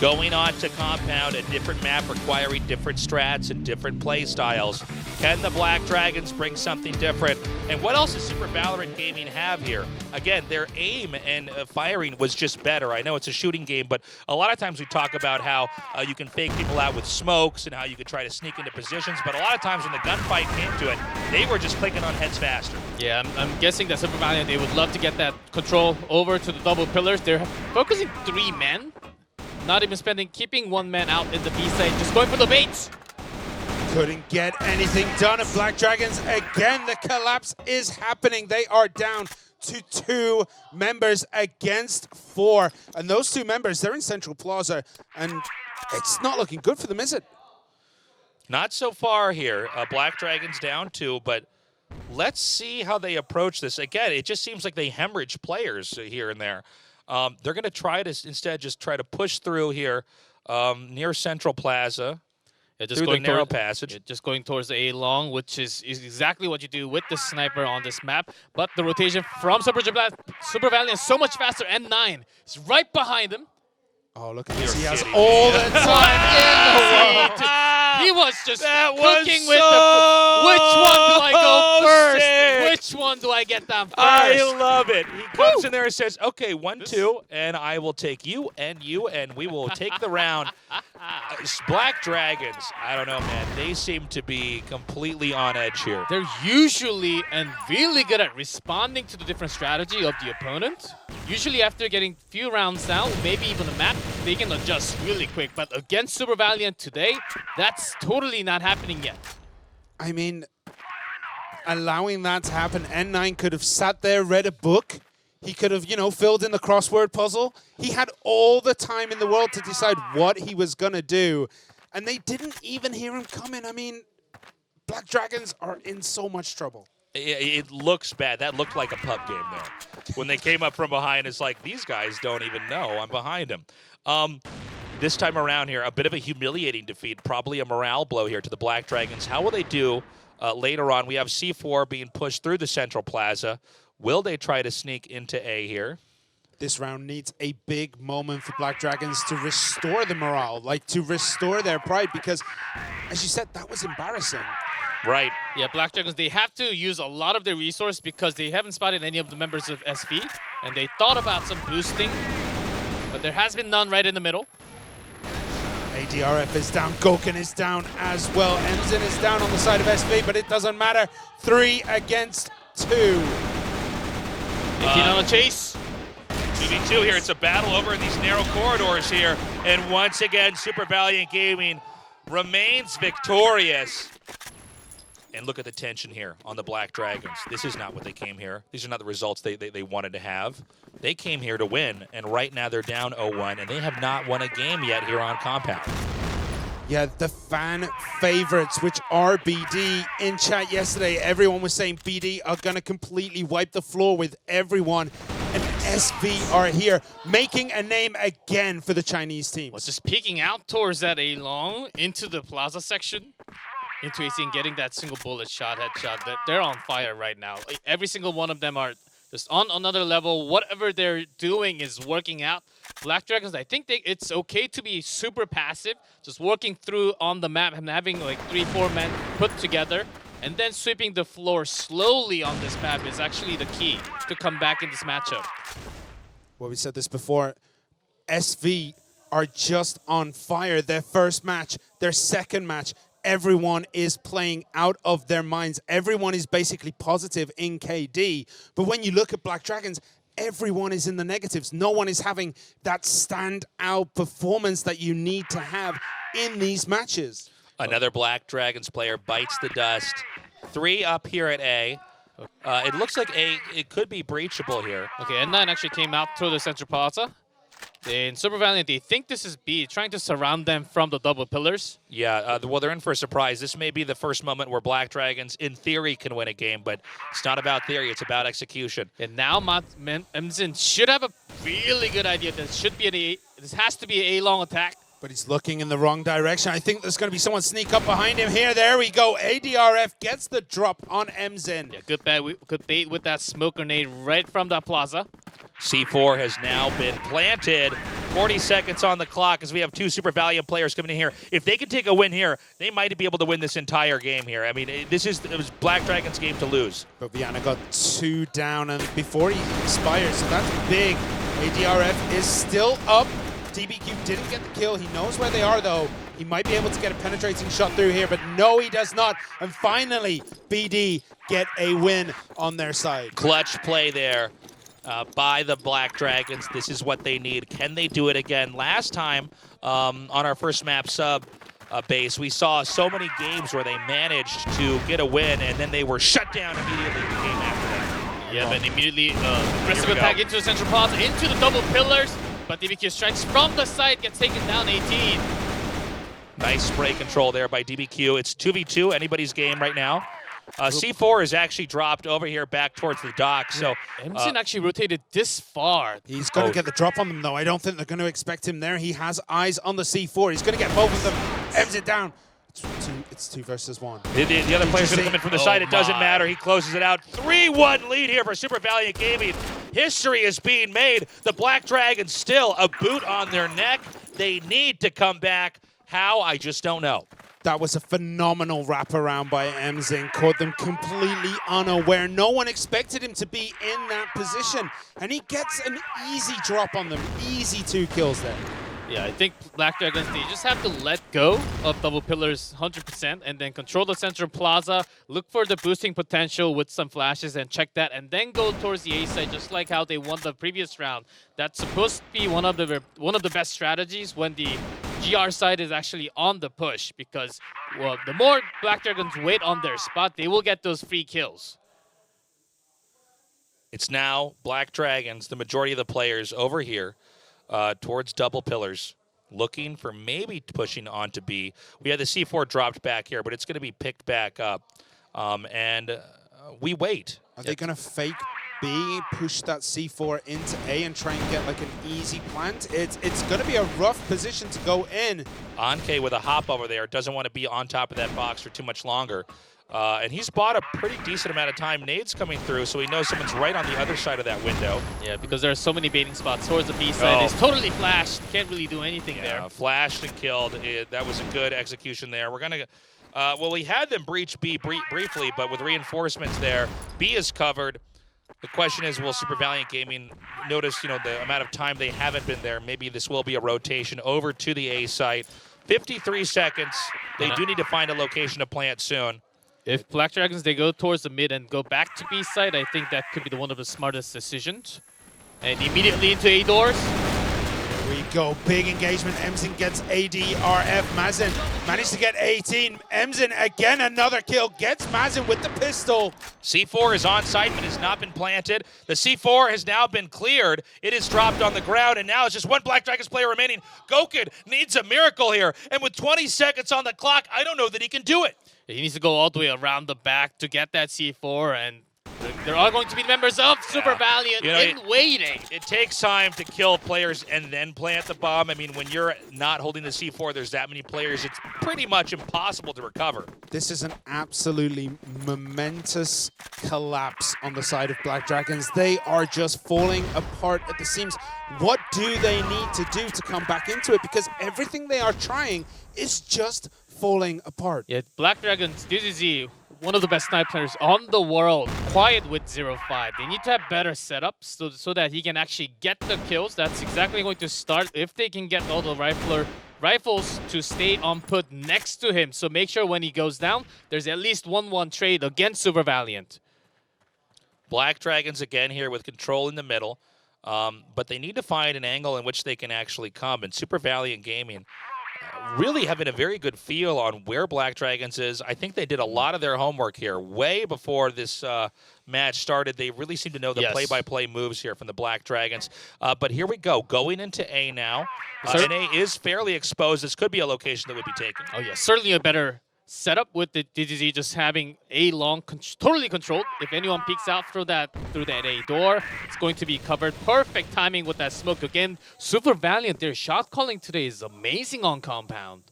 Going on to Compound, a different map requiring different strats and different play styles. Can the Black Dragons bring something different? And what else does Super Valorant Gaming have here? Again, their aim and firing was just better. I know it's a shooting game, but a lot of times we talk about how you can fake people out with smokes and how you could try to sneak into positions, but a lot of times when the gunfight came to it, they were just clicking on heads faster. Yeah, I'm guessing that Super Valiant, they would love to get that control over to the double pillars. They're focusing 3 men. Not even keeping 1 man out in the B side, just going for the baits. Couldn't get anything done, and Black Dragons, again, the collapse is happening. They are down to 2 members against 4. And those 2 members, they're in Central Plaza, and it's not looking good for them, is it? Not so far here. Black Dragons down 2, but let's see how they approach this. Again, it just seems like they hemorrhage players here and there. They're going to try to instead just try to push through here near Central Plaza. Yeah, through the narrow passage. Yeah, just going towards the A long, which is exactly what you do with the sniper on this map. But the rotation from Super Valiant is so much faster. N9 is right behind him. Oh, look at this. You're He has kidding all me. the time in the world. He was just That was cooking with so which one do I go first? sick. Which one do I get down first? I love it. He comes in there and says, okay, 1-2, and I will take you, and we will take the round. Black Dragons, I don't know, man. They seem to be completely on edge here. They're usually and really good at responding to the different strategy of the opponent. Usually after getting few rounds down, maybe even a map, they can adjust really quick. But against Super Valiant today, that's totally not happening yet. I mean, allowing that to happen, N9 could have sat there, read a book. He could have, you know, filled in the crossword puzzle. He had all the time in the world to decide what he was going to do. And they didn't even hear him coming. I mean, Black Dragons are in so much trouble. It looks bad. That looked like a pub game there. When they came up from behind, it's like, these guys don't even know I'm behind them. This time around here, a bit of a humiliating defeat, probably a morale blow here to the Black Dragons. How will they do later on? We have C4 being pushed through the central plaza. Will they try to sneak into A here? This round needs a big moment for Black Dragons to restore the morale, like to restore their pride, because, as you said, that was embarrassing. Right. Yeah, Black Dragons, they have to use a lot of their resource because they haven't spotted any of the members of SV, and they thought about some boosting, but there has been none right in the middle. ADRF is down, Goken is down as well. Emzin is down on the side of SV, but it doesn't matter. 3 against 2. 18 on a chase. 2v2 here. It's a battle over in these narrow corridors here. And once again, Super Valiant Gaming remains victorious. And look at the tension here on the Black Dragons. This is not what they came here. These are not the results they wanted to have. They came here to win, and right now they're down 0-1, and they have not won a game yet here on Compound. Yeah, the fan favorites, which are BD. In chat yesterday, everyone was saying BD are going to completely wipe the floor with everyone. And SV are here, making a name again for the Chinese team. Was just peeking out towards that A-long into the plaza section. Into AC and getting that single bullet shot, headshot. They're on fire right now. Like, every single one of them are just on another level. Whatever they're doing is working out. Black Dragons, I think it's okay to be super passive, just working through on the map and having like 3-4 men put together, and then sweeping the floor slowly on this map is actually the key to come back in this matchup. Well, we said this before. SV are just on fire. Their first match, their second match, everyone is playing out of their minds. Everyone is basically positive in KD. But when you look at Black Dragons, everyone is in the negatives. No one is having that standout performance that you need to have in these matches. Another Black Dragons player bites the dust. 3 up here at A. It looks like A, it could be breachable here. Okay, N9 actually came out through the Central Plaza. In Super Valiant, they think this is B, trying to surround them from the double pillars. Yeah, well, they're in for a surprise. This may be the first moment where Black Dragons, in theory, can win a game, but it's not about theory, it's about execution. And now Emzin should have a really good idea. This has to be an A-long attack. But he's looking in the wrong direction. I think there's going to be someone sneak up behind him here. There we go. ADRF gets the drop on Emzin. Yeah, good bait with that smoke grenade right from that plaza. C4 has now been planted. 40 seconds on the clock as we have 2 Super Valiant players coming in here. If they can take a win here, they might be able to win this entire game here. I mean, it was Black Dragon's game to lose. But Viana got 2 down and before he expires, so that's big. ADRF is still up. DBQ didn't get the kill. He knows where they are, though. He might be able to get a penetrating shot through here, but no, he does not. And finally, BD get a win on their side. Clutch play there by the Black Dragons. This is what they need. Can they do it again? Last time on our first map sub base, we saw so many games where they managed to get a win, and then they were shut down immediately the game after that. Yeah, but immediately aggressive attack into the Central Plaza, into the double pillars. But DBQ strikes from the side, gets taken down 18. Nice spray control there by DBQ. It's 2v2, anybody's game right now. C4 is actually dropped over here back towards the dock. So Emzin actually rotated this far. He's going to get the drop on them, though. I don't think they're going to expect him there. He has eyes on the C4. He's going to get both of them. Emzin down. It's 2 versus 1. The other player's going to come in from the side. It doesn't my. matter. He closes it out. 3-1 lead here for Super Valiant Gaming. History is being made. The Black Dragons still a boot on their neck. They need to come back. How? I just don't know. That was a phenomenal wraparound by Emzin. Caught them completely unaware. No one expected him to be in that position. And he gets an easy drop on them. Easy 2 kills there. Yeah, I think Black Dragons, they just have to let go of double pillars 100% and then control the central plaza, look for the boosting potential with some flashes and check that, and then go towards the A side just like how they won the previous round. That's supposed to be one of the best strategies when the GR side is actually on the push, because well, the more Black Dragons wait on their spot, they will get those free kills. It's now Black Dragons, the majority of the players over here, towards double pillars, looking for maybe pushing on to B. We had the C4 dropped back here, but it's going to be picked back up. And we wait. Are they going to fake B, push that C4 into A and try and get like an easy plant? It's going to be a rough position to go in. Anke with a hop over there doesn't want to be on top of that box for too much longer. And he's bought a pretty decent amount of time. Nades coming through, so he knows someone's right on the other side of that window. Yeah, because there are so many baiting spots towards the B side. It's totally flashed. Can't really do anything there. Flashed and killed. That was a good execution there. We're going to... well, we had them breach B briefly, but with reinforcements there, B is covered. The question is, will Super Valiant Gaming notice, the amount of time they haven't been there? Maybe this will be a rotation over to the A site. 53 seconds. They do need to find a location to plant soon. If Black Dragons, they go towards the mid and go back to B side, I think that could be one of the smartest decisions. And immediately into A doors. Here we go. Big engagement. Emzin gets ADRF. Mazin managed to get 18. Emzin again, another kill. Gets Mazin with the pistol. C4 is on site but has not been planted. The C4 has now been cleared. It is dropped on the ground, and now it's just one Black Dragons player remaining. Gokid needs a miracle here. And with 20 seconds on the clock, I don't know that he can do it. He needs to go all the way around the back to get that C4, and there are going to be members of Super Valiant in waiting. It takes time to kill players and then plant the bomb. I mean, when you're not holding the C4, there's that many players, it's pretty much impossible to recover. This is an absolutely momentous collapse on the side of Black Dragons. They are just falling apart at the seams. What do they need to do to come back into it? Because everything they are trying is just falling apart. Yeah, Black Dragons, DZZ, one of the best snipers on the world, quiet with 0-5. They need to have better setups so that he can actually get the kills. That's exactly going to start if they can get all the rifles to stay on put next to him. So make sure when he goes down, there's at least 1-1 trade against Super Valiant. Black Dragons again here with control in the middle. But they need to find an angle in which they can actually come. And Super Valiant Gaming really having a very good feel on where Black Dragons is. I think they did a lot of their homework here way before this match started. They really seem to know the play-by-play moves here from the Black Dragons. But here we go, going into A now. And A is fairly exposed. This could be a location that would be taken. Oh yeah, certainly a better setup with the DZZ just having A long, totally controlled. If anyone peeks out through that A door, it's going to be covered. Perfect timing with that smoke. Again, Super Valiant, their shot calling today is amazing on compound.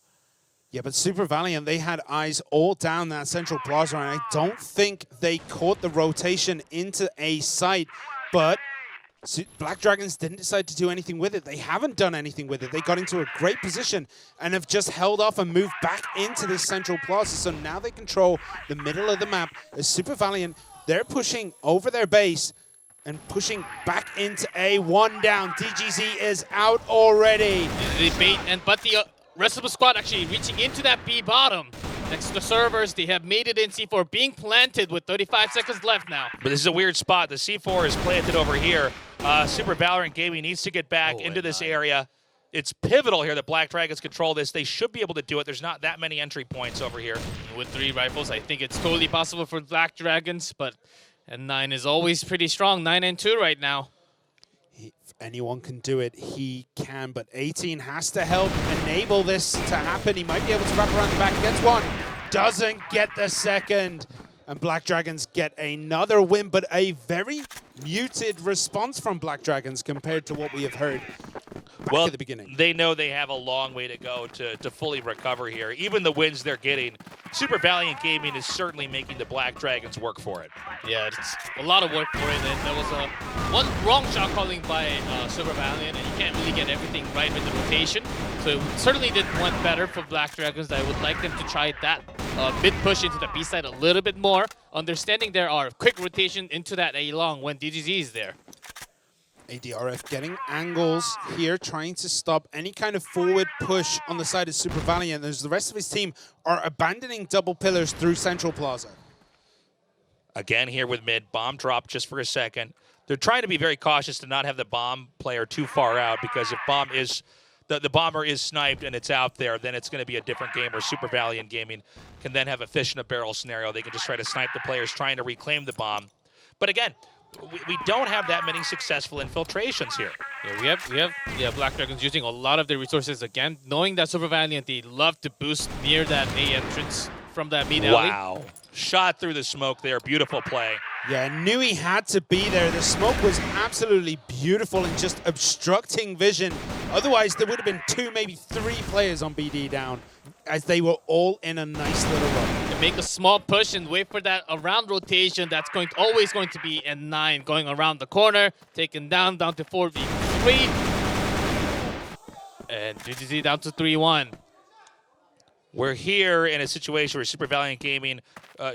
Yeah, but Super Valiant, they had eyes all down that central plaza, and I don't think they caught the rotation into A site, but Black Dragons didn't decide to do anything with it. They haven't done anything with it. They got into a great position and have just held off and moved back into this central plaza. So now they control the middle of the map. As Super Valiant, they're pushing over their base and pushing back into A. One down. DGZ is out already. They bait, but the rest of the squad actually reaching into that B bottom. Next to the servers, they have made it in C4, being planted with 35 seconds left now. But this is a weird spot. The C4 is planted over here. Super Valorant Gaming needs to get back into this area. It's pivotal here that Black Dragons control this. They should be able to do it. There's not that many entry points over here. With 3 rifles, I think it's totally possible for Black Dragons, but N9 is always pretty strong. 9-2 right now. If anyone can do it, he can, but 18 has to help enable this to happen. He might be able to wrap around the back. Gets one, doesn't get the second. And Black Dragons get another win, but a very muted response from Black Dragons compared to what we have heard. at the beginning. They know they have a long way to go to fully recover here. Even the wins they're getting, Super Valiant Gaming is certainly making the Black Dragons work for it. Yeah, it's a lot of work for it, and there was one wrong shot calling by Super Valiant, and you can't really get everything right with the rotation. So it certainly did went better for Black Dragons. I would like them to try that mid push into the B side a little bit more, understanding there are quick rotation into that A long when DGZ is there. ADRF getting angles here, trying to stop any kind of forward push on the side of Super Valiant, as the rest of his team are abandoning double pillars through Central Plaza. Again here with mid, bomb drop just for a second. They're trying to be very cautious to not have the bomb player too far out, because if bomb is the bomber is sniped and it's out there, then it's going to be a different game where Super Valiant Gaming can then have a fish in a barrel scenario. They can just try to snipe the players trying to reclaim the bomb. But again, we don't have that many successful infiltrations here. Yeah, we have Black Dragons using a lot of their resources again, knowing that Super Valiant, they love to boost near that A entrance from that mid alley. Wow. Shot through the smoke there. Beautiful play. Yeah, knew he had to be there. The smoke was absolutely beautiful and just obstructing vision. Otherwise, there would have been 2, maybe 3 players on BD down, as they were all in a nice little run. To make a small push and wait for that around rotation, that's always going to be N9 going around the corner, taken down to 4v3. And GGZ down to 3-1. We're here in a situation where Super Valiant Gaming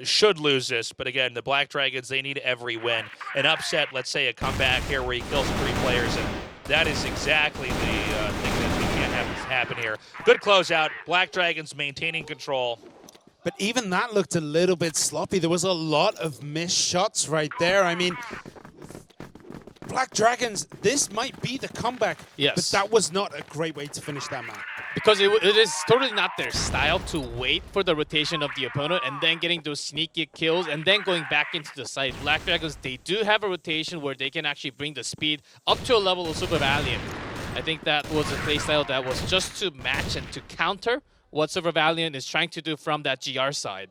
should lose this, but again, the Black Dragons, they need every win. An upset, let's say a comeback here where he kills 3 players, and that is exactly the thing that we can't have happen here. Good closeout, Black Dragons maintaining control. But even that looked a little bit sloppy. There was a lot of missed shots right there. I mean, Black Dragons, this might be the comeback. Yes. But that was not a great way to finish that match. Because it is totally not their style to wait for the rotation of the opponent and then getting those sneaky kills and then going back into the site. Black Dragons, they do have a rotation where they can actually bring the speed up to a level of Super Valiant. I think that was a playstyle that was just to match and to counter what Super Valiant is trying to do from that GR side.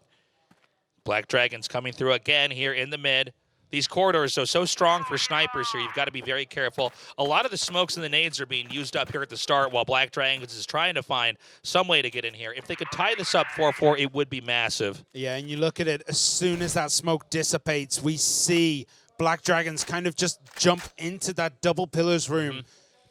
Black Dragons coming through again here in the mid. These corridors are so strong for snipers here. You've got to be very careful. A lot of the smokes and the nades are being used up here at the start while Black Dragons is trying to find some way to get in here. If they could tie this up 4-4, it would be massive. Yeah, and you look at it, as soon as that smoke dissipates, we see Black Dragons kind of just jump into that double pillars room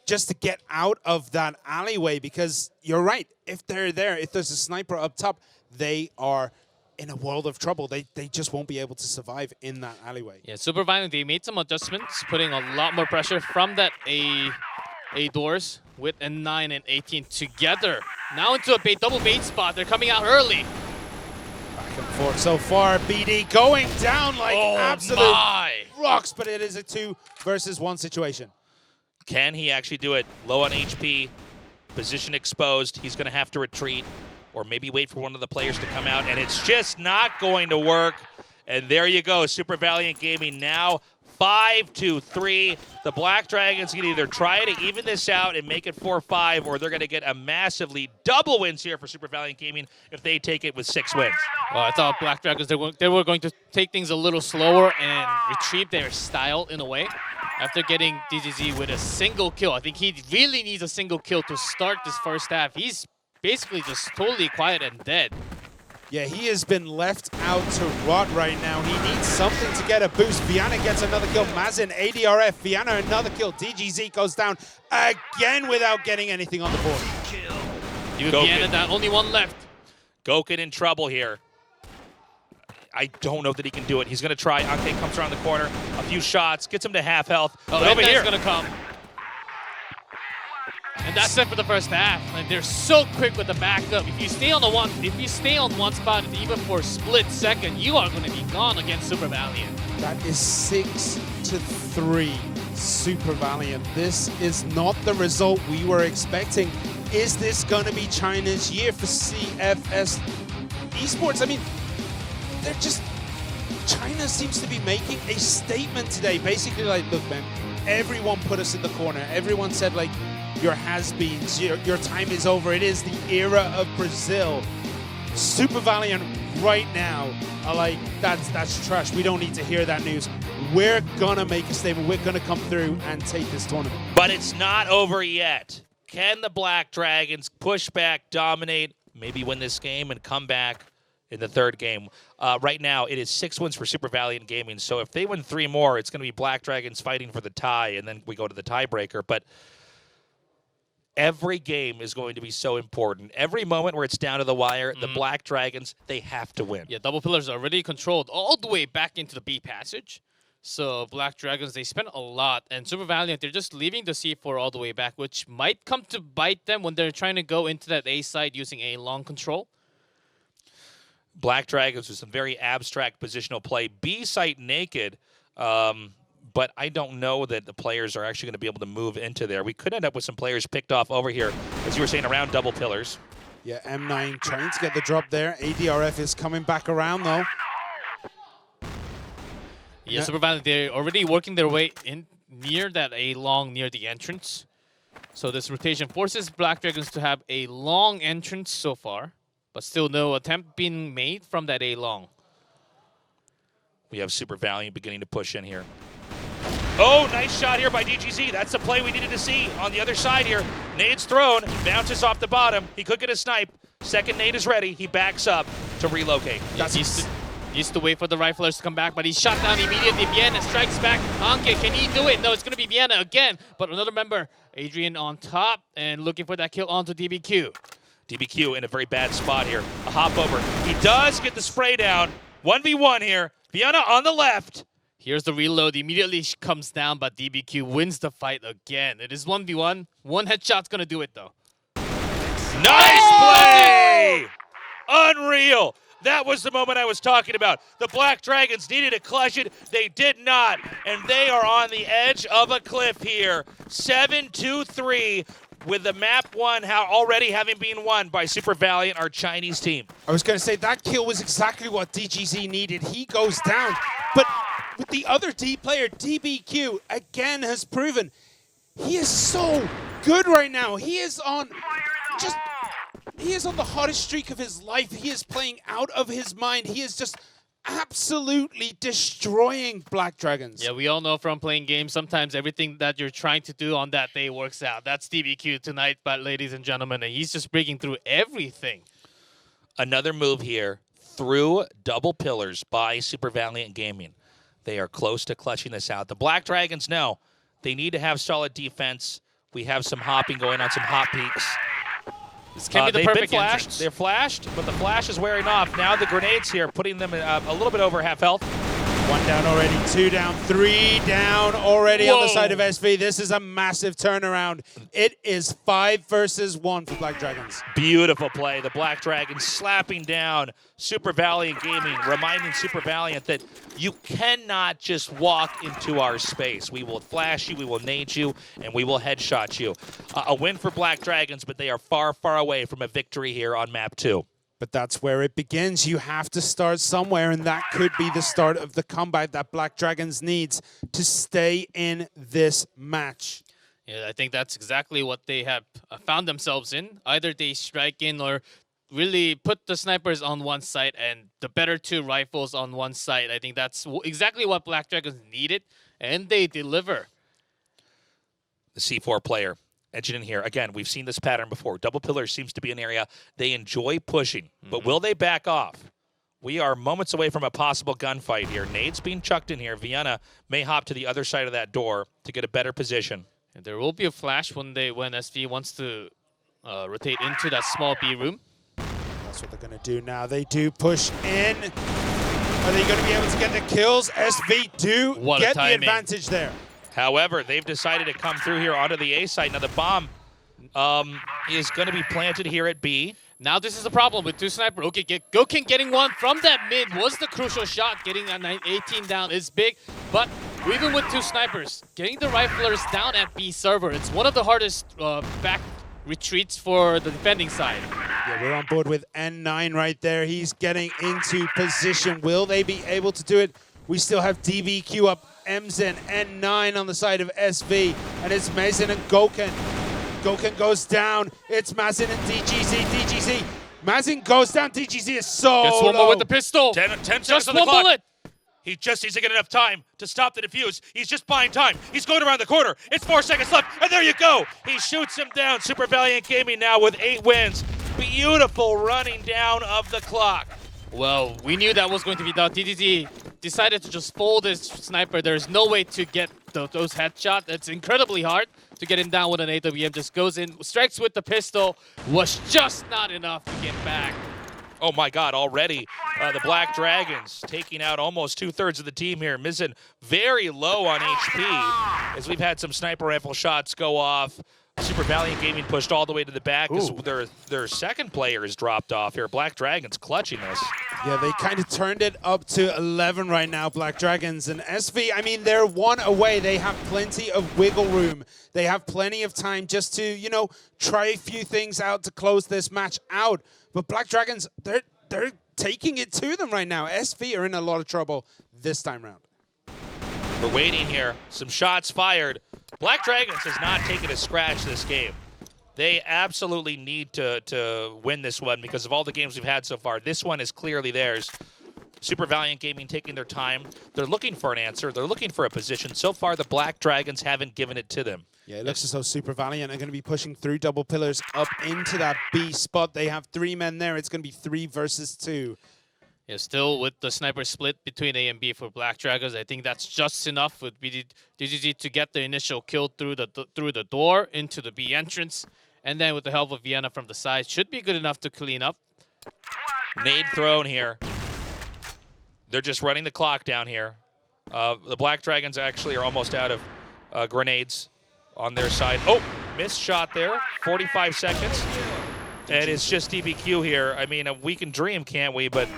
just to get out of that alleyway, because you're right. If they're there, if there's a sniper up top, they are in a world of trouble. They just won't be able to survive in that alleyway. Yeah, Super Valiant, they made some adjustments, putting a lot more pressure from that A doors with N9 and 18 together. Now into a double bait spot. They're coming out early. Back and forth so far. BD going down like absolute rocks, but it is a 2 versus 1 situation. Can he actually do it? Low on HP, position exposed. He's going to have to retreat, or maybe wait for one of the players to come out, and it's just not going to work. And there you go, Super Valiant Gaming now 5-3. The Black Dragons can either try to even this out and make it 4-5, or they're going to get a massive lead. Double wins here for Super Valiant Gaming if they take it with 6 wins. Well, I thought Black Dragons, they were going to take things a little slower and retrieve their style in a way. After getting DGZ with a single kill, I think he really needs a single kill to start this first half. He's basically just totally quiet and dead. Yeah, he has been left out to rot right now. He needs something to get a boost. Viana gets another kill. Mazin, ADRF, Viana another kill. DGZ goes down again without getting anything on the board. Viana, that only one left. Goken in trouble here. I don't know that he can do it. He's going to try. Anke comes around the corner. A few shots. Gets him to half health. Oh, but over here, going to come. And that's it for the first half. And they're so quick with the backup. If you stay on one spot, even for a split second, you are going to be gone against Super Valiant. That is 6-3 Super Valiant. This is not the result we were expecting. Is this going to be China's year for CFS esports? I mean, China seems to be making a statement today. Basically like, look, man, everyone put us in the corner. Everyone said, like, your has-beens, your time is over. It is the era of Brazil. Super Valiant right now are like, that's trash. We don't need to hear that news. We're gonna make a statement. We're gonna come through and take this tournament. But it's not over yet. Can the Black Dragons push back, dominate, maybe win this game and come back in the third game? Right now, it is 6 wins for Super Valiant Gaming. So if they win 3 more, it's going to be Black Dragons fighting for the tie, and then we go to the tiebreaker. But every game is going to be so important. Every moment where it's down to the wire, the Black Dragons, they have to win. Yeah, Double Pillars are already controlled all the way back into the B passage. So Black Dragons, they spent a lot. And Super Valiant, they're just leaving the C4 all the way back, which might come to bite them when they're trying to go into that A side using a long control. Black Dragons with some very abstract positional play. B site naked, but I don't know that the players are actually going to be able to move into there. We could end up with some players picked off over here, as you were saying, around Double Pillars. Yeah, M9 trying to get the drop there. ADRF is coming back around, though. Yeah, Super Valiant, they're already working their way in near that A long near the entrance. So this rotation forces Black Dragons to have a long entrance so far, but still no attempt being made from that A long. We have Super Valiant beginning to push in here. Oh, nice shot here by DGZ. That's the play we needed to see on the other side here. Nade's thrown, bounces off the bottom. He could get a snipe. Second nade is ready. He backs up to relocate. Needs to wait for the riflers to come back, but he's shot down immediately. Vienna strikes back. Anke, can he do it? No, it's going to be Vienna again. But another member, Adrian on top, and looking for that kill onto DBQ. DBQ in a very bad spot here. A hop over. He does get the spray down. 1v1 here. Vienna on the left. Here's the reload. Immediately comes down, but DBQ wins the fight again. It is 1v1. One headshot's going to do it, though. Nice play! Unreal. That was the moment I was talking about. The Black Dragons needed to clutch it. They did not, and they are on the edge of a cliff here. 7-2-3 with the map one already having been won by Super Valiant, our Chinese team. I was going to say, that kill was exactly what DGZ needed. He goes down, but with the other D player, DBQ, again has proven he is so good right now. He is on the hottest streak of his life. He is playing out of his mind. He is just absolutely destroying Black Dragons. Yeah, we all know from playing games, sometimes everything that you're trying to do on that day works out. That's DBQ tonight, but ladies and gentlemen, and he's just breaking through everything. Another move here through Double Pillars by Super Valiant Gaming. They are close to clutching this out. The Black Dragons know they need to have solid defense. We have some hopping going on, some hop peaks. This can be the perfect flashed. entrance. They're flashed, but the flash is wearing off. Now the grenades here, putting them a little bit over half health. 1 down already, 2 down, 3 down already on the side of SV. This is a massive turnaround. It is 5 versus 1 for Black Dragons. Beautiful play. The Black Dragons slapping down Super Valiant Gaming, reminding Super Valiant that you cannot just walk into our space. We will flash you, we will nade you, and we will headshot you. A win for Black Dragons, but they are far, far away from a victory here on map 2. But that's where it begins. You have to start somewhere, and that could be the start of the comeback that Black Dragons needs to stay in this match. Yeah, I think that's exactly what they have found themselves in. Either they strike in or really put the snipers on one side and the better 2 rifles on one side. I think that's exactly what Black Dragons needed, and they deliver. The C4 player. Edging in here. Again, we've seen this pattern before. Double Pillars seems to be an area they enjoy pushing, but will they back off? We are moments away from a possible gunfight here. Nade's being chucked in here. Vienna may hop to the other side of that door to get a better position. And there will be a flash when SV wants to rotate into that small B room. That's what they're going to do now. They do push in. Are they going to be able to get the kills? SV do get the advantage there. However, they've decided to come through here onto the A site. Now the bomb is going to be planted here at B. Now this is the problem with 2 snipers. Okay, Gokin getting one from that mid was the crucial shot. Getting a 18 down is big, but even with 2 snipers, getting the riflers down at B server, it's one of the hardest back retreats for the defending side. Yeah, we're on board with N9 right there. He's getting into position. Will they be able to do it? We still have DBQ up, Emzen, N9 on the side of SV, and it's Mazin and Gokin. Gokin goes down. It's Mazin and DGZ. Mazin goes down. DGZ is so Gets one more with the pistol. 10 seconds Just on the one clock. bullet. He just needs to get enough time to stop the defuse. He's just buying time. He's going around the corner. It's 4 seconds left, and there you go. He shoots him down. Super Valiant Gaming now with 8 wins. Beautiful running down of the clock. Well, we knew that was going to be done. DDZ decided to just fold his sniper. There's no way to get those headshots. It's incredibly hard to get him down with an AWM. Just goes in, strikes with the pistol. Was just not enough to get back. Oh my God, already the Black Dragons taking out almost 2/3 of the team here. Mizzen very low on HP as we've had some sniper rifle shots go off. Super Valiant Gaming pushed all the way to the back as their second player is dropped off here. Black Dragons clutching this. Yeah, they kind of turned it up to 11 right now, Black Dragons. And SV, I mean, they're 1 away. They have plenty of wiggle room. They have plenty of time just to, you know, try a few things out to close this match out. But Black Dragons, they're taking it to them right now. SV are in a lot of trouble this time round. We're waiting here. Some shots fired. Black Dragons has not taken a scratch this game. They absolutely need to win this one because of all the games we've had so far. This one is clearly theirs. Super Valiant Gaming taking their time. They're looking for an answer. They're looking for a position. So far, the Black Dragons haven't given it to them. Yeah, it looks as though Super Valiant are going to be pushing through double pillars up into that B spot. They have 3 men there. It's going to be 3 versus 2. Yeah, still with the sniper split between A and B for Black Dragons, I think that's just enough with DGZ to get the initial kill through the door into the B entrance, and then with the help of Vienna from the side, should be good enough to clean up. Nade thrown here. They're just running the clock down here. The Black Dragons actually are almost out of grenades on their side. Oh, missed shot there. 45 seconds. And it's just DBQ here. I mean, we can dream, can't we? But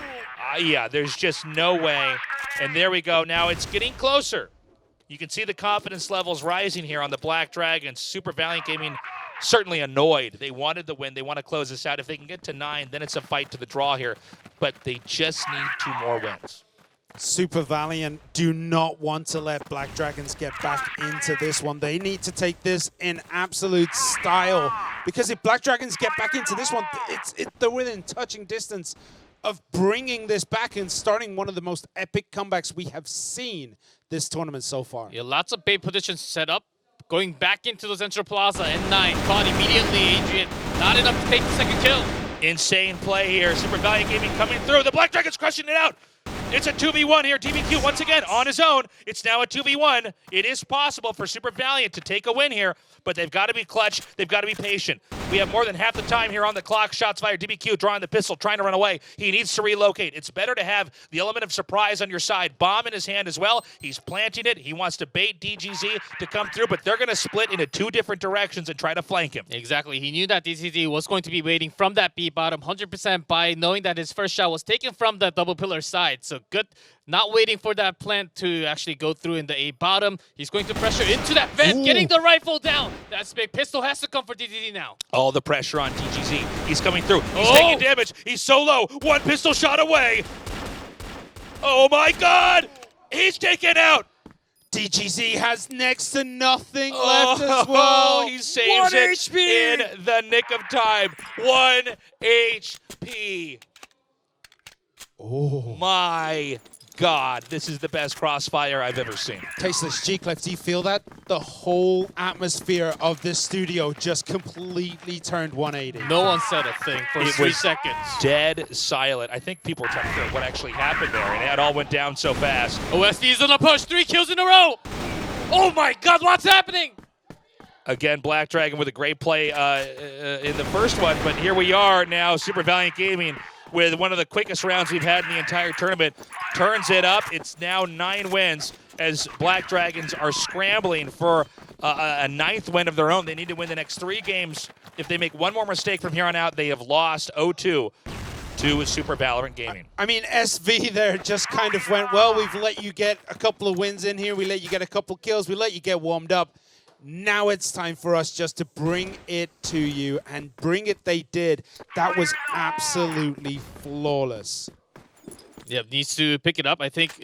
yeah, there's just no way. And there we go. Now it's getting closer. You can see the confidence levels rising here on the Black Dragons. Super Valiant Gaming certainly annoyed. They wanted the win. They want to close this out. If they can get to 9, then it's a fight to the draw here. But they just need 2 more wins. Super Valiant do not want to let Black Dragons get back into this one. They need to take this in absolute style, because if Black Dragons get back into this one, they're within touching distance of bringing this back and starting one of the most epic comebacks we have seen this tournament so far. Yeah, lots of bait positions set up. Going back into the Central Plaza, N9 caught immediately. Adrian, not enough to take the second kill. Insane play here. Super Valiant Gaming coming through. The Black Dragons crushing it out. It's a 2v1 here. DBQ once again on his own. It's now a 2v1. It is possible for Super Valiant to take a win here, but they've got to be clutch. They've got to be patient. We have more than half the time here on the clock. Shots fired. DBQ drawing the pistol, trying to run away. He needs to relocate. It's better to have the element of surprise on your side. Bomb in his hand as well. He's planting it. He wants to bait DGZ to come through, but they're going to split into 2 different directions and try to flank him. Exactly. He knew that DGZ was going to be waiting from that B bottom 100% by knowing that his first shot was taken from the double pillar side. So good. Not waiting for that plant to actually go through in the A bottom. He's going to pressure into that vent, getting the rifle down. That's big. Pistol has to come for DGZ now. All the pressure on DGZ. He's coming through. He's taking damage. He's so low. 1 pistol shot away. Oh my God! He's taken out. DGZ has next to nothing left as well. He saves it HP. in the nick of time. 1 HP. Oh My God, this is the best crossfire I've ever seen. Tasteless G-Clef, do you feel that? The whole atmosphere of this studio just completely turned 180. No one said a thing for 3 seconds. Dead silent. I think people were trying to figure out what actually happened there, and it all went down so fast. OSD's on the push. 3 kills in a row. Oh my God, what's happening? Again, Black Dragon with a great play in the first one, but here we are now, Super Valiant Gaming with one of the quickest rounds we've had in the entire tournament. Turns it up. It's now 9 wins as Black Dragons are scrambling for a 9th win of their own. They need to win the next 3 games. If they make 1 more mistake from here on out, they have lost 0-2 to Super Valorant Gaming. I mean, SV there just kind of went, well, we've let you get a couple of wins in here. We let you get a couple kills. We let you get warmed up. Now it's time for us just to bring it to you, and bring it they did. That was absolutely flawless. Yeah, needs to pick it up. I think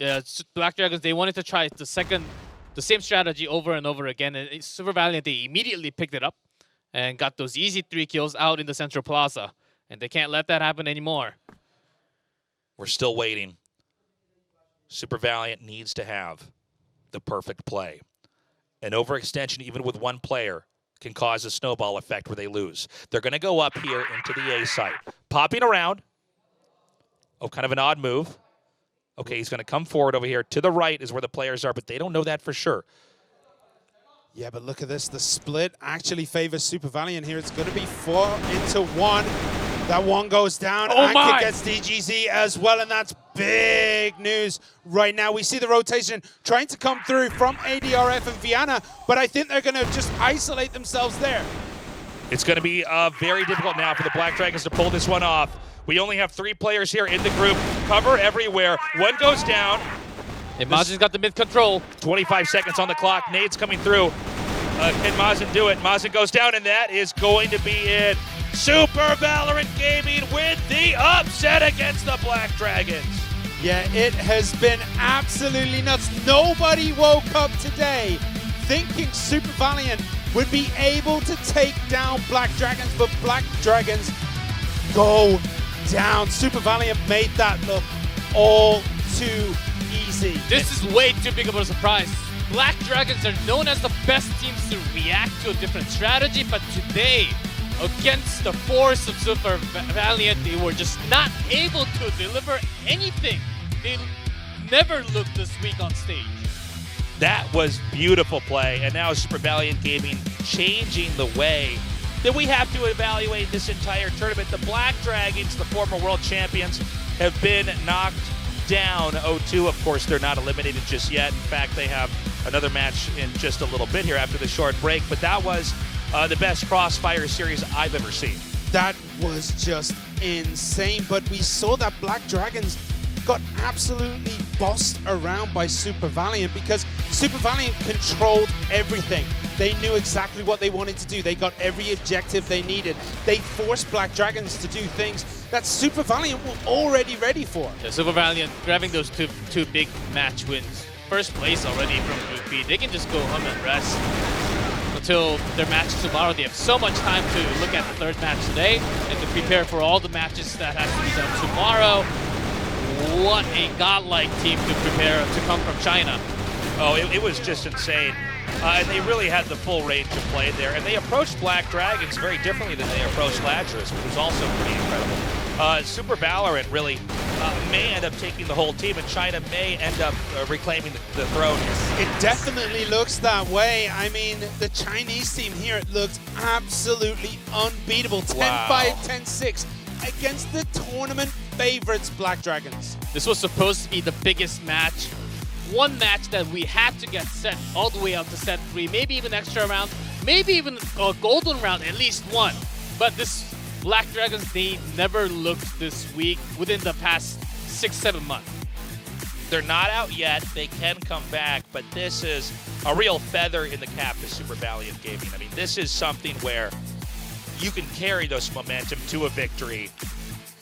Black Dragons, they wanted to try the same strategy over and over again. And Super Valiant, they immediately picked it up and got those easy 3 kills out in the Central Plaza. And they can't let that happen anymore. We're still waiting. Super Valiant needs to have the perfect play. An overextension, even with one player, can cause a snowball effect where they lose. They're going to go up here into the A site. Popping around. Oh, kind of an odd move. Okay, he's going to come forward over here. To the right is where the players are, but they don't know that for sure. Yeah, but look at this. The split actually favors Super Valiant here. It's going to be 4-1. That one goes down. Oh Anka my! gets DGZ as well, and that's big news right now. We see the rotation trying to come through from ADRF and Vienna, but I think they're going to just isolate themselves there. It's going to be very difficult now for the Black Dragons to pull this one off. We only have 3 players here in the group. Cover everywhere. One goes down. And Majin's got the mid control. 25 seconds on the clock. Nades coming through. Can Mazin do it? Mazin goes down, and that is going to be it. Super Valorant Gaming with the upset against the Black Dragons. Yeah, it has been absolutely nuts. Nobody woke up today thinking Super Valiant would be able to take down Black Dragons, but Black Dragons go down. Super Valiant made that look all too easy. This is way too big of a surprise. Black Dragons are known as the best teams to react to a different strategy, but today, against the force of Super Valiant, they were just not able to deliver anything. They never looked this weak on stage. That was beautiful play, and now Super Valiant Gaming changing the way that we have to evaluate this entire tournament. The Black Dragons, the former world champions, have been knocked down 0-2. Of course, they're not eliminated just yet. In fact, they have another match in just a little bit here after the short break, but that was the best Crossfire series I've ever seen. That was just insane, but we saw that Black Dragons got absolutely bossed around by Super Valiant because Super Valiant controlled everything. They knew exactly what they wanted to do. They got every objective they needed. They forced Black Dragons to do things that Super Valiant were already ready for. Yeah, Super Valiant grabbing those two big match wins. First place already from Group B. They can just go home and rest until their match tomorrow. They have so much time to look at the third match today and to prepare for all the matches that has to be done tomorrow. What a godlike team to prepare to come from China. Oh, it was just insane. And they really had the full range of play there. And they approached Black Dragons very differently than they approached Lazarus, which was also pretty incredible. Super Valorant really may end up taking the whole team, and China may end up reclaiming the throne here. It definitely looks that way. I mean, the Chinese team here looked absolutely unbeatable. 10-5, 10-6 against the tournament favorites, Black Dragons. This was supposed to be the biggest match. One match that we had to get set all the way up to set 3, maybe even extra round, maybe even a golden round, at least one. But this Black Dragons, they never looked this weak within the past 6-7 months. They're not out yet. They can come back, but this is a real feather in the cap to Super Valiant Gaming. I mean, this is something where you can carry this momentum to a victory.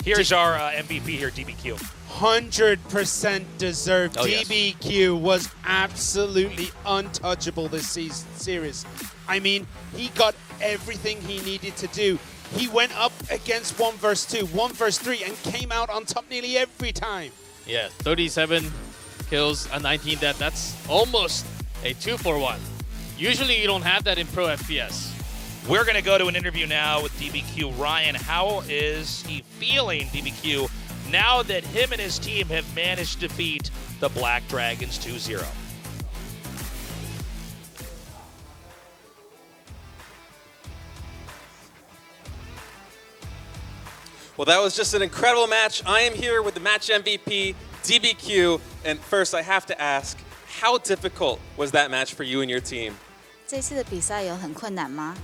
Here's our MVP here, DBQ. 100% deserved. Oh, yes. DBQ was absolutely untouchable this series. I mean, he got everything he needed to do. He went up against 1 vs 2, 1 vs 3, and came out on top nearly every time. Yeah, 37 kills, a 19 death. That's almost a 2-for-1. Usually you don't have that in pro FPS. We're going to go to an interview now with DBQ. Ryan, how is he feeling, DBQ, now that him and his team have managed to beat the Black Dragons 2-0? Well, that was just an incredible match. I am here with the match MVP, DBQ. And first, I have to ask, how difficult was that match for you and your team? 这次的比赛有很困难吗？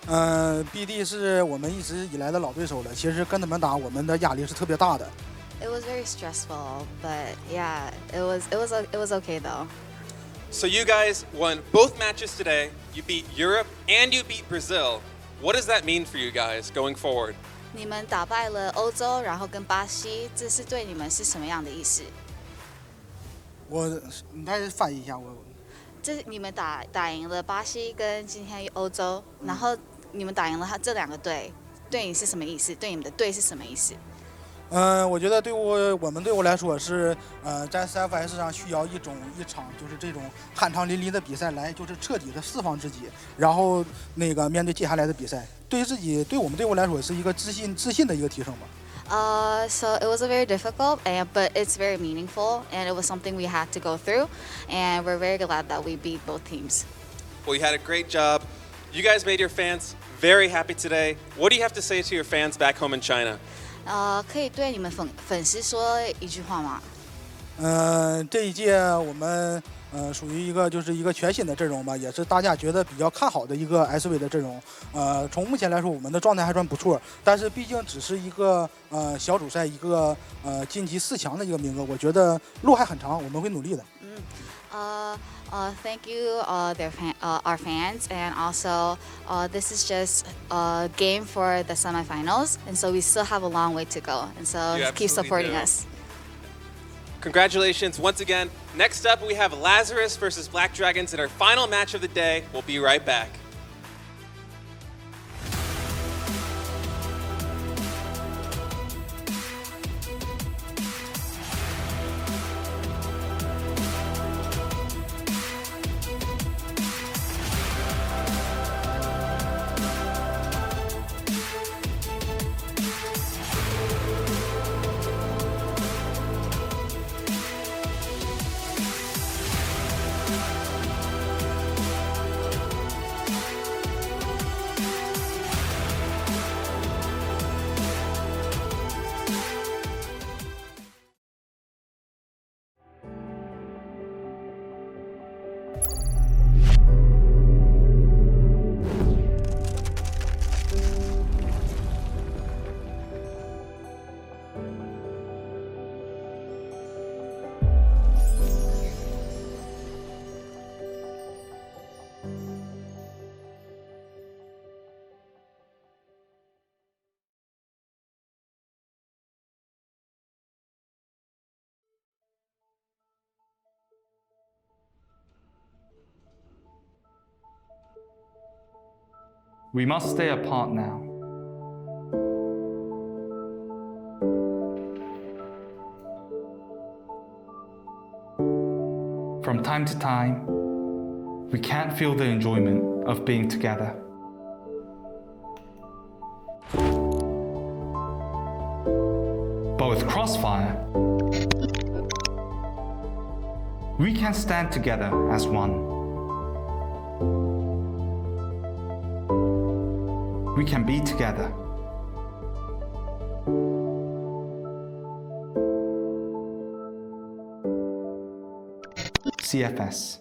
BD 是我们一直以来的老对手了，其实跟他们打，我们的压力是特别大的。 It was very stressful, but yeah, it was okay though. So you guys won both matches today. You beat Europe and you beat Brazil. What does that mean for you guys going forward? 你们打败了欧洲，然后跟巴西，这是对你们是什么样的意思？你再翻译一下我。这你们打赢了巴西跟今天欧洲，然后你们打赢了这两个队，对你是什么意思？对你们的队是什么意思？我觉得对我们队伍来说是，在 CFS 上需要一场就是这种酣畅淋漓的比赛来，就是彻底的释放自己，然后面对接下来的比赛，对我们队伍来说是一个自信的一个提升吧。So it was a very difficult, but it's very meaningful, and it was something we had to go through, and we're very glad that we beat both teams. Well, you had a great job. You guys made your fans very happy today. What do you have to say to your fans back home in China? 可以对你们粉丝说一句话吗？这一届我们属于一个全新的阵容吧，也是大家觉得比较看好的一个 SV 的阵容。从目前来说，我们的状态还算不错，但是毕竟只是一个小组赛一个晋级4强的一个名额，我觉得路还很长，我们会努力的。Thank you, our fans, and also this is just a game for the semifinals, and so we still have a long way to go, and so You keep absolutely supporting do. us. Congratulations once again. Next up, we have Lazarus versus Black Dragons in our final match of the day. We'll be right back. We must stay apart now. From time to time, we can't feel the enjoyment of being together. But with Crossfire, we can stand together as one. We can be together. CFS.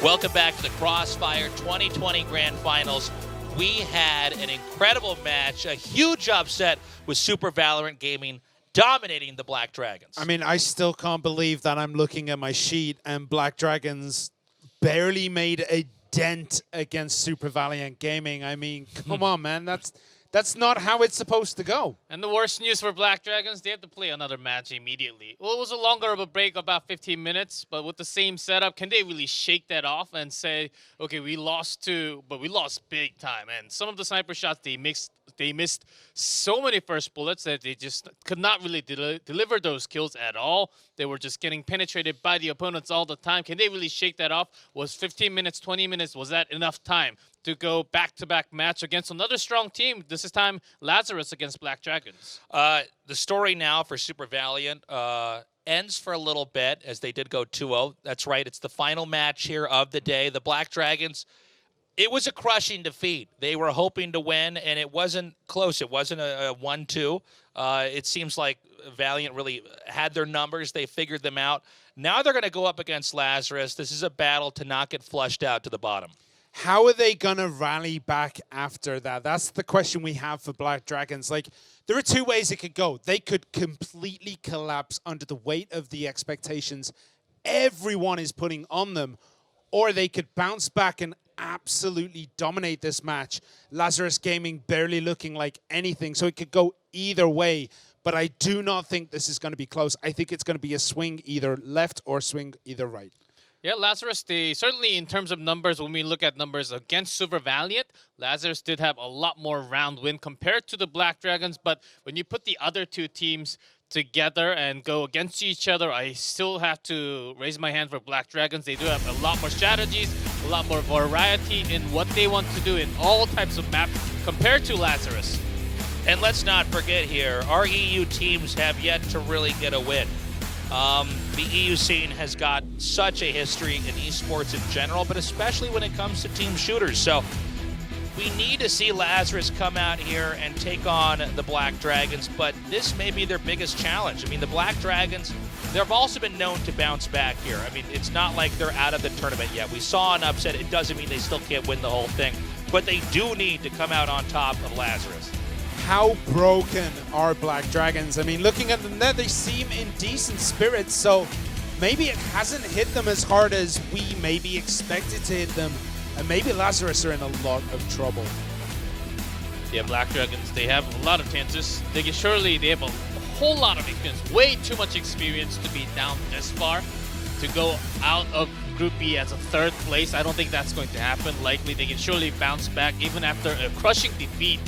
Welcome back to the Crossfire 2020 Grand Finals. We had an incredible match, a huge upset with Super Valorant Gaming dominating the Black Dragons. I mean, I still can't believe that I'm looking at my sheet and Black Dragons barely made a dent against Super Valiant Gaming. I mean, come on, man. That's not how it's supposed to go. And the worst news for Black Dragons, they have to play another match immediately. Well, it was a longer of a break, about 15 minutes, but with the same setup, can they really shake that off and say, okay, we lost but we lost big time. And some of the sniper shots they missed so many first bullets that they just could not really deliver those kills at all. They were just getting penetrated by the opponents all the time. Can they really shake that off? Was 15 minutes, 20 minutes, was that enough time to go back-to-back match against another strong team? This is time Lazarus against Black Dragons. The story now for Super Valiant ends for a little bit as they did go 2-0. That's right. It's the final match here of the day. The Black Dragons, it was a crushing defeat. They were hoping to win, and it wasn't close. It wasn't a 1-2. It seems like Valiant really had their numbers. They figured them out. Now they're going to go up against Lazarus. This is a battle to not get flushed out to the bottom. How are they going to rally back after that? That's the question we have for Black Dragons. Like, there are two ways it could go. They could completely collapse under the weight of the expectations everyone is putting on them, or they could bounce back and absolutely dominate this match. Lazarus Gaming barely looking like anything, so it could go either way. But I do not think this is going to be close. I think it's going to be a swing either left or swing either right. Yeah, Lazarus, they certainly, in terms of numbers, when we look at numbers against Super Valiant, Lazarus did have a lot more round win compared to the Black Dragons. But when you put the other two teams together and go against each other, I still have to raise my hand for Black Dragons. They do have a lot more strategies, a lot more variety in what they want to do in all types of maps compared to Lazarus. And let's not forget here, our EU teams have yet to really get a win. The EU scene has got such a history in esports in general, but especially when it comes to team shooters. So we need to see Lazarus come out here and take on the Black Dragons, but this may be their biggest challenge. I mean, the Black Dragons, they've also been known to bounce back here. I mean, it's not like they're out of the tournament yet. We saw an upset. It doesn't mean they still can't win the whole thing, but they do need to come out on top of Lazarus. How broken are Black Dragons? I mean, looking at them there, they seem in decent spirits, so maybe it hasn't hit them as hard as we maybe expected to hit them, and maybe Lazarus are in a lot of trouble. Yeah, Black Dragons, they have a lot of chances. They have a whole lot of experience, way too much experience to be down this far. To go out of Group B as a third place, I don't think that's going to happen. Likely, they can surely bounce back even after a crushing defeat.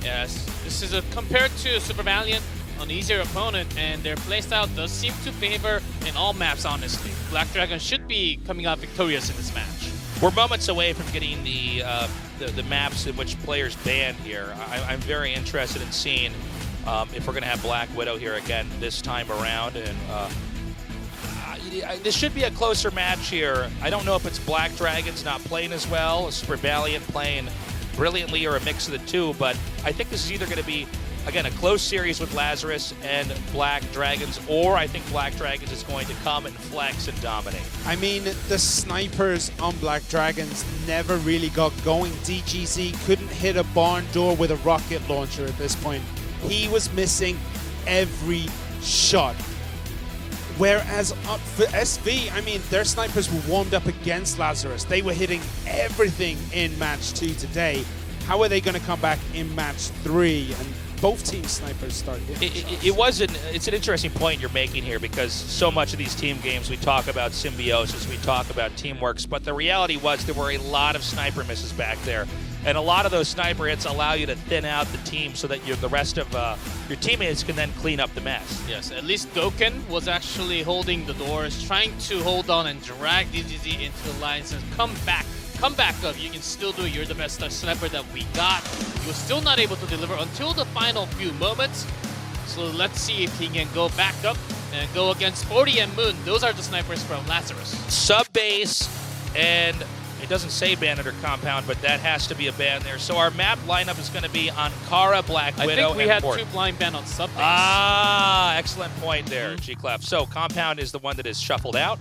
Yes, this is compared to Super Valiant, an easier opponent, and their playstyle does seem to favor in all maps, honestly. Black Dragon should be coming out victorious in this match. We're moments away from getting the maps in which players banned here. I'm very interested in seeing if we're going to have Black Widow here again this time around. And this should be a closer match here. I don't know if it's Black Dragons not playing as well, Super Valiant playing brilliantly, or a mix of the two, but I think this is either going to be, again, a close series with Lazarus and Black Dragons, or I think Black Dragons is going to come and flex and dominate. I mean, the snipers on Black Dragons never really got going. DGZ couldn't hit a barn door with a rocket launcher at this point. He was missing every shot. Whereas up for SV, I mean, their snipers were warmed up against Lazarus. They were hitting everything in match 2 today. How are they going to come back in match 3? And both team snipers start hitting It's an interesting point you're making here, because so much of these team games, we talk about symbiosis, we talk about teamworks, but the reality was there were a lot of sniper misses back there. And a lot of those sniper hits allow you to thin out the team so that the rest of your teammates can then clean up the mess. Yes, at least Doken was actually holding the doors, trying to hold on and drag DGZ into the lines and come back up. You can still do it. You're the best sniper that we got. He was still not able to deliver until the final few moments. So let's see if he can go back up and go against 40 and Moon. Those are the snipers from Lazarus. Sub-base, and it doesn't say ban under compound, but that has to be a ban there. So our map lineup is going to be Ankara, Black Widow, and I think we had Port. 2 blind ban on sub-base. Ah, excellent point there, G-Clef. So compound is the one that is shuffled out.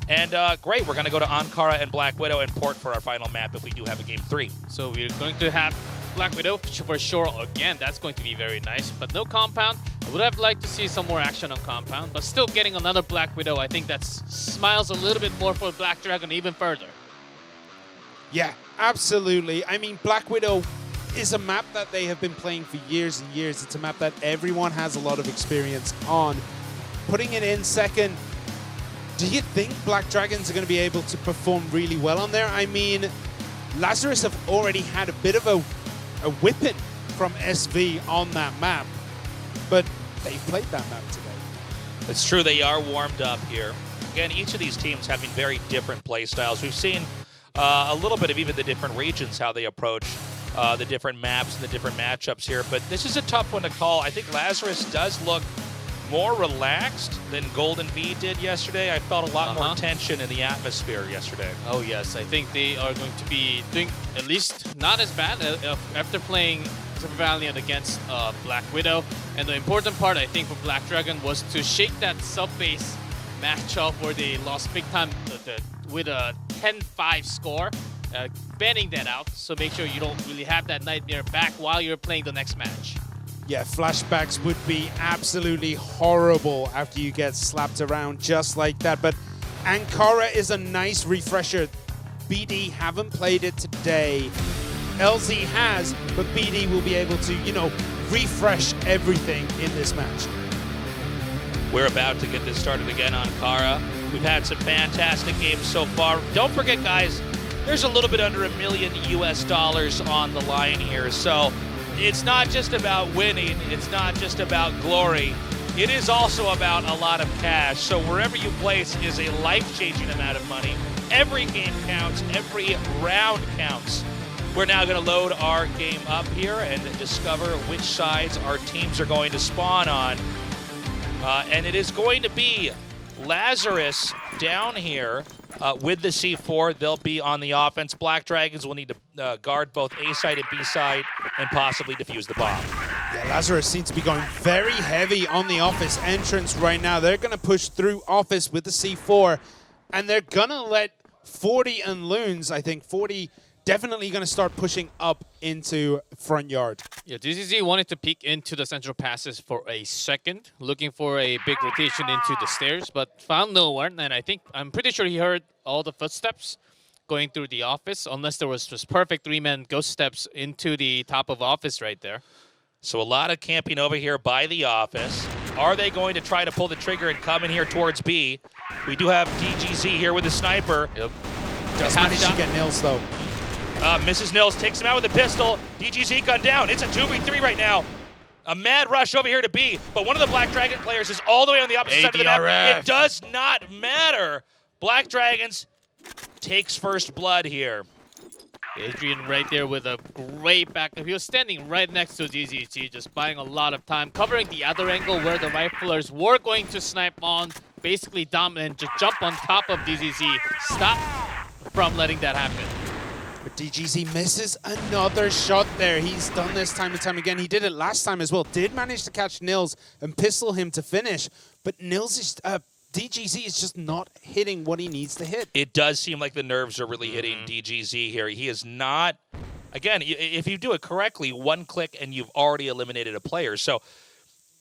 And great, we're going to go to Ankara and Black Widow and port for our final map if we do have a Game 3. So we're going to have Black Widow for sure again. That's going to be very nice. But no Compound. I would have liked to see some more action on Compound. But still getting another Black Widow, I think that smiles a little bit more for Black Dragon even further. Yeah, absolutely. I mean, Black Widow is a map that they have been playing for years and years. It's a map that everyone has a lot of experience on. Putting it in second, do you think Black Dragons are going to be able to perform really well on there? I mean, Lazarus have already had a bit of a whipping from SV on that map, but they've played that map today. It's true, they are warmed up here. Again, each of these teams having very different play styles. We've seen a little bit of even the different regions, how they approach the different maps and the different matchups here, but this is a tough one to call. I think Lazarus does look more relaxed than Golden V did yesterday. I felt a lot more tension in the atmosphere yesterday. Oh yes, I think they are going to be doing at least not as bad after playing Super Valiant against Black Widow. And the important part, I think, for Black Dragon was to shake that sub-base matchup where they lost big time with a 10-5 score, banning that out. So make sure you don't really have that nightmare back while you're playing the next match. Yeah, flashbacks would be absolutely horrible after you get slapped around just like that. But Ankara is a nice refresher. BD haven't played it today. LZ has, but BD will be able to, you know, refresh everything in this match. We're about to get this started again on Ankara. We've had some fantastic games so far. Don't forget, guys, there's a little bit under $1 million US on the line here. So it's not just about winning. It's not just about glory. It is also about a lot of cash. So wherever you place is a life-changing amount of money. Every game counts. Every round counts. We're now going to load our game up here and discover which sides our teams are going to spawn on. And it is going to be Lazarus down here with the C4. They'll be on the offense. Black Dragons will need to guard both A side and B side and possibly defuse the bomb. Yeah, Lazarus seems to be going very heavy on the office entrance right now. They're going to push through office with the C4, and they're going to let 40 and Loons, I think 40 definitely going to start pushing up into front yard. Yeah, DZZ wanted to peek into the central passes for a second, looking for a big rotation into the stairs, but found no one. And I'm pretty sure he heard all the footsteps going through the office, unless there was just perfect three-man ghost steps into the top of office right there. So a lot of camping over here by the office. Are they going to try to pull the trigger and come in here towards B? We do have DGZ here with a sniper. Yep. Does manage to get Nils, though. Mrs. Nils takes him out with a pistol. DGZ gun down. It's a 2v3 right now. A mad rush over here to B, but one of the Black Dragon players is all the way on the opposite side of the map. It does not matter. Black Dragons takes first blood here. Adrian right there with a great backup. He was standing right next to DZZ, just buying a lot of time, covering the other angle where the riflers were going to snipe on, basically dominant, just jump on top of DZZ. Stop from letting that happen. But DGZ misses another shot there. He's done this time and time again. He did it last time as well. Did manage to catch Nils and pistol him to finish. But Nils is, DGZ is just not hitting what he needs to hit. It does seem like the nerves are really hitting DGZ here. He is not, again, if you do it correctly, one click and you've already eliminated a player. So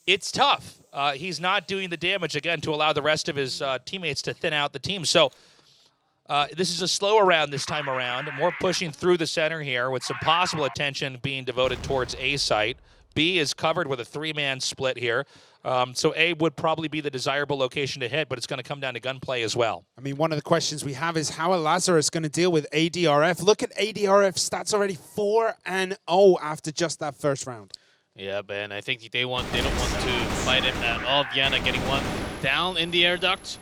it's tough. He's not doing the damage, again, to allow the rest of his teammates to thin out the team. So this is a slower round this time around. More pushing through the center here with some possible attention being devoted towards A site. B is covered with a three-man split here. So A would probably be the desirable location to hit, but it's going to come down to gunplay as well. I mean, one of the questions we have is how are Lazarus going to deal with ADRF? Look at ADRF stats already 4-0 after just that first round. Yeah, man, I think they don't want to fight him at all. Vienna getting one down in the air duct.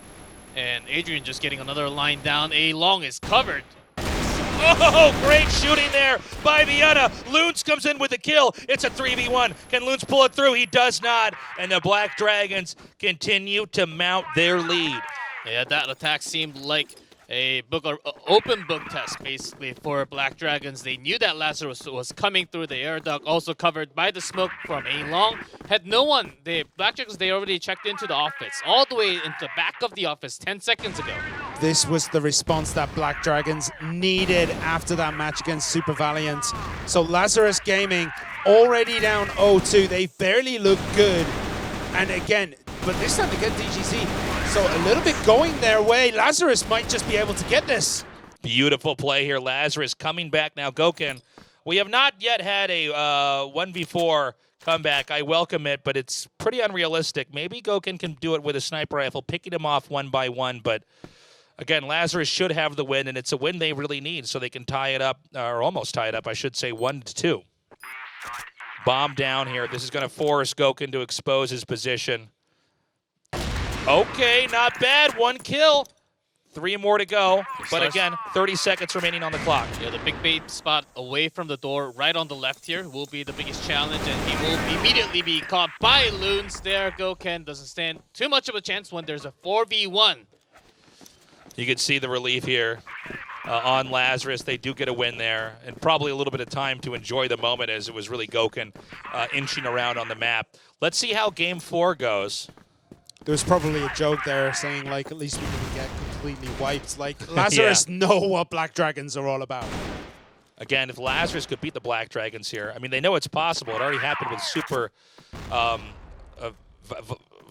And Adrian just getting another line down. A long is covered. Oh, great shooting there by Vienna. Loons comes in with the kill. It's a 3v1. Can Loons pull it through? He does not. And the Black Dragons continue to mount their lead. Yeah, that attack seemed like a open book test, basically, for Black Dragons. They knew that Lazarus was coming through the air duct, also covered by the smoke from A-Long. Had no one. Black Dragons, they already checked into the office, all the way into the back of the office 10 seconds ago. this was the response that Black Dragons needed after that match against Super Valiant. So Lazarus Gaming already down 0-2. They barely look good. And again, but this time they get DGZ. So a little bit going their way. Lazarus might just be able to get this. Beautiful play here. Lazarus coming back now. Gouken. We have not yet had a 1v4 comeback. I welcome it, but it's pretty unrealistic. Maybe Gouken can do it with a sniper rifle, picking him off one by one. But again, Lazarus should have the win, and it's a win they really need so they can tie it up, or almost tie it up, I should say, 1-2. Bomb down here. This is going to force Gouken to expose his position. Okay, not bad. 1 kill. 3 more to go. But again, 30 seconds remaining on the clock. Yeah, the big bait spot away from the door, right on the left here, will be the biggest challenge, and he will immediately be caught by Loons there. Gouken doesn't stand too much of a chance when there's a 4v1. You can see the relief here on Lazarus. They do get a win there, and probably a little bit of time to enjoy the moment as it was really Gouken inching around on the map. Let's see how Game 4 goes. There was probably a joke there saying, like, at least we didn't get completely wiped. Like, Lazarus know what Black Dragons are all about. Again, if Lazarus could beat the Black Dragons here, I mean, they know it's possible. It already happened with Super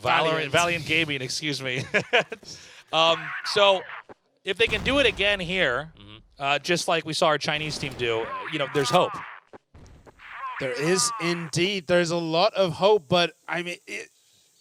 Valiant Gaming, excuse me. So if they can do it again here, just like we saw our Chinese team do, you know, there's hope. There is indeed. There's a lot of hope, but I mean,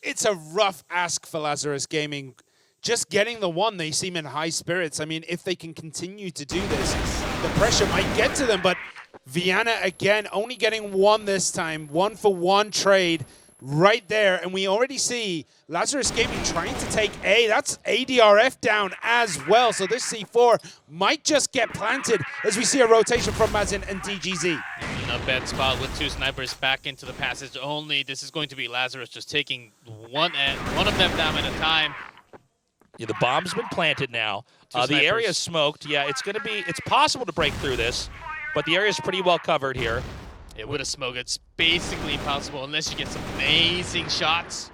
it's a rough ask for Lazarus Gaming. Just getting the one, they seem in high spirits. I mean, if they can continue to do this, the pressure might get to them. But Vienna, again, only getting 1 this time. 1-for-1 trade right there. And we already see Lazarus Gaming trying to take A. That's ADRF down as well. So this C4 might just get planted as we see a rotation from Mazin and DGZ. In a bad spot with 2 snipers back into the passage only. This is going to be Lazarus just taking one of them down at a time. Yeah, the bomb's been planted now. The area's smoked. Yeah, it's possible to break through this, but the area's pretty well covered here. Yeah, with a smoke, it's basically impossible unless you get some amazing shots.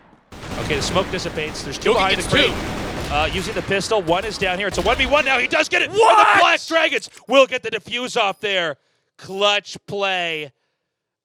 Okay, the smoke dissipates. There's 2 behind the crate. Using the pistol. 1 is down here. It's a 1v1 now. He does get it. What? The Black Dragons will get the defuse off there. Clutch play.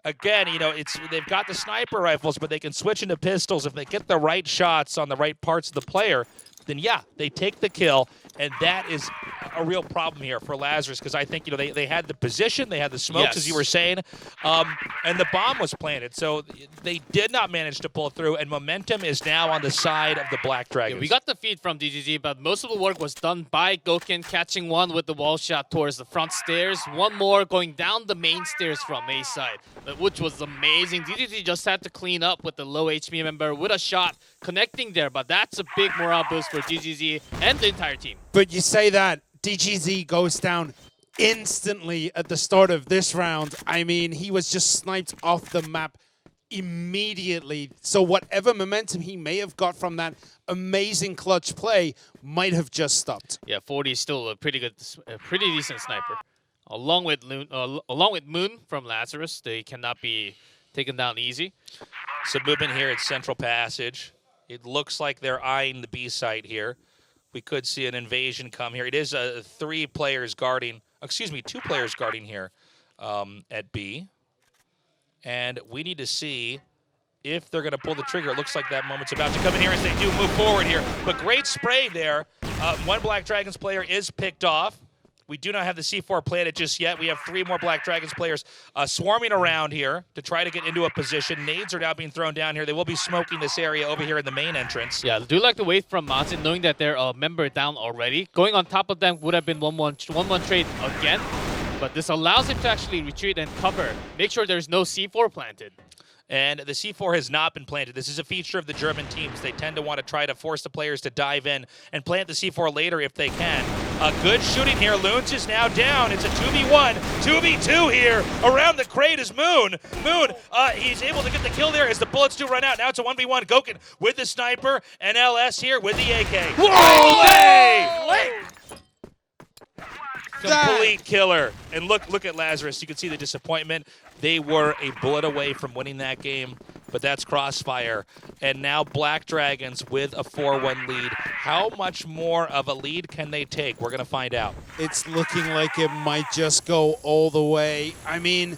Again, you know, they've got the sniper rifles, but they can switch into pistols if they get the right shots on the right parts of the player. Then yeah, they take the kill, and that is a real problem here for Lazarus, because I think, you know, they had the position, they had the smokes, as you were saying, and the bomb was planted, so they did not manage to pull through, and momentum is now on the side of the Black Dragons. Yeah, we got the feed from DGZ, but most of the work was done by Gouken, catching one with the wall shot towards the front stairs, one more going down the main stairs from A side, which was amazing. DGZ just had to clean up with the low HP member with a shot connecting there, but that's a big morale boost for DGZ and the entire team. But you say that, DGZ goes down instantly at the start of this round. I mean, he was just sniped off the map immediately. So whatever momentum he may have got from that amazing clutch play might have just stopped. Yeah, 40 is still a pretty decent sniper. Along with Moon from Lazarus, they cannot be taken down easy. Some movement here at Central Passage. It looks like they're eyeing the B site here. We could see an invasion come here. It is 2 players guarding here at B. And we need to see if they're going to pull the trigger. It looks like that moment's about to come in here as they do move forward here. But great spray there. 1 Black Dragons player is picked off. We do not have the C4 planted just yet. We have 3 more Black Dragons players swarming around here to try to get into a position. Nades are now being thrown down here. They will be smoking this area over here in the main entrance. Yeah, I do like the wait from Mazin, knowing that they're a member down already. Going on top of them would have been 1-1 trade again, but this allows him to actually retreat and cover. Make sure there's no C4 planted. And the C4 has not been planted. This is a feature of the German teams. They tend to want to try to force the players to dive in and plant the C4 later if they can. Good shooting here. Loons is now down. It's a 2v1, 2v2 here. Around the crate is Moon. Moon, he's able to get the kill there as the bullets do run out. Now it's a 1v1. Gouken with the sniper and LS here with the AK. Whoa! Complete killer. And look at Lazarus. You can see the disappointment. They were a bullet away from winning that game. but that's Crossfire. And now Black Dragons with a 4-1 lead. How much more of a lead can they take? We're going to find out. It's looking like it might just go all the way. I mean,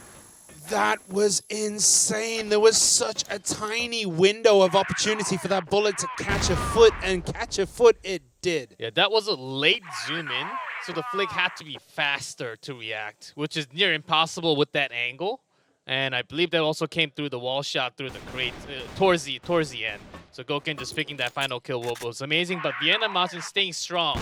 that was insane. There was such a tiny window of opportunity for that bullet to catch a foot, and catch a foot it did. Yeah, that was a late zoom in, so the flick had to be faster to react, which is near impossible with that angle. And I believe that also came through the wall shot through the crate towards the end. So Gouken just picking that final kill was amazing, but Vienna Mazin staying strong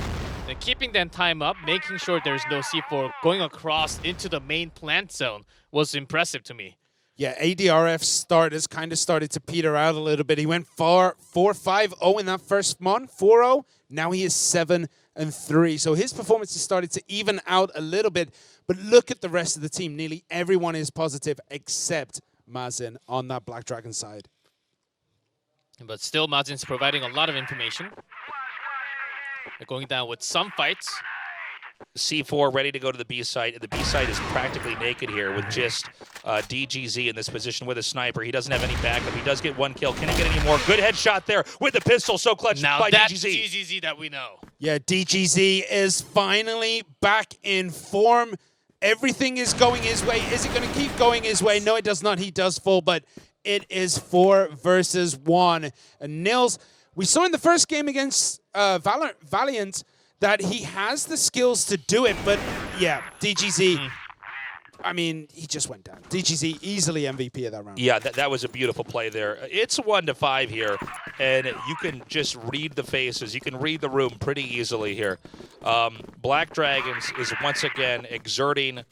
and keeping that time up, making sure there's no C4 going across into the main plant zone was impressive to me. Yeah, ADRF's start has kind of started to peter out a little bit. He went 4-5-0 in that first mon, 4-0. Now he is 7-3. So his performance has started to even out a little bit. But look at the rest of the team. Nearly everyone is positive except Mazin on that Black Dragon side. But still, Mazin's providing a lot of information. They're going down with some fights. C4 ready to go to the B site. The B site is practically naked here with just DGZ in this position with a sniper. He doesn't have any backup. He does get one kill. Can he get any more? Good headshot there with the pistol. So clutch now by that's DGZ. DGZ that we know. Yeah, DGZ is finally back in form. Everything is going his way. Is it going to keep going his way? No, it does not. He does fall, but it is 4 versus 1. And Nils, we saw in the first game against Valiant that he has the skills to do it, but yeah, DGZ, I mean, he just went down. DGZ easily MVP of that round. Yeah, that was a beautiful play there. It's 1-5 here, and you can just read the faces. You can read the room pretty easily here. Black Dragons is once again exerting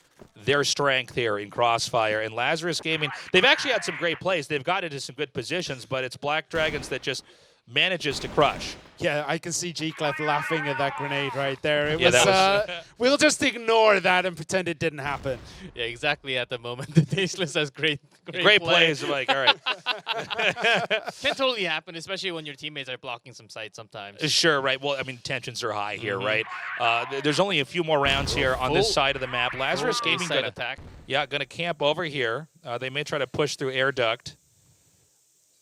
their strength here in Crossfire. And Lazarus Gaming, they've actually had some great plays. They've got into some good positions, but it's Black Dragons that just manages to crush. Yeah, I can see G-Clef laughing at that grenade right there. It Yeah, was, that was we'll just ignore that and pretend it didn't happen. Yeah, exactly at the moment. The Tasteless has great plays. Like, all right. Can totally happen, especially when your teammates are blocking some sight sometimes. Sure, right. Well, I mean, tensions are high here, right? There's only a few more rounds here on this side of the map. Lazarus Gaming gonna camp over here. They may try to push through air duct.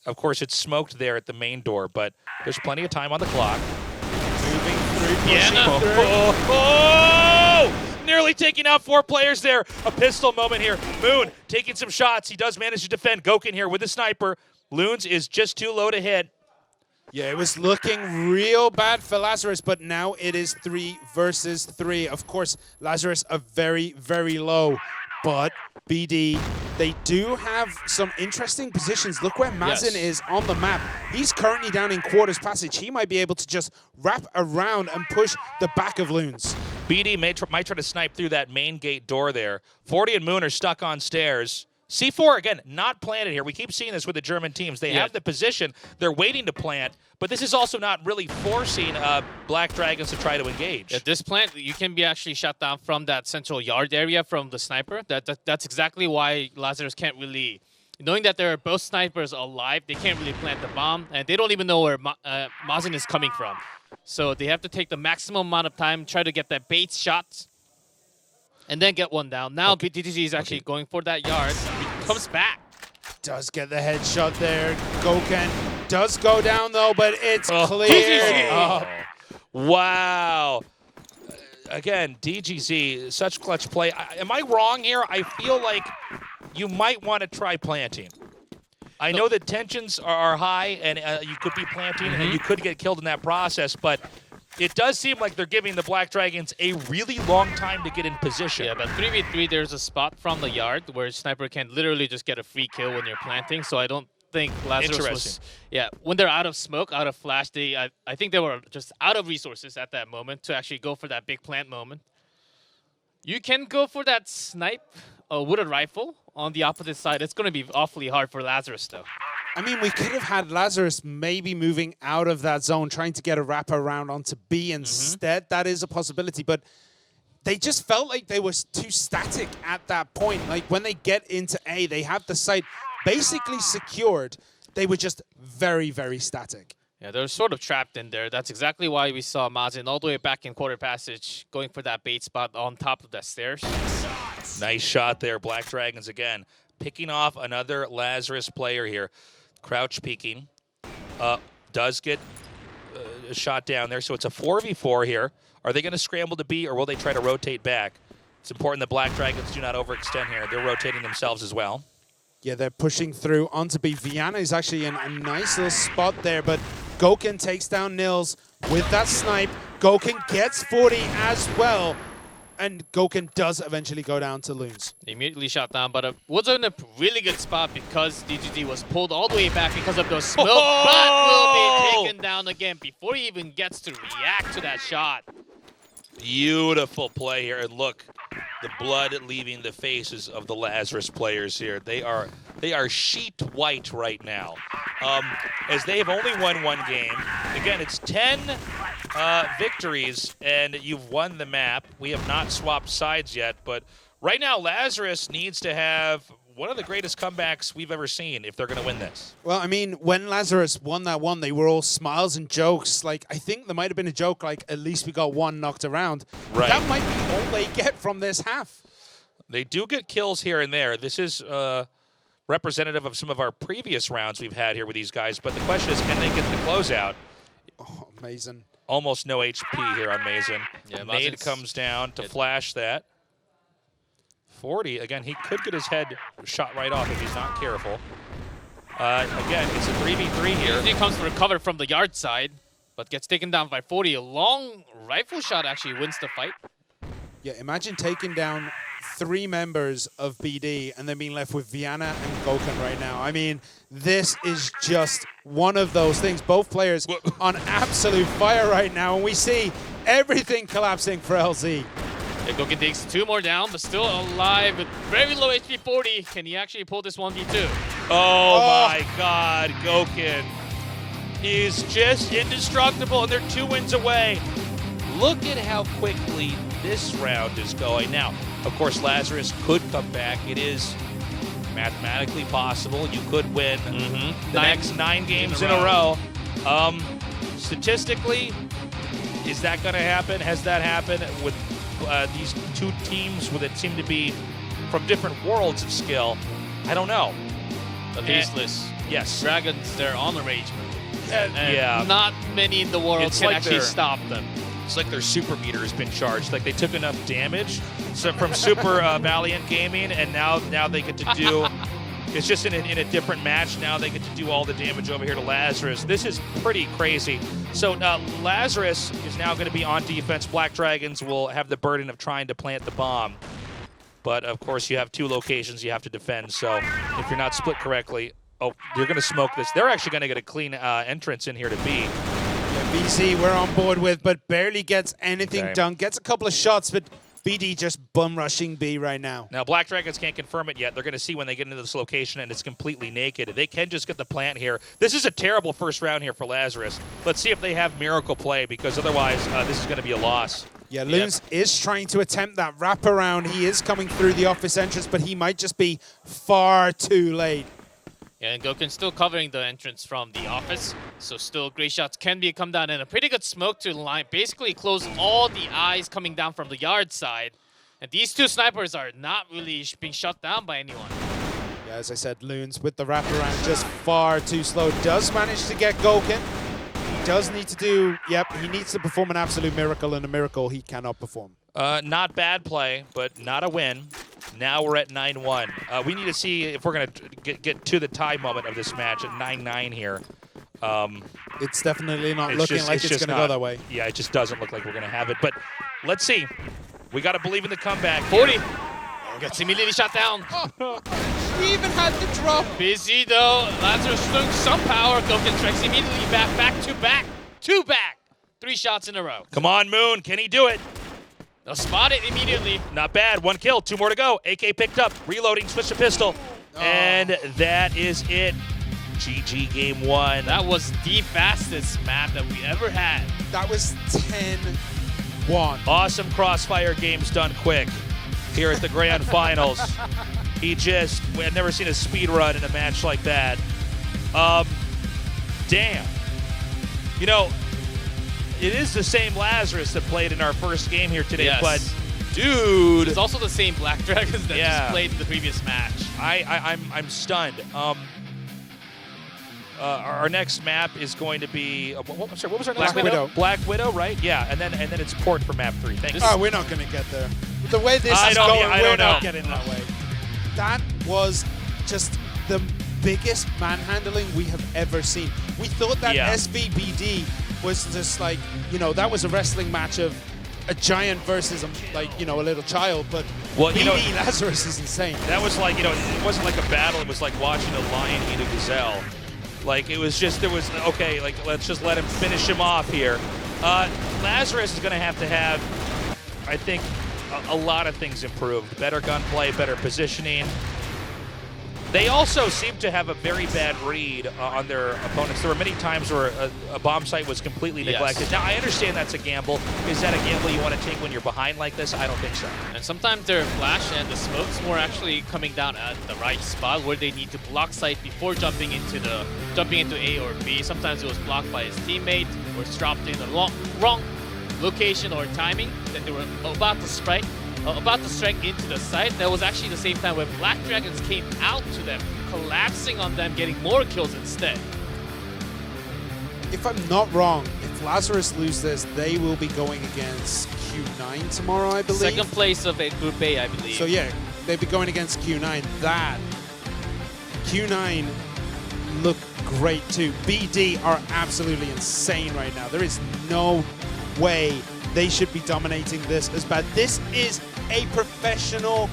Of course, it's smoked there at the main door, but there's plenty of time on the clock. Moving through, pushing through. Oh! Nearly taking out 4 players there. A pistol moment here. Moon taking some shots. He does manage to defend. Gouken here with the sniper. Loons is just too low to hit. Yeah, it was looking real bad for Lazarus, but now it is 3 versus 3. Of course, Lazarus are very, very low, but BD, they do have some interesting positions. Look where Mazin is on the map. He's currently down in quarters passage. He might be able to just wrap around and push the back of Loons. BD might try to snipe through that main gate door there. 40 and Moon are stuck on stairs. C4, again, not planted here. We keep seeing this with the German teams. They have the position. They're waiting to plant, but this is also not really forcing Black Dragons to try to engage. At this plant, you can be actually shut down from that central yard area from the sniper. That's exactly why Lazarus can't really... Knowing that there are both snipers alive, they can't really plant the bomb, and they don't even know where Mazin is coming from. So they have to take the maximum amount of time, try to get that bait shot, and then get one down. Now DTG is actually going for that yard. He comes back. Does get the headshot there. Gouken does go down though, but it's clear. Oh. Wow. Again, DGZ, such clutch play. Am I wrong here? I feel like you might want to try planting. I know that tensions are high, and you could be planting, and you could get killed in that process, but it does seem like they're giving the Black Dragons a really long time to get in position. Yeah, but 3v3, there's a spot from the yard where Sniper can literally just get a free kill when you're planting, so I don't think Lazarus was... Yeah, when they're out of smoke, out of flash, I think they were just out of resources at that moment to actually go for that big plant moment. You can go for that snipe with a rifle on the opposite side. It's going to be awfully hard for Lazarus, though. I mean, we could have had Lazarus maybe moving out of that zone, trying to get a wrap around onto B instead. That is a possibility, but they just felt like they were too static at that point. Like, when they get into A, they have the site basically secured. They were just very, very static. Yeah, they're sort of trapped in there. That's exactly why we saw Mazin all the way back in quarter passage, going for that bait spot on top of the stairs. Nice shot there, Black Dragons again. Picking off another Lazarus player here. Crouch peeking. Does get a shot down there, so it's a 4v4 here. Are they going to scramble to B, or will they try to rotate back? It's important the Black Dragons do not overextend here. They're rotating themselves as well. Yeah, they're pushing through onto B. Viana is actually in a nice little spot there, but Goken takes down Nils with that snipe. Goken gets 40 as well, and Goken does eventually go down to Loons. Immediately shot down, but was in a really good spot because DGG was pulled all the way back because of those smoke, but will be taken down again before he even gets to react to that shot. Beautiful play here, and look, the blood leaving the faces of the Lazarus players here. They are sheet white right now, as they have only won one game. Again, it's 10 victories, and you've won the map. We have not swapped sides yet, but right now Lazarus needs to have one of the greatest comebacks we've ever seen if they're going to win this. Well, I mean, when Lazarus won that one, they were all smiles and jokes. Like, I think there might have been a joke, like, at least we got one knocked around. Right. That might be all they get from this half. They do get kills here and there. This is representative of some of our previous rounds we've had here with these guys, but the question is, can they get the closeout? Oh, Mason. Almost no HP here on Mason. Yeah, Nade comes down to flash that. 40, again, he could get his head shot right off if he's not careful. Again, it's a 3v3 here. He comes for a cover from the yard side, but gets taken down by 40. A long rifle shot actually wins the fight. Yeah, imagine taking down 3 members of BD and then being left with Viana and Goken right now. I mean, this is just one of those things. Both players on absolute fire right now, and we see everything collapsing for LZ. Yeah, Goken takes 2 more down, but still alive with very low HP 40. Can he actually pull this 1v2? Oh my God, Goken. He's just indestructible, and they're 2 wins away. Look at how quickly this round is going. Now, of course, Lazarus could come back. It is mathematically possible. You could win the next 9 games in a row. Statistically, is that going to happen? Has that happened with these 2 teams that seem to be from different worlds of skill? I don't know. The Faceless. Yes. Dragons, they're on the rage move. Yeah. Not many in the world can actually stop them. It's like their super meter has been charged. Like they took enough damage from Super Valiant Gaming, and now they get to do. It's just in a different match. Now they get to do all the damage over here to Lazarus. This is pretty crazy. So Lazarus is now going to be on defense. Black Dragons will have the burden of trying to plant the bomb. But of course, you have 2 locations you have to defend. So if you're not split correctly, you're going to smoke this. They're actually going to get a clean entrance in here to B. BC we're on board with, but barely gets anything done. Gets a couple of shots, but BD just bum rushing B right now. Now, Black Dragons can't confirm it yet. They're going to see when they get into this location, and it's completely naked. They can just get the plant here. This is a terrible first round here for Lazarus. Let's see if they have miracle play, because otherwise this is going to be a loss. Yeah, Loons is trying to attempt that wraparound. He is coming through the office entrance, but he might just be far too late. Yeah, and Goken's still covering the entrance from the office, so still great shots can be come down, and a pretty good smoke to line. Basically close all the eyes coming down from the yard side. And these 2 snipers are not really being shut down by anyone. Yeah, as I said, Loons with the wraparound just far too slow. Does manage to get Goken. He does need to do, he needs to perform an absolute miracle, and a miracle he cannot perform. Not bad play, but not a win. Now we're at 9-1. We need to see if we're going to get to the tie moment of this match at 9-9 here. It's definitely not looking like it's going to go that way. Yeah, it just doesn't look like we're going to have it. But let's see. We got to believe in the comeback. 40. Gets immediately shot down. He even had the drop. Busy though. Lazarus showing some power. Goken strikes immediately back to back. 2 back. 3 shots in a row. Come on, Moon. Can he do it? They'll spot it immediately. Not bad. 1 kill, 2 more to go. AK picked up, reloading, switch to pistol. And that is it. GG game 1. That was the fastest map that we ever had. That was 10-1. Awesome Crossfire games done quick here at the Grand Finals. I've never seen a speed run in a match like that. Damn. You know, it is the same Lazarus that played in our first game here today, but dude, it's also the same Black Dragons that just played in the previous match. I'm stunned. our next map is going to be what was our Black next Widow. map? Black Widow, right? Yeah, and then it's port for map 3. Thanks. Oh, we're not going to get there. The way this I is don't- going, yeah, I we're don't not know. getting that way. That was just the biggest manhandling we have ever seen. We thought that Yeah. SVBD was just like, that was a wrestling match of a giant versus a little child, but Well, BD Lazarus is insane. That was like, it wasn't like a battle. It was like watching a lion eat a gazelle. Like, it was just, okay, like, let's just let him finish him off here. Lazarus is going to have, I think, a lot of things improved. Better gunplay, better positioning. They also seem to have a very bad read on their opponents. There were many times where a bomb site was completely neglected. Yes. Now, I understand that's a gamble. Is that a gamble you want to take when you're behind like this? I don't think so. And sometimes their flash and the smokes were actually coming down at the right spot where they need to block site before jumping into A or B. Sometimes it was blocked by his teammate or it's dropped in the wrong location or timing that they were about to strike into the site. That was actually the same time when Black Dragons came out to them, collapsing on them, getting more kills instead. If I'm not wrong, if Lazarus lose this, they will be going against Q9 tomorrow, I believe. Second place of a Group A, I believe. So yeah, they'd be going against Q9. That Q9 look great too. BD are absolutely insane right now. There is no way they should be dominating this as bad. This is a professional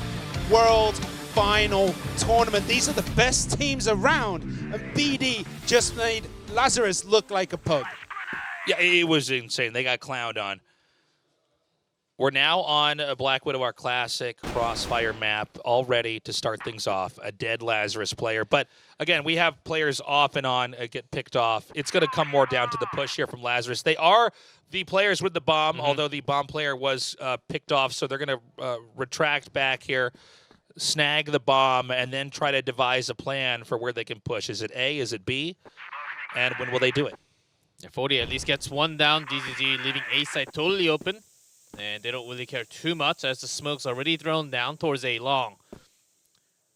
world final tournament. These are the best teams around, and BD just made Lazarus look like a pug. Yeah, it was insane. They got clowned on. We're now on a Black Widow, our classic Crossfire map, all ready to start things off. A dead Lazarus player. But again, we have players off and on get picked off. It's going to come more down to the push here from Lazarus. They are the players with the bomb, although the bomb player was picked off, so they're going to retract back here, snag the bomb, and then try to devise a plan for where they can push. Is it A? Is it B? And when will they do it? 40 at least gets one down. DZZ leaving A side totally open. And they don't really care too much as the smoke's already thrown down towards A long.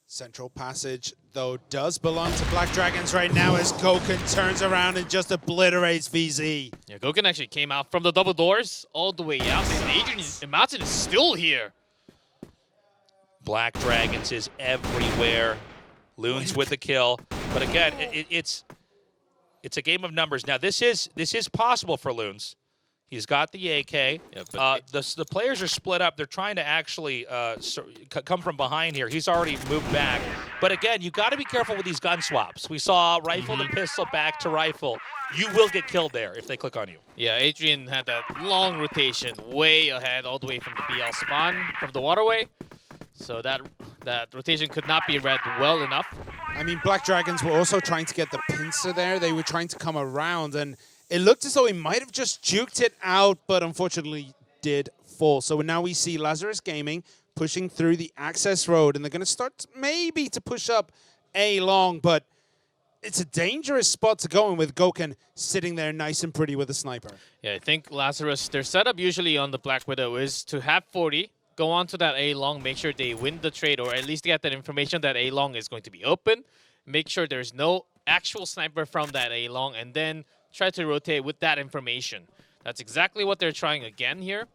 Central Passage, though, does belong to Black Dragons right now as Goken turns around and just obliterates VZ. Yeah, Goken actually came out from the double doors all the way out. And Adrian and Martin is still here. Black Dragons is everywhere. Loons with the kill. But again, it's a game of numbers. Now, this is possible for Loons. He's got the AK. Yeah, The players are split up. They're trying to actually come from behind here. He's already moved back. But again, you got to be careful with these gun swaps. We saw rifle to pistol, back to rifle. You will get killed there if they click on you. Yeah, Adrian had that long rotation way ahead all the way from the BL spawn, from the waterway. So that rotation could not be read well enough. I mean, Black Dragons were also trying to get the pincer there. They were trying to come around, and it looked as though he might have just juked it out, but unfortunately did fall. So now we see Lazarus Gaming pushing through the access road, and they're going to start maybe to push up A long, but it's a dangerous spot to go in with Goken sitting there nice and pretty with a sniper. Yeah, I think Lazarus, their setup usually on the Black Widow is to have 40, go on to that A long, make sure they win the trade, or at least get that information that A long is going to be open, make sure there's no actual sniper from that A long, and then try to rotate with that information. That's exactly what they're trying again here.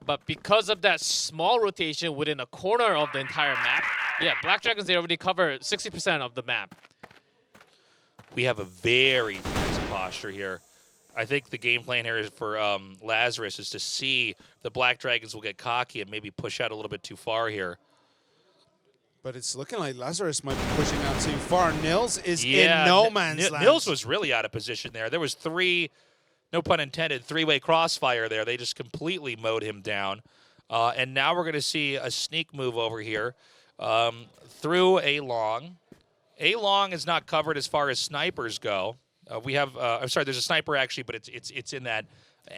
But because of that small rotation within a corner of the entire map, yeah, Black Dragons, they already cover 60% of the map. We have a very defensive posture here. I think the game plan here is for Lazarus is to see the Black Dragons will get cocky and maybe push out a little bit too far here. But it's looking like Lazarus might be pushing out too far. Nils is Yeah, in no man's land. Nils was really out of position there. There was three, no pun intended, three-way crossfire there. They just completely mowed him down. And now we're going to see a sneak move over here through A long. A long is not covered as far as snipers go. We have, I'm sorry, there's a sniper actually, but it's in that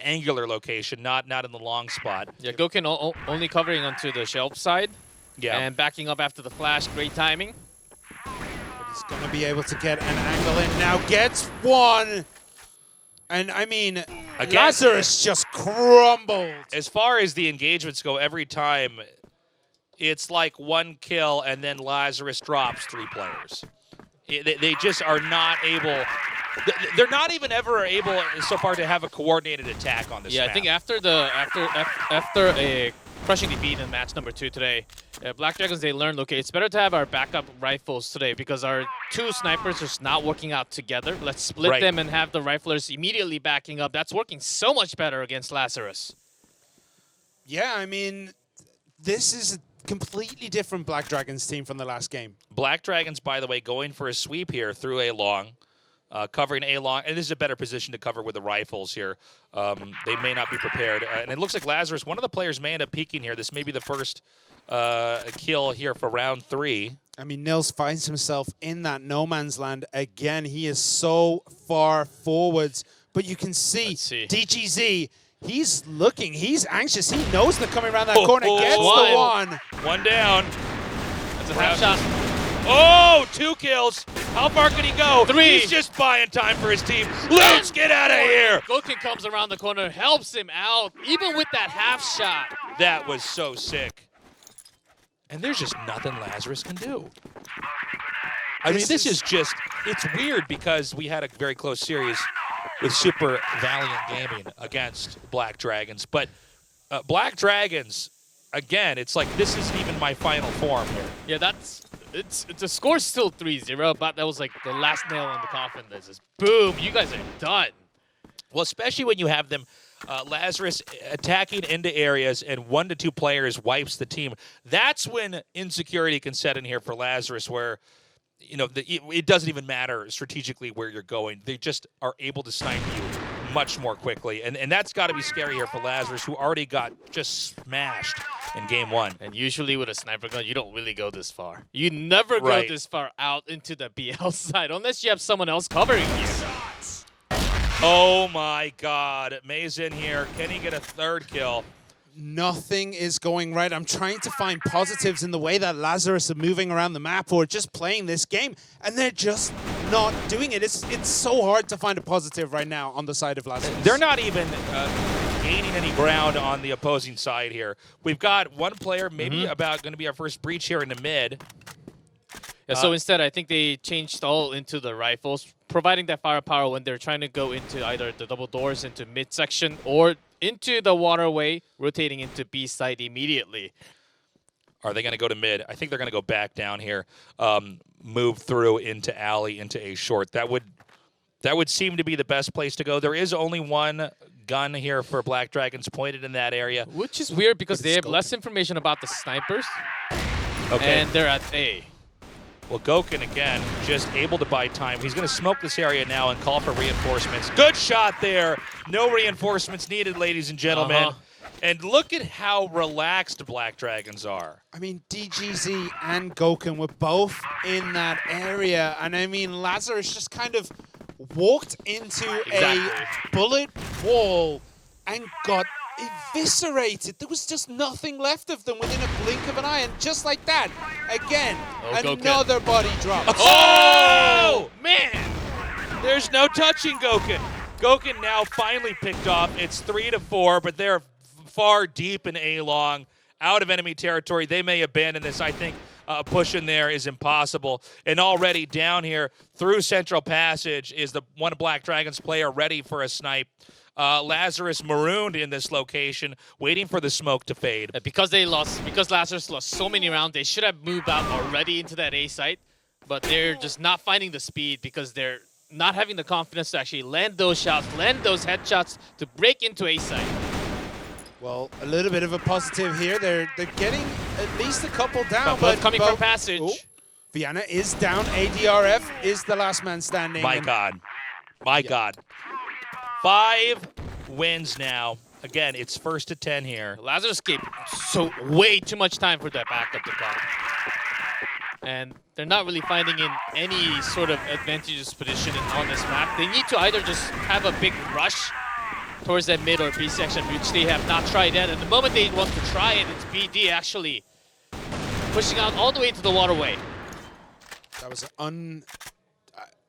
angular location, not in the long spot. Yeah, Goken only covering onto the shelf side. Yeah. And backing up after the flash, great timing. But he's going to be able to get an angle in now. Gets one. And, I mean, Again, Lazarus just crumbled. As far as the engagements go, every time it's like one kill and then Lazarus drops three players. They just are not able they're not even ever able so far to have a coordinated attack on this Yeah, map. I think after a crushing defeat in match number 2 today, Black Dragons, they learned, okay, it's better to have our backup rifles today because our 2 snipers are just not working out together. Let's split them and have the riflers immediately backing up. That's working so much better against Lazarus. Yeah, I mean, this is a completely different Black Dragons team from the last game. Black Dragons, by the way, going for a sweep here through A long. Covering A long, and this is a better position to cover with the rifles here. They may not be prepared. And it looks like Lazarus, one of the players may end up peeking here. This may be the first kill here for round 3. I mean, Nils finds himself in that no man's land again. He is so far forwards, but you can see DGZ, he's looking, he's anxious. He knows they're coming around that corner. Gets the one. One down. That's a half shot. Oh, 2 kills. How far can he go? 3. He's just buying time for his team. Let's get out of here. Goken comes around the corner, helps him out, even with that half shot. That was so sick. And there's just nothing Lazarus can do. I mean, this is just, it's weird because we had a very close series with Super Valiant Gaming against Black Dragons. But Black Dragons, again, it's like this isn't even my final form here. Yeah, the score's still 3-0, but that was like the last nail in the coffin. This is boom, you guys are done. Well, especially when you have them, Lazarus attacking into areas and 1 to 2 players wipes the team. That's when insecurity can set in here for Lazarus, where it doesn't even matter strategically where you're going. They just are able to snipe you much more quickly. And that's got to be scary here for Lazarus, who already got just smashed in game 1. And usually with a sniper gun, you don't really go this far. You never go this far out into the BL side unless you have someone else covering you. Oh my God. May's in here. Can he get a 3rd kill? Nothing is going right. I'm trying to find positives in the way that Lazarus are moving around the map or just playing this game, and they're just not doing it. It's so hard to find a positive right now on the side of Lazarus. They're not even gaining any ground on the opposing side here. We've got one player maybe about going to be our first breach here in the mid. Yeah, so instead, I think they changed all into the rifles, providing that firepower when they're trying to go into either the double doors into midsection or into the waterway, rotating into B side immediately. Are they going to go to mid? I think they're going to go back down here, move through into alley, into A short. That would seem to be the best place to go. There is only one gun here for Black Dragons pointed in that area. Which is weird because they have less information about the snipers. Okay. And they're at A. Well, Goken, again, just able to buy time. He's going to smoke this area now and call for reinforcements. Good shot there. No reinforcements needed, ladies and gentlemen. And look at how relaxed Black Dragons are. I mean, DGZ and Goken were both in that area. And I mean, Lazarus just kind of walked into a bullet wall and got eviscerated. There was just nothing left of them within a blink of an eye. And just like that, again, another body drop. Oh, man! There's no touching Goken. Goken now finally picked off. It's 3-4, but they're far deep in A-long, out of enemy territory. They may abandon this. I think a push in there is impossible. And already down here through Central Passage is the one Black Dragons player ready for a snipe. Lazarus marooned in this location, waiting for the smoke to fade. Because Lazarus lost so many rounds, they should have moved out already into that A site, but they're just not finding the speed because they're not having the confidence to actually land those shots, land those headshots to break into A site. Well, a little bit of a positive here. They're getting at least a couple down. But coming from Passage. Oh, Vienna is down. ADRF is the last man standing. My God. My God. 5 wins now. Again, it's 1st to 10 here. Lazarus gave so way too much time for that backup to come. And they're not really finding in any sort of advantageous position on this map. They need to either just have a big rush towards that mid or B section, which they have not tried yet. And the moment they want to try it, it's BD actually pushing out all the way to the waterway. That was an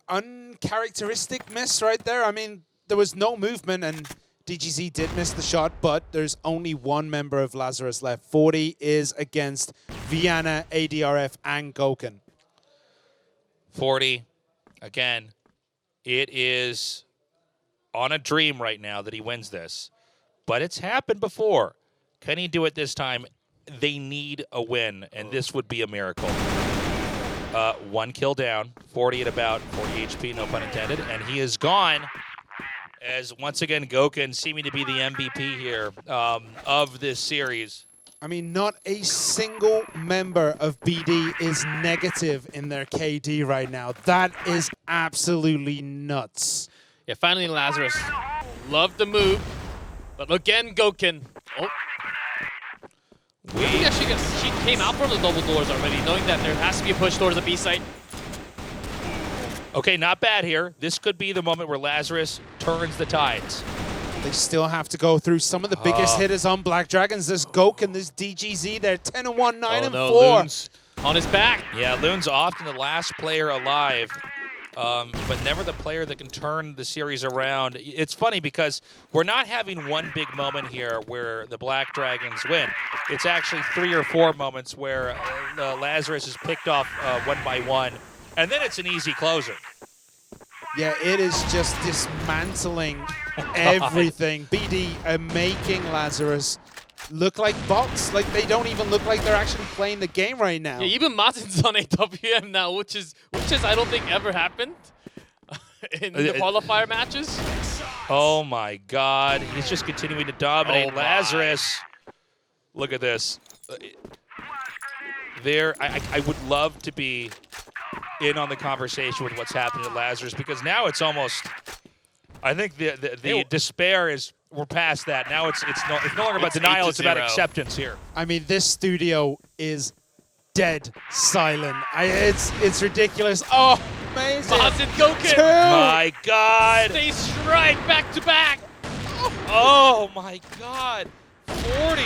uncharacteristic miss right there. I mean, there was no movement, and DGZ did miss the shot, but there's only one member of Lazarus left. 40 is against Vienna, ADRF, and Goken. 40, again, It is on a dream right now that he wins this. But it's happened before. Can he do it this time? They need a win, and this would be a miracle. 1 kill down, 40 at about 40 HP, no pun intended, and he is gone. As once again, Gouken seeming to be the MVP here of this series. I mean, not a single member of BD is negative in their KD right now. That is absolutely nuts. Yeah, finally Lazarus. Loved the move. But again, Gouken. Oh. He actually she came out from the double doors already, knowing that there has to be a push towards the B site. Okay, not bad here. This could be the moment where Lazarus turns the tides. They still have to go through some of the biggest hitters on Black Dragons. There's Gouken, there's DGZ. They're 10-1, 9-4. Loon's on his back. Yeah, Loon's often the last player alive, but never the player that can turn the series around. It's funny because we're not having one big moment here where the Black Dragons win. It's actually 3 or 4 moments where Lazarus is picked off one by one, and then it's an easy closer. Yeah, it is just dismantling everything. BD are making Lazarus look like bots. Like, they don't even look like they're actually playing the game right now. Yeah, even Martin's on AWM now, which is I don't think ever happened in the qualifier matches. Oh my God, he's just continuing to dominate. Lazarus, look at this. I would love to be in on the conversation with what's happening to Lazarus, because now it's almost, I think the despair is, we're past that. Now it's no longer about denial, it's about acceptance here. I mean, this studio is dead silent. It's ridiculous. Oh, amazing. Martin Gouken. My God. They strike back to back. Oh my God. 40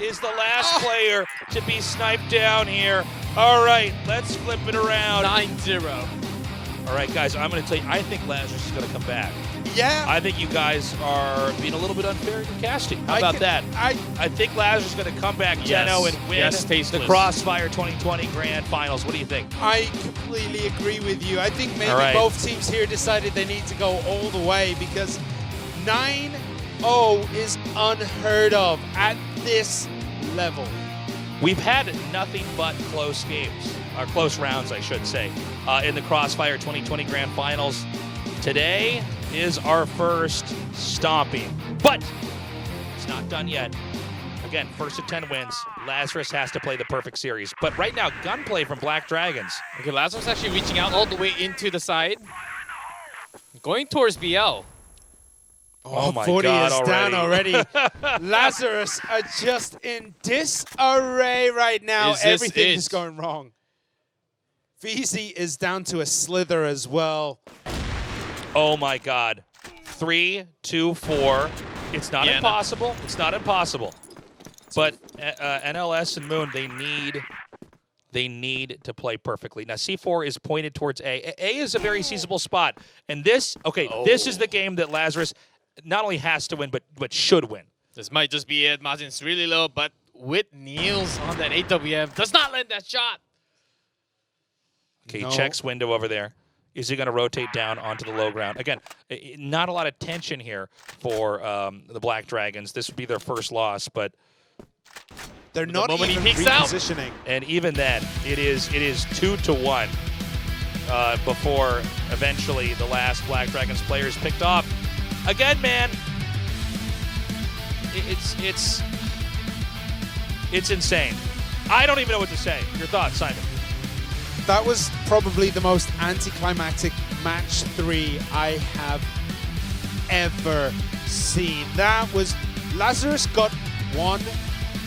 is the last player to be sniped down here. All right, let's flip it around. 9-0. All right, guys, I'm going to tell you, I think Lazarus is going to come back. Yeah. I think you guys are being a little bit unfair in your casting. How about that? I think Lazarus is going to come back 10-0 and win the Crossfire 2020 Grand Finals. What do you think? I completely agree with you. I think maybe both teams here decided they need to go all the way, because 9-0 is unheard of at this level. We've had nothing but close games, or close rounds, I should say, in the Crossfire 2020 Grand Finals. Today is our first stomping, but it's not done yet. Again, first of 10 wins. Lazarus has to play the perfect series. But right now, gunplay from Black Dragons. Okay, Lazarus actually reaching out all the way into the side. Going towards BL. Oh my 40 God, is down already. Lazarus are just in disarray right now. Everything is going wrong. Feezy is down to a slither as well. Oh my God. 3, 2, 4. It's not impossible. It's not impossible. But NLS and Moon, they need to play perfectly. Now, C4 is pointed towards A. A is a very seizable spot. And this is the game that Lazarus not only has to win, but should win. This might just be it. Martin's really low, but with Niels on that AWM, does not land that shot. Okay, he checks window over there. Is he going to rotate down onto the low ground? Again, not a lot of tension here for the Black Dragons. This would be their first loss, but they're not even repositioning. And even then, it is 2-1 before eventually the last Black Dragons player is picked off. Again, man, it's insane. I don't even know what to say. Your thoughts, Simon? That was probably the most anticlimactic match 3 I have ever seen. That was, Lazarus got 1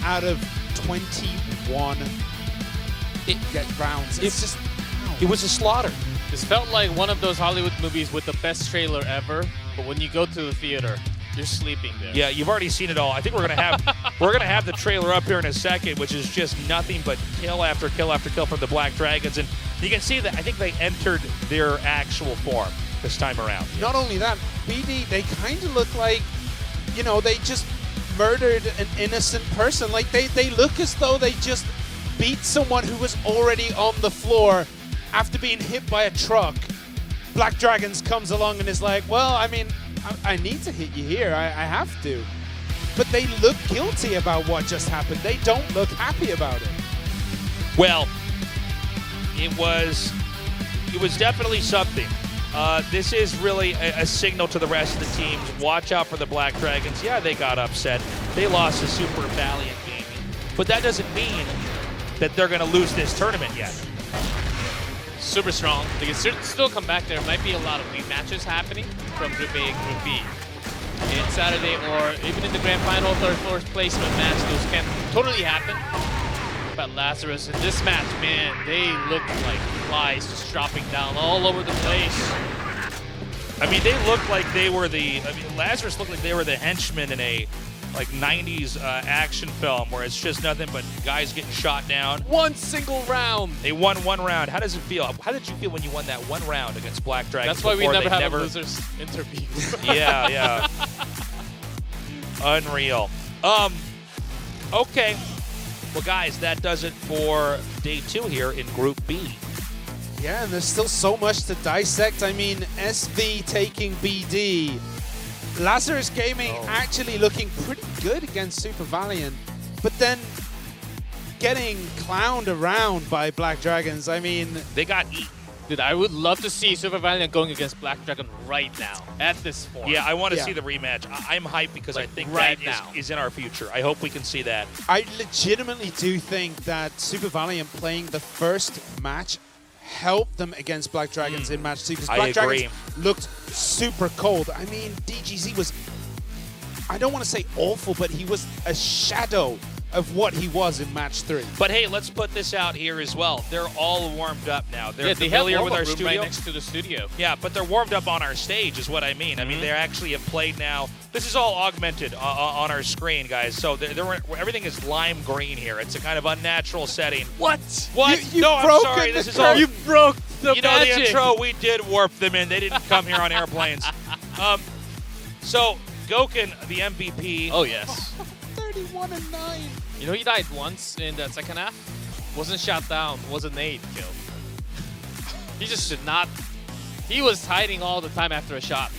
out of 21 rounds. It was a slaughter. This felt like one of those Hollywood movies with the best trailer ever, but when you go to the theater, you're sleeping there. Yeah, you've already seen it all. I think we're gonna have the trailer up here in a second, which is just nothing but kill after kill after kill from the Black Dragons, and you can see that I think they entered their actual form this time around. Not only that, BD, they kind of look like, you know, they just murdered an innocent person. Like they look as though they just beat someone who was already on the floor after being hit by a truck. Black Dragons comes along and is like, well, I mean, I need to hit you here. I have to. But they look guilty about what just happened. They don't look happy about it. Well, it was definitely something. This is really a signal to the rest of the teams. Watch out for the Black Dragons. Yeah, they got upset. They lost to Super Valiant Gaming. But that doesn't mean that they're going to lose this tournament yet. Super strong. They can still come back. There might be a lot of rematches happening from Group A and Group B. In Saturday or even in the Grand Final, third, fourth placement match, those can totally happen. But Lazarus in this match, man, they look like flies just dropping down all over the place. I mean, they looked like they were Lazarus looked like they were the henchmen in a like 90s action film where it's just nothing but guys getting shot down. One single round. They won one round. How does it feel? How did you feel when you won that one round against Black Dragons? That's why we never have a losers interview. Yeah. Unreal. Okay. Well, guys, that does it for day 2 here in Group B. Yeah, and there's still so much to dissect. I mean, SV taking BD. Lazarus Gaming actually looking pretty good against Super Valiant, but then getting clowned around by Black Dragons. I mean, they got eaten. Dude, I would love to see Super Valiant going against Black Dragon right now, at this form. Yeah, I want to see the rematch. I'm hyped because I think that is in our future. I hope we can see that. I legitimately do think that Super Valiant playing the first match helped them against Black Dragons in match 2, because Black Dragons looked super cold. I mean, DGZ was, I don't want to say awful, but he was a shadow of what he was in match 3. But hey, let's put this out here as well. They're all warmed up now. They're they familiar have with our room studio. right next to the studio. Yeah, but they're warmed up on our stage is what I mean. I mean, they actually have played now. This is all augmented on our screen, guys. So everything is lime green here. It's a kind of unnatural setting. What? What? You no, I'm sorry. This is all. You broke the You know magic. the intro. We did warp them in. They didn't come here on airplanes. So Goken, the MVP. Oh yes. 31-9. You know he died once in the second half. Wasn't shot down. Was a nade kill. He just did not. He was hiding all the time after a shot.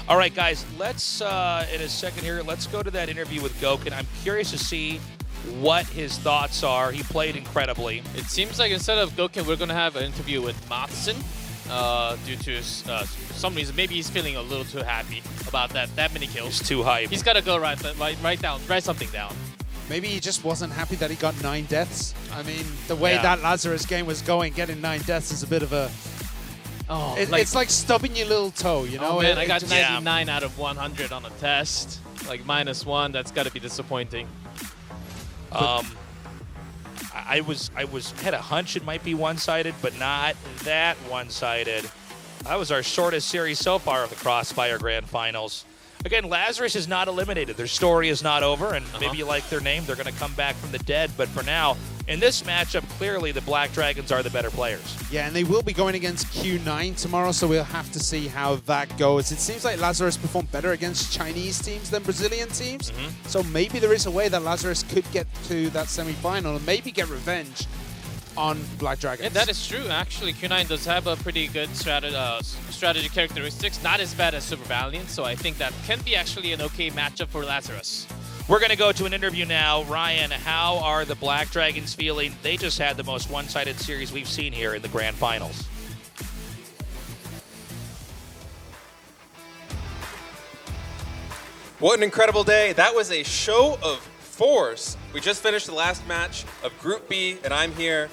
All right, guys. Let's in a second here. Let's go to that interview with Goken. I'm curious to see what his thoughts are. He played incredibly. It seems like instead of Goken, we're gonna have an interview with Matson. Due to some reason, maybe he's feeling a little too happy about that many kills. He's too hype. He's got to go write something down. Maybe he just wasn't happy that he got 9 deaths. I mean, the way that Lazarus game was going, getting 9 deaths is a bit of a... Oh, it's like stubbing your little toe, you know? Oh man, I got 99 out of 100 on a test. Like -1, that's got to be disappointing. I had a hunch it might be one-sided, but not that one-sided. That was our shortest series so far of the Crossfire Grand Finals. Again, Lazarus is not eliminated. Their story is not over, and maybe you like their name. They're going to come back from the dead. But for now, in this matchup, clearly the Black Dragons are the better players. Yeah, and they will be going against Q9 tomorrow, so we'll have to see how that goes. It seems like Lazarus performed better against Chinese teams than Brazilian teams. So maybe there is a way that Lazarus could get to that semi-final and maybe get revenge on Black Dragons. And that is true, actually. Q9 does have a pretty good strategy characteristics, not as bad as Super Valiant, so I think that can be actually an okay matchup for Lazarus. We're going to go to an interview now. Ryan, how are the Black Dragons feeling? They just had the most one-sided series we've seen here in the Grand Finals. What an incredible day. That was a show of force. We just finished the last match of Group B, and I'm here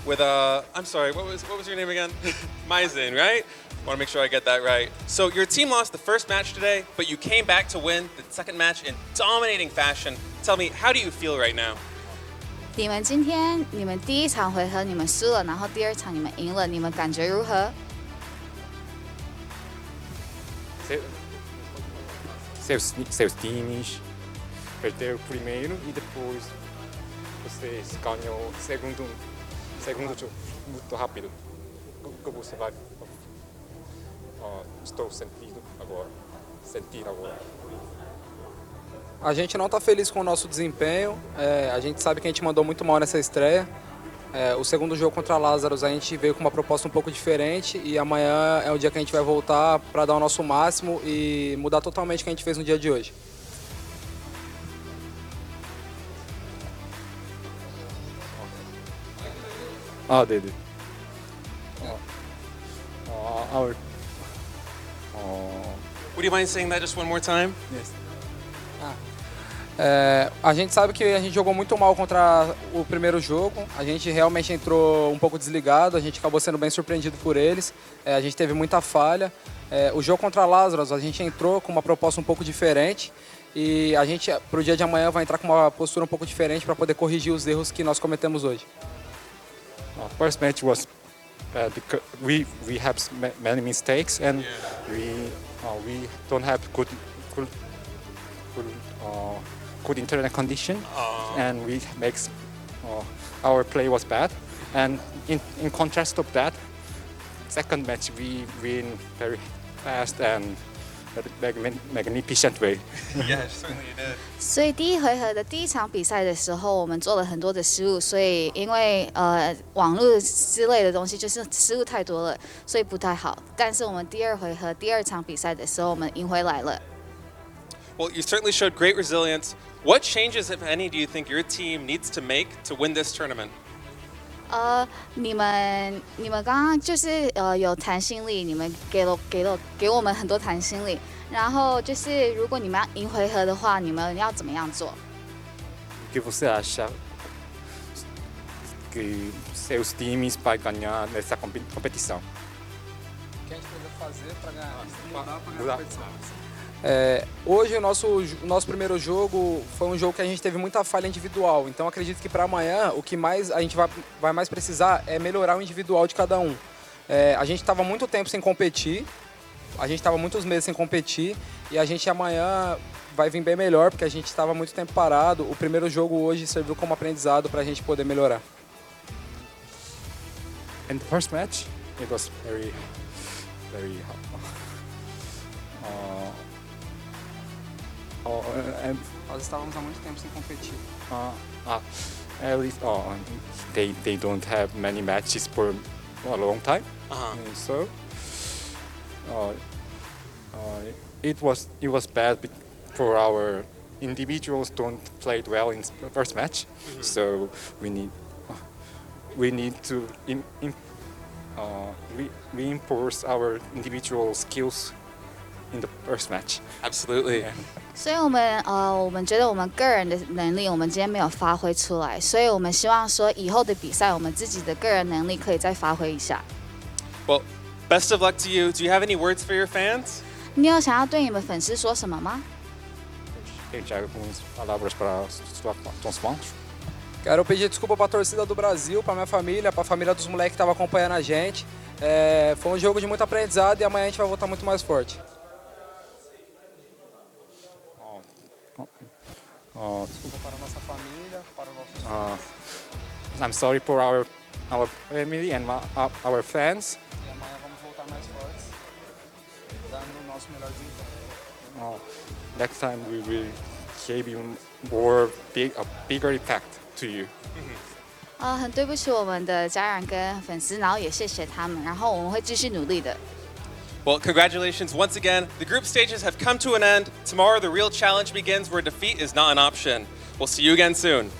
with, I'm sorry, what was your name again? Maizen, right? Want to make sure I get that right. So your team lost the first match today, but you came back to win the second match in dominating fashion. Tell me, how do you feel right now? 你们今天你们第一场回合你们输了，然后第二场你们赢了，你们感觉如何？ Seus times perderam o primeiro e depois vocês ganham o segundo jogo muito rápido. O que você vai estou sentindo agora? Sentir agora? A gente não está feliz com o nosso desempenho. A gente sabe que a gente mandou muito mal nessa estreia. O segundo jogo contra a Lazarus a gente veio com uma proposta um pouco diferente e amanhã é o dia que a gente vai voltar para dar o nosso máximo e mudar totalmente o que a gente fez no dia de hoje. 네네. Our Would you mind saying that just one more time? Yes. A gente sabe que a gente jogou muito mal contra o primeiro jogo, a gente realmente entrou um pouco desligado, a gente acabou sendo bem surpreendido por eles, a gente teve muita falha. O jogo contra a Lazarus, a gente entrou com uma proposta um pouco diferente e a gente, para o dia de amanhã, vai entrar com uma postura um pouco diferente para poder corrigir os erros que nós cometemos hoje. first match was because we have many mistakes and we don't have good internet condition and we makes our play was bad, and in contrast of that, second match we win very fast and magnificent way. Yeah, certainly you did. 所以第一回合的第一场比赛的时候，我们做了很多的失误，所以因为网络之类的东西就是失误太多了，所以不太好。但是我们第二回合第二场比赛的时候，我们赢回来了。Well, you certainly showed great resilience. What changes, if any, do you think your team needs to make to win this tournament? 你们刚刚就是有弹性力，你们给我们很多弹性力。然后就是如果你们要赢回合的话，你们要怎么样做？ O que você acha que seus times vai ganhar nessa competição? O que a gente precisa fazer para ganhar a competição? Hoje o nosso primeiro jogo foi um jogo que a gente teve muita falha individual, então acredito que para amanhã o que mais a gente vai mais precisar é melhorar o individual de cada um. A gente estava muito tempo sem competir, a gente estava muitos meses sem competir e a gente amanhã vai vir bem melhor porque a gente estava muito tempo parado. O primeiro jogo hoje serviu como aprendizado para a gente poder melhorar. In the first match, it was very Nós estávamos há muito tempo sem competir. At least they don't have many matches for a long time. So it was bad for our individuals don't play well in the first match. So we need to reinforce our individual skills in the first match. Absolutely. Yeah. 所以我们觉得我们个人的能力，我们今天没有发挥出来，所以我们希望说以后的比赛，我们自己的个人能力可以再发挥一下。Well, best of luck to you. Do you have any words for your fans? 你有想要对你们粉丝说什么吗？ Tiago, algumas palavras para os fãs. Quero pedir desculpa para a torcida do Brasil, para minha família, para a família dos moleques que estavam acompanhando a gente. Foi um jogo de muito aprendizado e amanhã a gente vai voltar muito mais forte. Desculpa para a nossa família, para o nosso... I'm sorry for our family and our fans. E amanhã vamos voltar mais fortes, dando o nosso melhor desempenho. Next time we will give you a bigger impact to you. 很对不起我们的家人跟粉丝，然后也谢谢他们，然后我们会继续努力的。 Well, congratulations once again. The group stages have come to an end. Tomorrow, the real challenge begins where defeat is not an option. We'll see you again soon.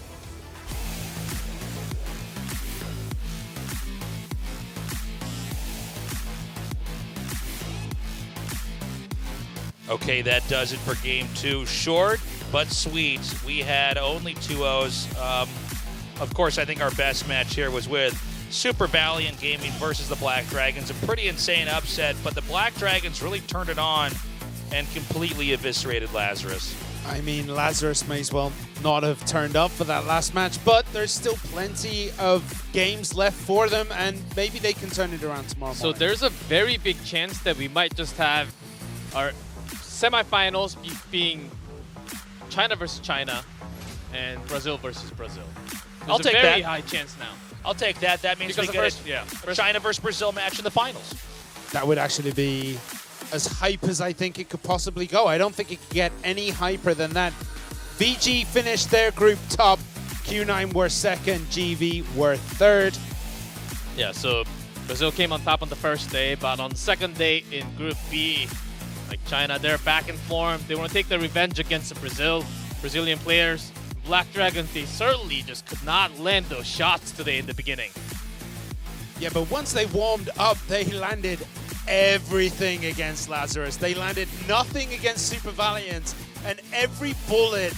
Okay, that does it for game 2. Short but sweet. We had only 2-0s. Of course, I think our best match here was with Super Valiant Gaming versus the Black Dragons. A pretty insane upset, but the Black Dragons really turned it on and completely eviscerated Lazarus. I mean, Lazarus may as well not have turned up for that last match, but there's still plenty of games left for them, and maybe they can turn it around tomorrow morning. So there's a very big chance that we might just have our semifinals being China versus China and Brazil versus Brazil. There's I'll take a very that. high chance now. I'll take that. That means Because we the get first, a China versus Brazil match in the finals. That would actually be as hype as I think it could possibly go. I don't think it could get any hyper than that. VG finished their group top. Q9 were second, GV were third. Yeah, so Brazil came on top on the first day, but on the second day in Group B, like China, they're back in form. They want to take their revenge against the Brazilian players. Black Dragons, they certainly just could not land those shots today in the beginning. Yeah, but once they warmed up, they landed everything against Lazarus. They landed nothing against Super Valiant, and every bullet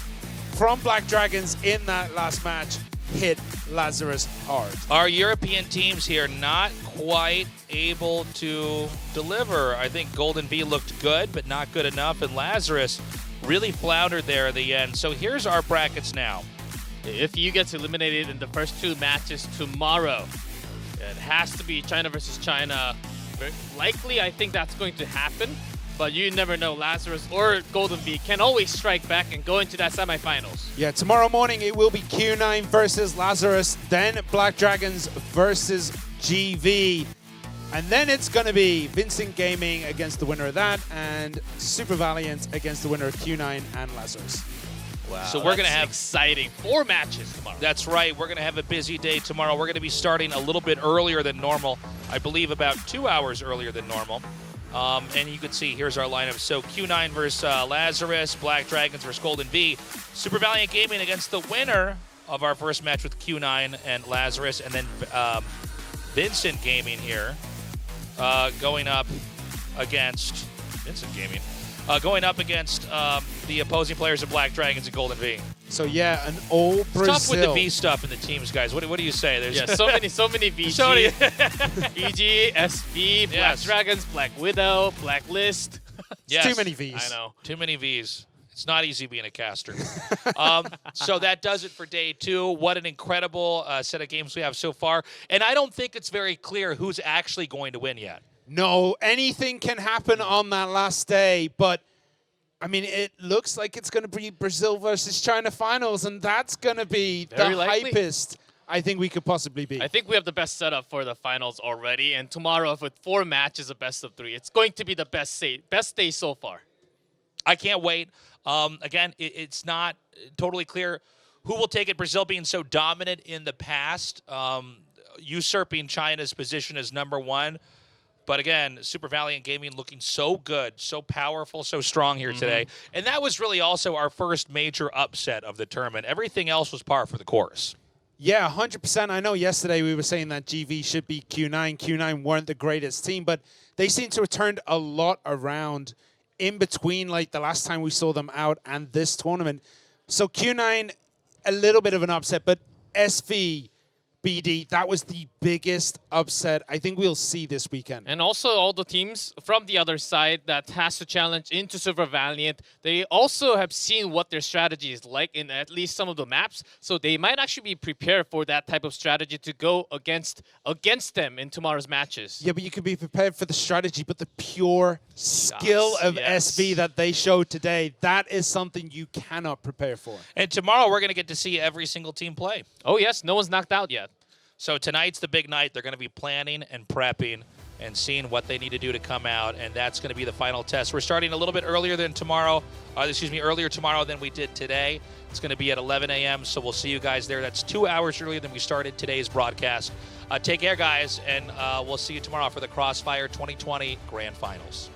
from Black Dragons in that last match hit Lazarus hard. Our European teams here not quite able to deliver. I think Golden Bee looked good, but not good enough, and Lazarus really floundered there at the end. So here's our brackets now. If you get eliminated in the first 2 matches tomorrow, it has to be China versus China. Very likely, I think that's going to happen, but you never know. Lazarus or Golden Bee can always strike back and go into that semifinals. Yeah, tomorrow morning it will be Q9 versus Lazarus, then Black Dragons versus GV. And then it's going to be Vincent Gaming against the winner of that, and Super Valiant against the winner of Q9 and Lazarus. Wow, so we're going to have exciting 4 matches tomorrow. That's right. We're going to have a busy day tomorrow. We're going to be starting a little bit earlier than normal. I believe about 2 hours earlier than normal. And you can see here's our lineup. So Q9 versus Lazarus, Black Dragons versus Golden Bee, Super Valiant Gaming against the winner of our first match with Q9 and Lazarus, and then Vincent Gaming here going up against Vincent Gaming. Going up against the opposing players of Black Dragons and Golden Bee. So yeah, an all Brazil. Tough with the V stuff in the teams, guys. What do you say? There's yeah, so many VG. So many. EG, SV, Black Yes. Dragons, Black Widow, Blacklist. Yes. Too many Vs. I know. Too many Vs. It's not easy being a caster. So that does it for day 2. What an incredible set of games we have so far. And I don't think it's very clear who's actually going to win yet. No, anything can happen on that last day, but I mean, it looks like it's going to be Brazil versus China finals, and that's going to be Very the likely. hypest I think we could possibly be. I think we have the best setup for the finals already, and tomorrow with 4 matches, a best of 3, it's going to be the best day so far. I can't wait. Again, it's not totally clear who will take it. Brazil being so dominant in the past, usurping China's position as number 1. But again, Super Valiant Gaming looking so good, so powerful, so strong here today. And that was really also our first major upset of the tournament. Everything else was par for the course. Yeah, 100%. I know yesterday we were saying that GV should be Q9. Q9 weren't the greatest team, but they seem to have turned a lot around in between like the last time we saw them out and this tournament. So Q9, a little bit of an upset, but SV, BD, that was the biggest upset I think we'll see this weekend. And also all the teams from the other side that has to challenge into Super Valiant, they also have seen what their strategy is like in at least some of the maps. So they might actually be prepared for that type of strategy to go against them in tomorrow's matches. Yeah, but you could be prepared for the strategy, but the pure skill of SV that they showed today, that is something you cannot prepare for. And tomorrow we're going to get to see every single team play. Oh yes, no one's knocked out yet. So tonight's the big night. They're going to be planning and prepping and seeing what they need to do to come out, and that's going to be the final test. We're starting a little bit earlier than tomorrow. Earlier tomorrow than we did today. It's going to be at 11 a.m., so we'll see you guys there. That's 2 hours earlier than we started today's broadcast. Take care, guys, and we'll see you tomorrow for the Crossfire 2020 Grand Finals.